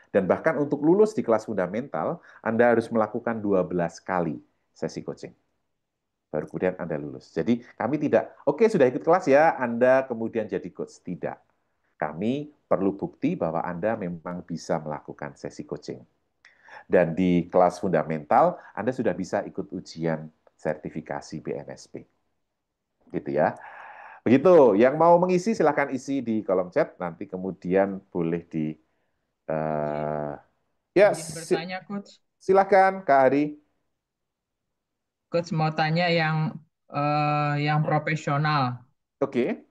Dan bahkan untuk lulus di kelas fundamental, Anda harus melakukan 12 kali sesi coaching. Baru kemudian Anda lulus. Jadi kami tidak, oke sudah ikut kelas ya, Anda kemudian jadi coach. Tidak. Kami perlu bukti bahwa Anda memang bisa melakukan sesi coaching. Dan di kelas fundamental, Anda sudah bisa ikut ujian sertifikasi BNSP. Gitu ya. Begitu, yang mau mengisi silahkan isi di kolom chat, nanti kemudian boleh di... ya, Izin bertanya, Coach. silahkan Kak Hari. Coach mau tanya yang profesional. Oke.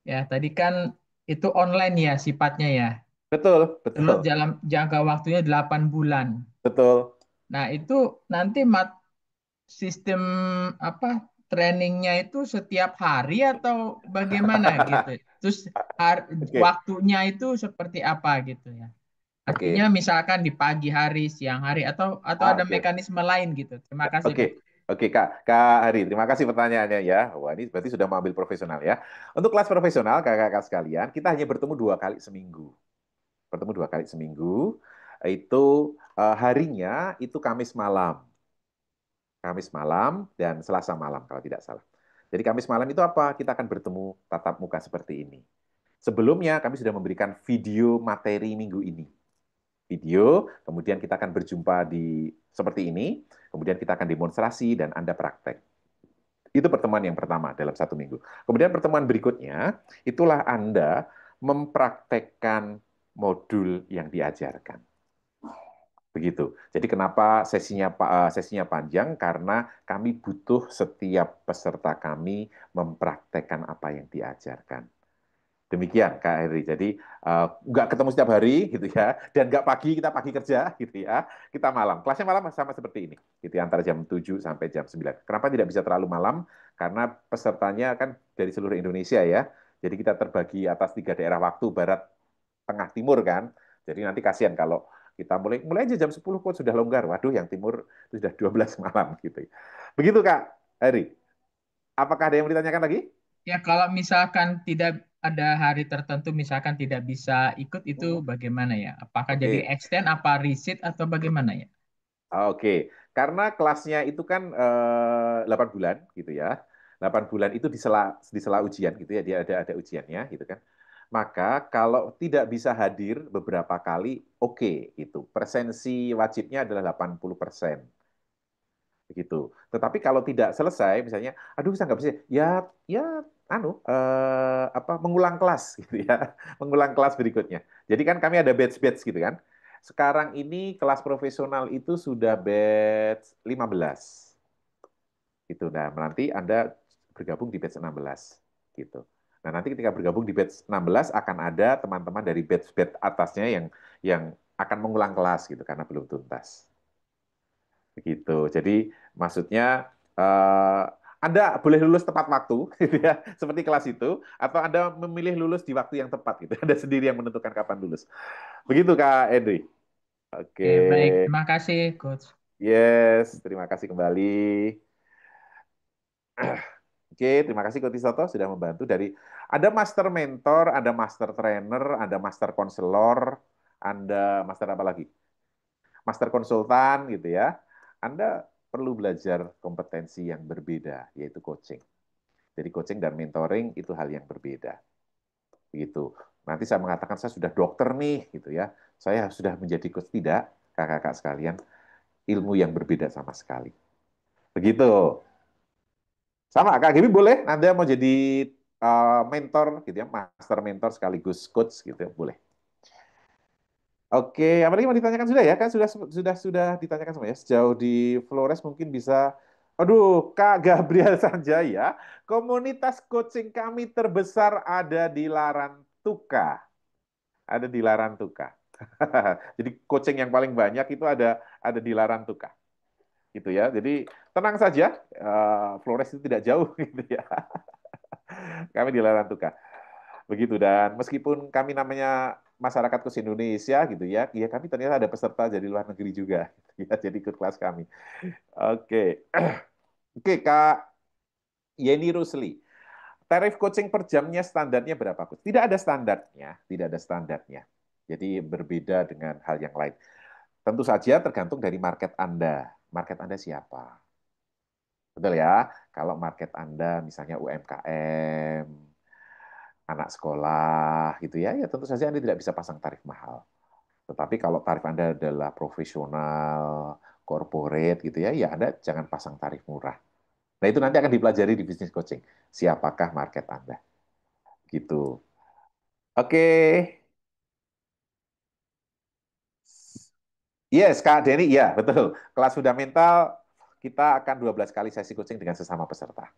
Ya, tadi kan itu online ya sifatnya ya. Betul, Terus betul. dalam jangka waktunya 8 bulan. Betul. Nah, itu nanti sistem apa trainingnya itu setiap hari atau bagaimana gitu. Terus Oke. waktunya itu seperti apa gitu ya. Artinya Oke. misalkan di pagi hari, siang hari atau ada Oke. mekanisme lain gitu. Terima kasih, Oke. Coach. Oke, Kak Hari. Terima kasih pertanyaannya ya. Wah, ini berarti sudah mengambil profesional ya. Untuk kelas profesional, kakak-kakak sekalian, kita hanya bertemu 2 kali seminggu. Bertemu 2 kali seminggu. Itu harinya itu Kamis malam. Kamis malam dan Selasa malam kalau tidak salah. Jadi Kamis malam itu apa? Kita akan bertemu tatap muka seperti ini. Sebelumnya kami sudah memberikan video materi minggu ini. Video, kemudian kita akan berjumpa di seperti ini, kemudian kita akan demonstrasi dan Anda praktek. Itu pertemuan yang pertama dalam 1 minggu. Kemudian pertemuan berikutnya, itulah Anda mempraktekkan modul yang diajarkan. Begitu. Jadi kenapa sesinya panjang? Karena kami butuh setiap peserta kami mempraktekkan apa yang diajarkan. Demikian Kak Heri. Jadi nggak ketemu setiap hari gitu ya, dan nggak pagi kita pagi kerja gitu ya. Kita malam. Kelasnya malam sama seperti ini. Gitu ya, antara jam 7 sampai jam 9. Kenapa tidak bisa terlalu malam? Karena pesertanya kan dari seluruh Indonesia ya. Jadi kita terbagi atas 3 daerah waktu, barat, tengah, timur kan. Jadi nanti kasihan kalau kita mulai aja jam 10 kok sudah longgar. Waduh, yang timur itu sudah 12 malam gitu. Begitu Kak Heri. Apakah ada yang mau ditanyakan lagi? Ya, kalau misalkan tidak ada hari tertentu, misalkan tidak bisa ikut, itu bagaimana ya? Apakah jadi Oke. extend, apa resit, atau bagaimana ya? Oke, karena kelasnya itu kan 8 bulan gitu ya. 8 bulan itu di sela ujian gitu ya, dia ada ujiannya gitu kan. Maka kalau tidak bisa hadir beberapa kali, oke itu. Presensi wajibnya adalah 80%. Begitu. Tetapi kalau tidak selesai, misalnya, aduh saya nggak bisa, ya mengulang kelas gitu ya, mengulang kelas berikutnya. Jadi kan kami ada batch-batch gitu kan. Sekarang ini kelas profesional itu sudah batch 15 gitu. Nah, nanti Anda bergabung di batch 16 gitu. Nah, nanti ketika bergabung di batch 16 akan ada teman-teman dari batch-batch atasnya yang akan mengulang kelas gitu karena belum tuntas. Begitu. Jadi maksudnya Anda boleh lulus tepat waktu, gitu ya, seperti kelas itu, atau Anda memilih lulus di waktu yang tepat, gitu. Anda sendiri yang menentukan kapan lulus. Begitu Kak Edri. Oke. Oke, baik. Terima kasih, Coach. Yes, terima kasih kembali. Oke, terima kasih Coach Soto sudah membantu dari ada master mentor, ada master trainer, ada master konselor, Anda master apa lagi? Master konsultan gitu ya. Anda perlu belajar kompetensi yang berbeda, yaitu coaching. Jadi coaching dan mentoring itu hal yang berbeda. Begitu. Nanti saya mengatakan saya sudah dokter nih, gitu ya. Saya sudah menjadi coach, tidak, kakak-kakak sekalian. Ilmu yang berbeda sama sekali. Begitu. Sama, Kak Gibi boleh. Anda mau jadi mentor, gitu ya, master mentor sekaligus coach, gitu ya, boleh. Oke, apalagi mau ditanyakan sudah ya? Kan sudah ditanyakan semua ya. Sejauh di Flores mungkin bisa. Aduh, Kak Gabriel Sanjaya, komunitas coaching kami terbesar ada di Larantuka. Ada di Larantuka. Jadi coaching yang paling banyak itu ada di Larantuka. Gitu ya. Jadi tenang saja, Flores itu tidak jauh gitu ya. Kami di Larantuka. Begitu, dan meskipun kami namanya masyarakat kurs Indonesia gitu ya, ya kami ternyata ada peserta dari luar negeri juga gitu ya, jadi ikut kelas kami. Oke. Oke, Kak Yeni Rusli. Tarif coaching per jamnya standarnya berapa, Coach? Tidak ada standarnya, tidak ada standarnya. Jadi berbeda dengan hal yang lain. Tentu saja tergantung dari market Anda. Market Anda siapa? Betul ya? Kalau market Anda misalnya UMKM, anak sekolah gitu ya, ya tentu saja Anda tidak bisa pasang tarif mahal. Tetapi kalau tarif Anda adalah profesional, corporate gitu ya, ya Anda jangan pasang tarif murah. Nah, itu nanti akan dipelajari di bisnis coaching. Siapakah market Anda? Gitu. Oke. Yes, Kak Denny, iya, betul. Kelas fundamental kita akan 12 kali sesi coaching dengan sesama peserta.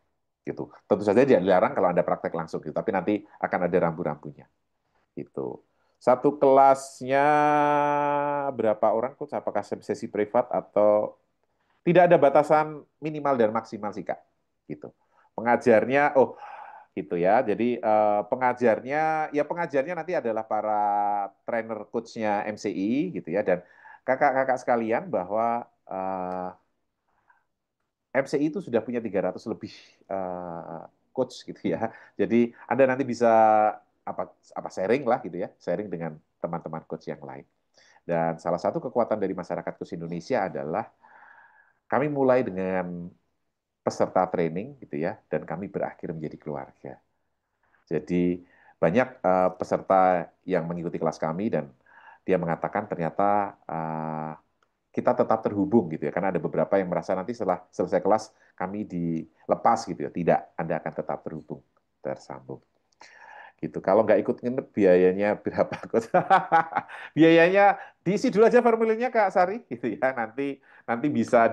Gitu. Tentu saja dia dilarang kalau Anda praktek langsung gitu, tapi nanti akan ada rambu-rambunya. Gitu. Satu kelasnya berapa orang, Coach? Apakah sesi privat atau tidak ada batasan minimal dan maksimal sih, Kak. Gitu. Pengajarnya, oh gitu ya. Jadi pengajarnya nanti adalah para trainer coach-nya MCI gitu ya. Dan kakak-kakak sekalian bahwa MCI itu sudah punya 300 lebih coach gitu ya. Jadi Anda nanti bisa apa sharing lah gitu ya, sharing dengan teman-teman coach yang lain. Dan salah satu kekuatan dari masyarakat coach Indonesia adalah kami mulai dengan peserta training gitu ya, dan kami berakhir menjadi keluarga. Jadi banyak peserta yang mengikuti kelas kami dan dia mengatakan ternyata kita tetap terhubung gitu ya, karena ada beberapa yang merasa nanti setelah selesai kelas kami dilepas gitu ya. Tidak, Anda akan tetap terhubung, tersambung. Gitu. Kalau nggak ikut nginep biayanya berapa, Coach? Biayanya diisi dulu aja formulirnya, Kak Sari gitu ya. Nanti bisa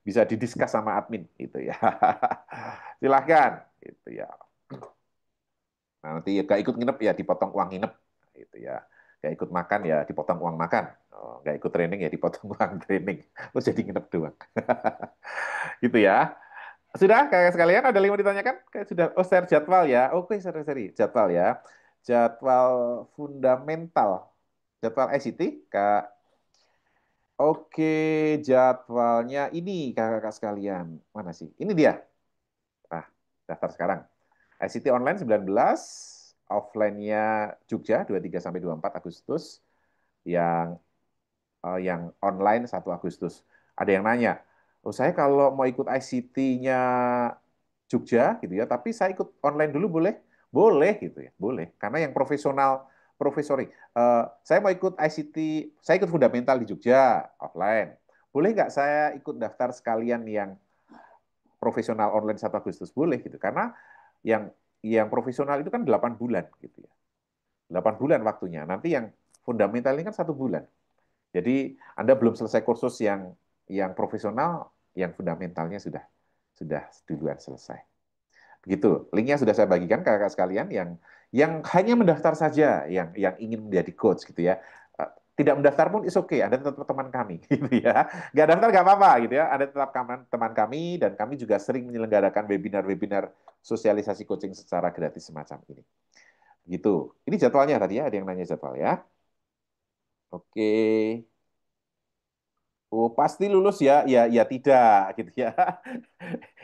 bisa didiskus sama admin gitu ya. Silahkan gitu ya. Nah, nanti nggak ikut nginep ya dipotong uang nginep gitu ya. Nggak ikut makan ya dipotong uang makan. Nggak ikut training ya dipotong uang training. Terus jadi nginep doang. Gitu ya. Sudah, kayak sekalian ada lima ditanyakan? Kayak sudah. Oh, share jadwal ya. Oke, seri jadwal ya. Jadwal fundamental. Jadwal ICT, Kak. Oke, jadwalnya ini kakak-kakak sekalian. Mana sih? Ini dia. Nah, daftar sekarang. ICT online 19, offline-nya Jogja 23 sampai 24 Agustus, yang online 1 Agustus. Ada yang nanya, oh saya kalau mau ikut ICT-nya Jogja gitu ya, tapi saya ikut online dulu boleh? Boleh gitu ya, boleh. Karena yang sorry, saya mau ikut ICT, saya ikut fundamental di Jogja offline. Boleh nggak saya ikut daftar sekalian yang profesional online 1 Agustus? Boleh gitu. Karena yang profesional itu kan 8 bulan gitu ya. 8 bulan waktunya. Nanti yang fundamental ini kan 1 bulan. Jadi Anda belum selesai kursus yang profesional, yang fundamentalnya sudah duluan selesai. Begitu. Linknya sudah saya bagikan ke kakak sekalian yang hanya mendaftar saja, yang ingin menjadi coach gitu ya. Tidak mendaftar pun is okay, Anda tetap teman kami gitu ya. Nggak daftar nggak apa-apa gitu ya. Anda tetap teman kami dan kami juga sering menyelenggarakan webinar-webinar sosialisasi coaching secara gratis semacam ini. Gitu. Ini jadwalnya tadi ya, ada yang nanya jadwal ya. Oke. Oh, pasti lulus ya? Ya tidak gitu ya.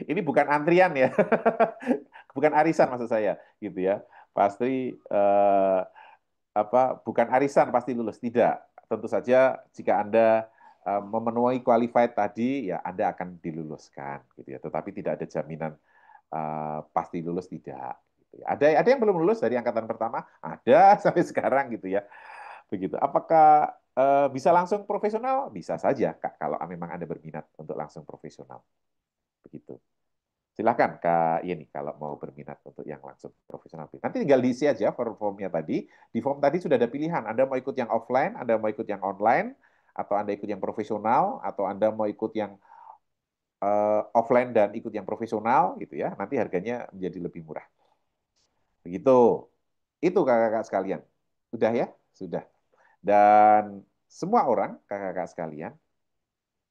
Ini bukan antrian ya. Bukan arisan maksud saya gitu ya. Pasti bukan arisan pasti lulus, tidak. Tentu saja jika Anda memenuhi qualified tadi ya Anda akan diluluskan gitu ya. Tetapi tidak ada jaminan pasti lulus, tidak gitu ya. Ada yang belum lulus dari angkatan pertama, ada sampai sekarang gitu ya. Begitu. Apakah bisa langsung profesional? Bisa saja, Kak, kalau memang Anda berminat untuk langsung profesional. Begitu. Silahkan Kak Yeni kalau mau berminat untuk yang langsung profesional. Nanti tinggal diisi aja formnya tadi. Di form tadi sudah ada pilihan. Anda mau ikut yang offline, Anda mau ikut yang online, atau Anda ikut yang profesional, atau Anda mau ikut yang offline dan ikut yang profesional gitu ya. Nanti harganya menjadi lebih murah. Begitu. Itu kakak-kakak sekalian. Sudah ya? Sudah. Dan semua orang, kakak-kakak sekalian,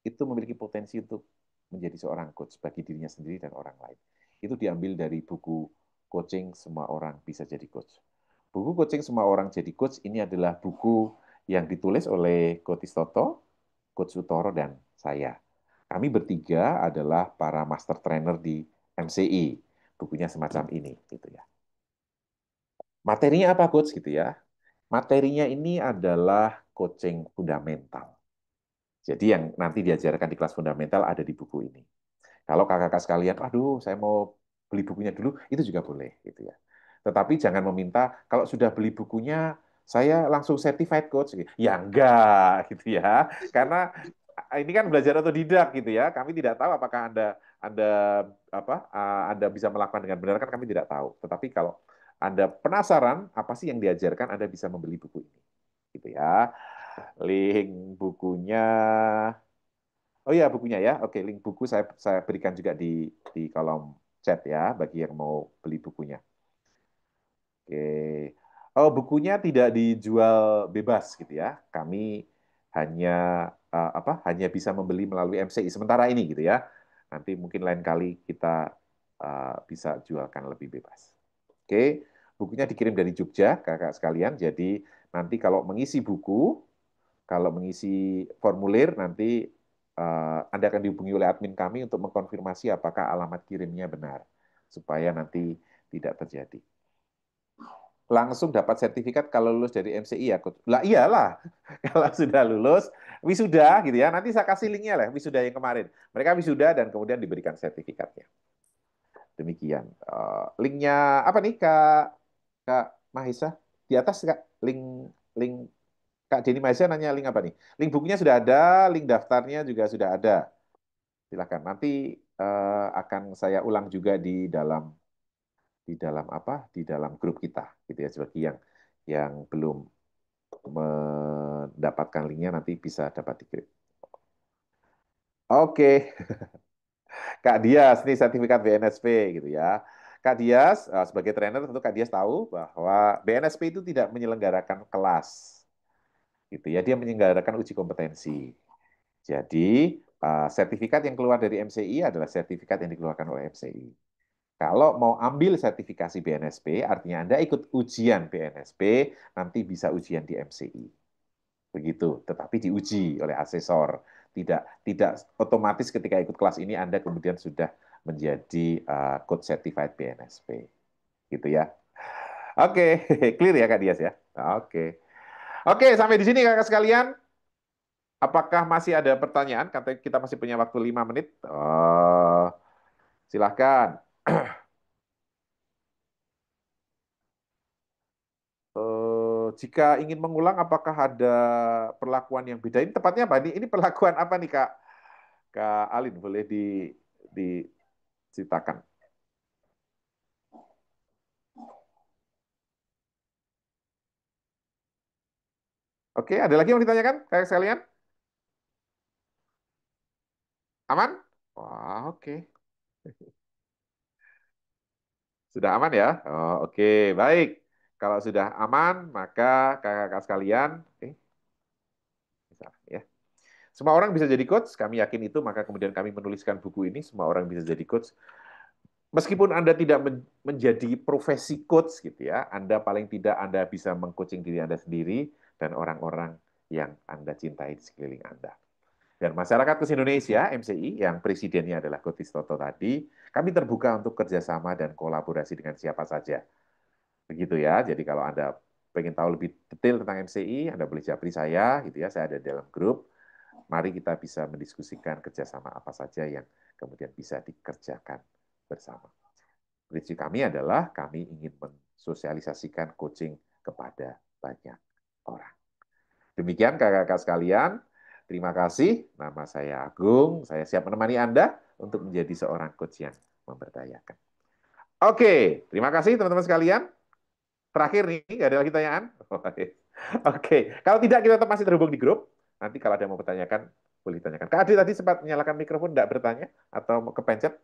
itu memiliki potensi untuk menjadi seorang coach bagi dirinya sendiri dan orang lain. Itu diambil dari buku Coaching Semua Orang Bisa Jadi Coach. Buku Coaching Semua Orang Jadi Coach ini adalah buku yang ditulis oleh Coach Toto, Coach Utoro, dan saya. Kami bertiga adalah para master trainer di MCI. Bukunya semacam ini, gitu ya. Materinya apa, Coach? Gitu ya. Materinya ini adalah coaching fundamental. Jadi yang nanti diajarkan di kelas fundamental ada di buku ini. Kalau kakak-kakak sekalian, aduh, saya mau beli bukunya dulu, itu juga boleh, gitu ya. Tetapi jangan meminta kalau sudah beli bukunya saya langsung certified coach. Ya enggak, gitu ya. Karena ini kan belajar otodidak, gitu ya. Kami tidak tahu apakah Anda Anda bisa melakukan dengan benar, kan kami tidak tahu. Tetapi kalau Anda penasaran apa sih yang diajarkan, Anda bisa membeli buku ini, gitu ya. Link bukunya. Oh iya, bukunya ya. Oke, link buku saya berikan juga di kolom chat ya bagi yang mau beli bukunya. Oke. Oh, bukunya tidak dijual bebas gitu ya. Kami hanya hanya bisa membeli melalui MCI sementara ini gitu ya. Nanti mungkin lain kali kita bisa jualkan lebih bebas. Oke. Bukunya dikirim dari Jogja, kakak sekalian. Jadi nanti kalau mengisi formulir nanti Anda akan dihubungi oleh admin kami untuk mengkonfirmasi apakah alamat kirimnya benar, supaya nanti tidak terjadi. Langsung dapat sertifikat kalau lulus dari MCI ya, Coach. Lah iyalah, kalau sudah lulus, wisuda gitu ya, nanti saya kasih linknya lah, wisuda yang kemarin. Mereka wisuda dan kemudian diberikan sertifikatnya. Demikian. Linknya apa nih, Kak Mahisa? Di atas, Kak, link Kak Denny Maisa nanya link apa nih? Link bukunya sudah ada, link daftarnya juga sudah ada. Silakan. Nanti akan saya ulang juga di dalam grup kita, gitu ya. Bagi yang belum mendapatkan linknya nanti bisa dapat di grup. Oke, Kak Dias, ini sertifikat BNSP gitu ya. Kak Dias, sebagai trainer tentu Kak Dias tahu bahwa BNSP itu tidak menyelenggarakan kelas, gitu ya. Dia menyelenggarakan uji kompetensi. Jadi, sertifikat yang keluar dari MCI adalah sertifikat yang dikeluarkan oleh MCI. Kalau mau ambil sertifikasi BNSP, artinya Anda ikut ujian BNSP, nanti bisa ujian di MCI. Begitu, tetapi diuji oleh asesor. Tidak otomatis ketika ikut kelas ini Anda kemudian sudah menjadi coach certified BNSP. Gitu ya. Oke, clear ya Kak Dias ya? Oke. Oke, sampai di sini Kakak sekalian. Apakah masih ada pertanyaan? Katanya kita masih punya waktu 5 menit. Silahkan. Jika ingin mengulang, apakah ada perlakuan yang beda? Ini tepatnya apa? Ini perlakuan apa nih, Kak Alin? Boleh diceritakan? Oke, ada lagi yang mau ditanyakan, kayak sekalian? Aman? Wah, oke. Sudah aman ya? Oh, oke, baik. Kalau sudah aman, maka kakak-kakak sekalian, ya. Semua orang bisa jadi coach, kami yakin itu, maka kemudian kami menuliskan buku ini, semua orang bisa jadi coach. Meskipun Anda tidak menjadi profesi coach gitu ya, Anda paling tidak Anda bisa mengcoaching diri Anda sendiri dan orang-orang yang Anda cintai di sekeliling Anda. Dan Masyarakat Coach Indonesia, MCI, yang presidennya adalah Coach Toto tadi, kami terbuka untuk kerjasama dan kolaborasi dengan siapa saja. Begitu ya, jadi kalau Anda pengen tahu lebih detail tentang MCI, Anda boleh japri saya, gitu ya, saya ada dalam grup. Mari kita bisa mendiskusikan kerjasama apa saja yang kemudian bisa dikerjakan bersama. Prinsip kami adalah kami ingin mensosialisasikan coaching kepada banyak orang. Demikian kakak-kakak sekalian, terima kasih. Nama saya Agung, saya siap menemani Anda untuk menjadi seorang coach yang memberdayakan. Oke, terima kasih teman-teman sekalian. Terakhir nih, nggak ada lagi pertanyaan? Oke, kalau tidak kita tetap masih terhubung di grup. Nanti kalau ada yang mau bertanyakan, boleh ditanyakan. Kak Adi tadi sempat menyalakan mikrofon, tidak bertanya atau mau kepencet?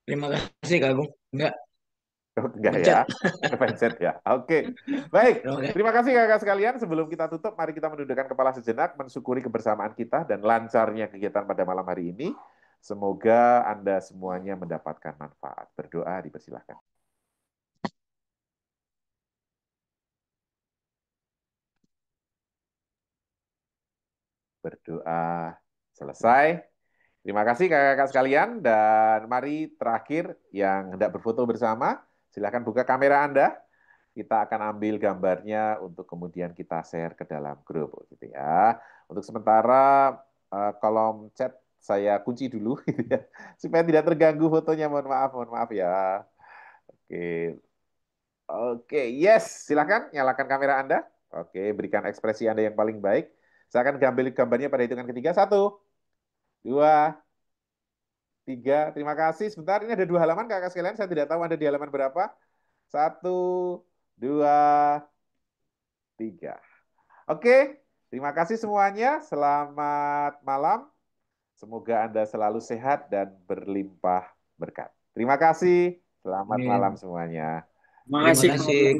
Terima kasih Kak Agung. Enggak, Oh, enggak pencet. ya, kepencet ya. Oke, baik. Terima kasih kakak sekalian. Sebelum kita tutup, mari kita menundukkan kepala sejenak, mensyukuri kebersamaan kita dan lancarnya kegiatan pada malam hari ini. Semoga Anda semuanya mendapatkan manfaat. Berdoa, dipersilahkan. Berdoa selesai. Terima kasih kakak-kakak sekalian, dan mari terakhir yang hendak berfoto bersama, silakan buka kamera Anda. Kita akan ambil gambarnya untuk kemudian kita share ke dalam grup, gitu ya. Untuk sementara kolom chat saya kunci dulu, gitu ya, supaya tidak terganggu fotonya. Mohon maaf ya. Oke, oke, yes, silakan nyalakan kamera Anda. Oke, berikan ekspresi Anda yang paling baik. Saya akan ambil gambarnya pada hitungan ketiga. 1, 2, 3. Terima kasih. Sebentar, ini ada 2 halaman kakak sekalian. Saya tidak tahu Anda di halaman berapa. 1, 2, 3. Oke, terima kasih semuanya. Selamat malam. Semoga Anda selalu sehat dan berlimpah berkat. Terima kasih. Selamat malam semuanya. Terima kasih.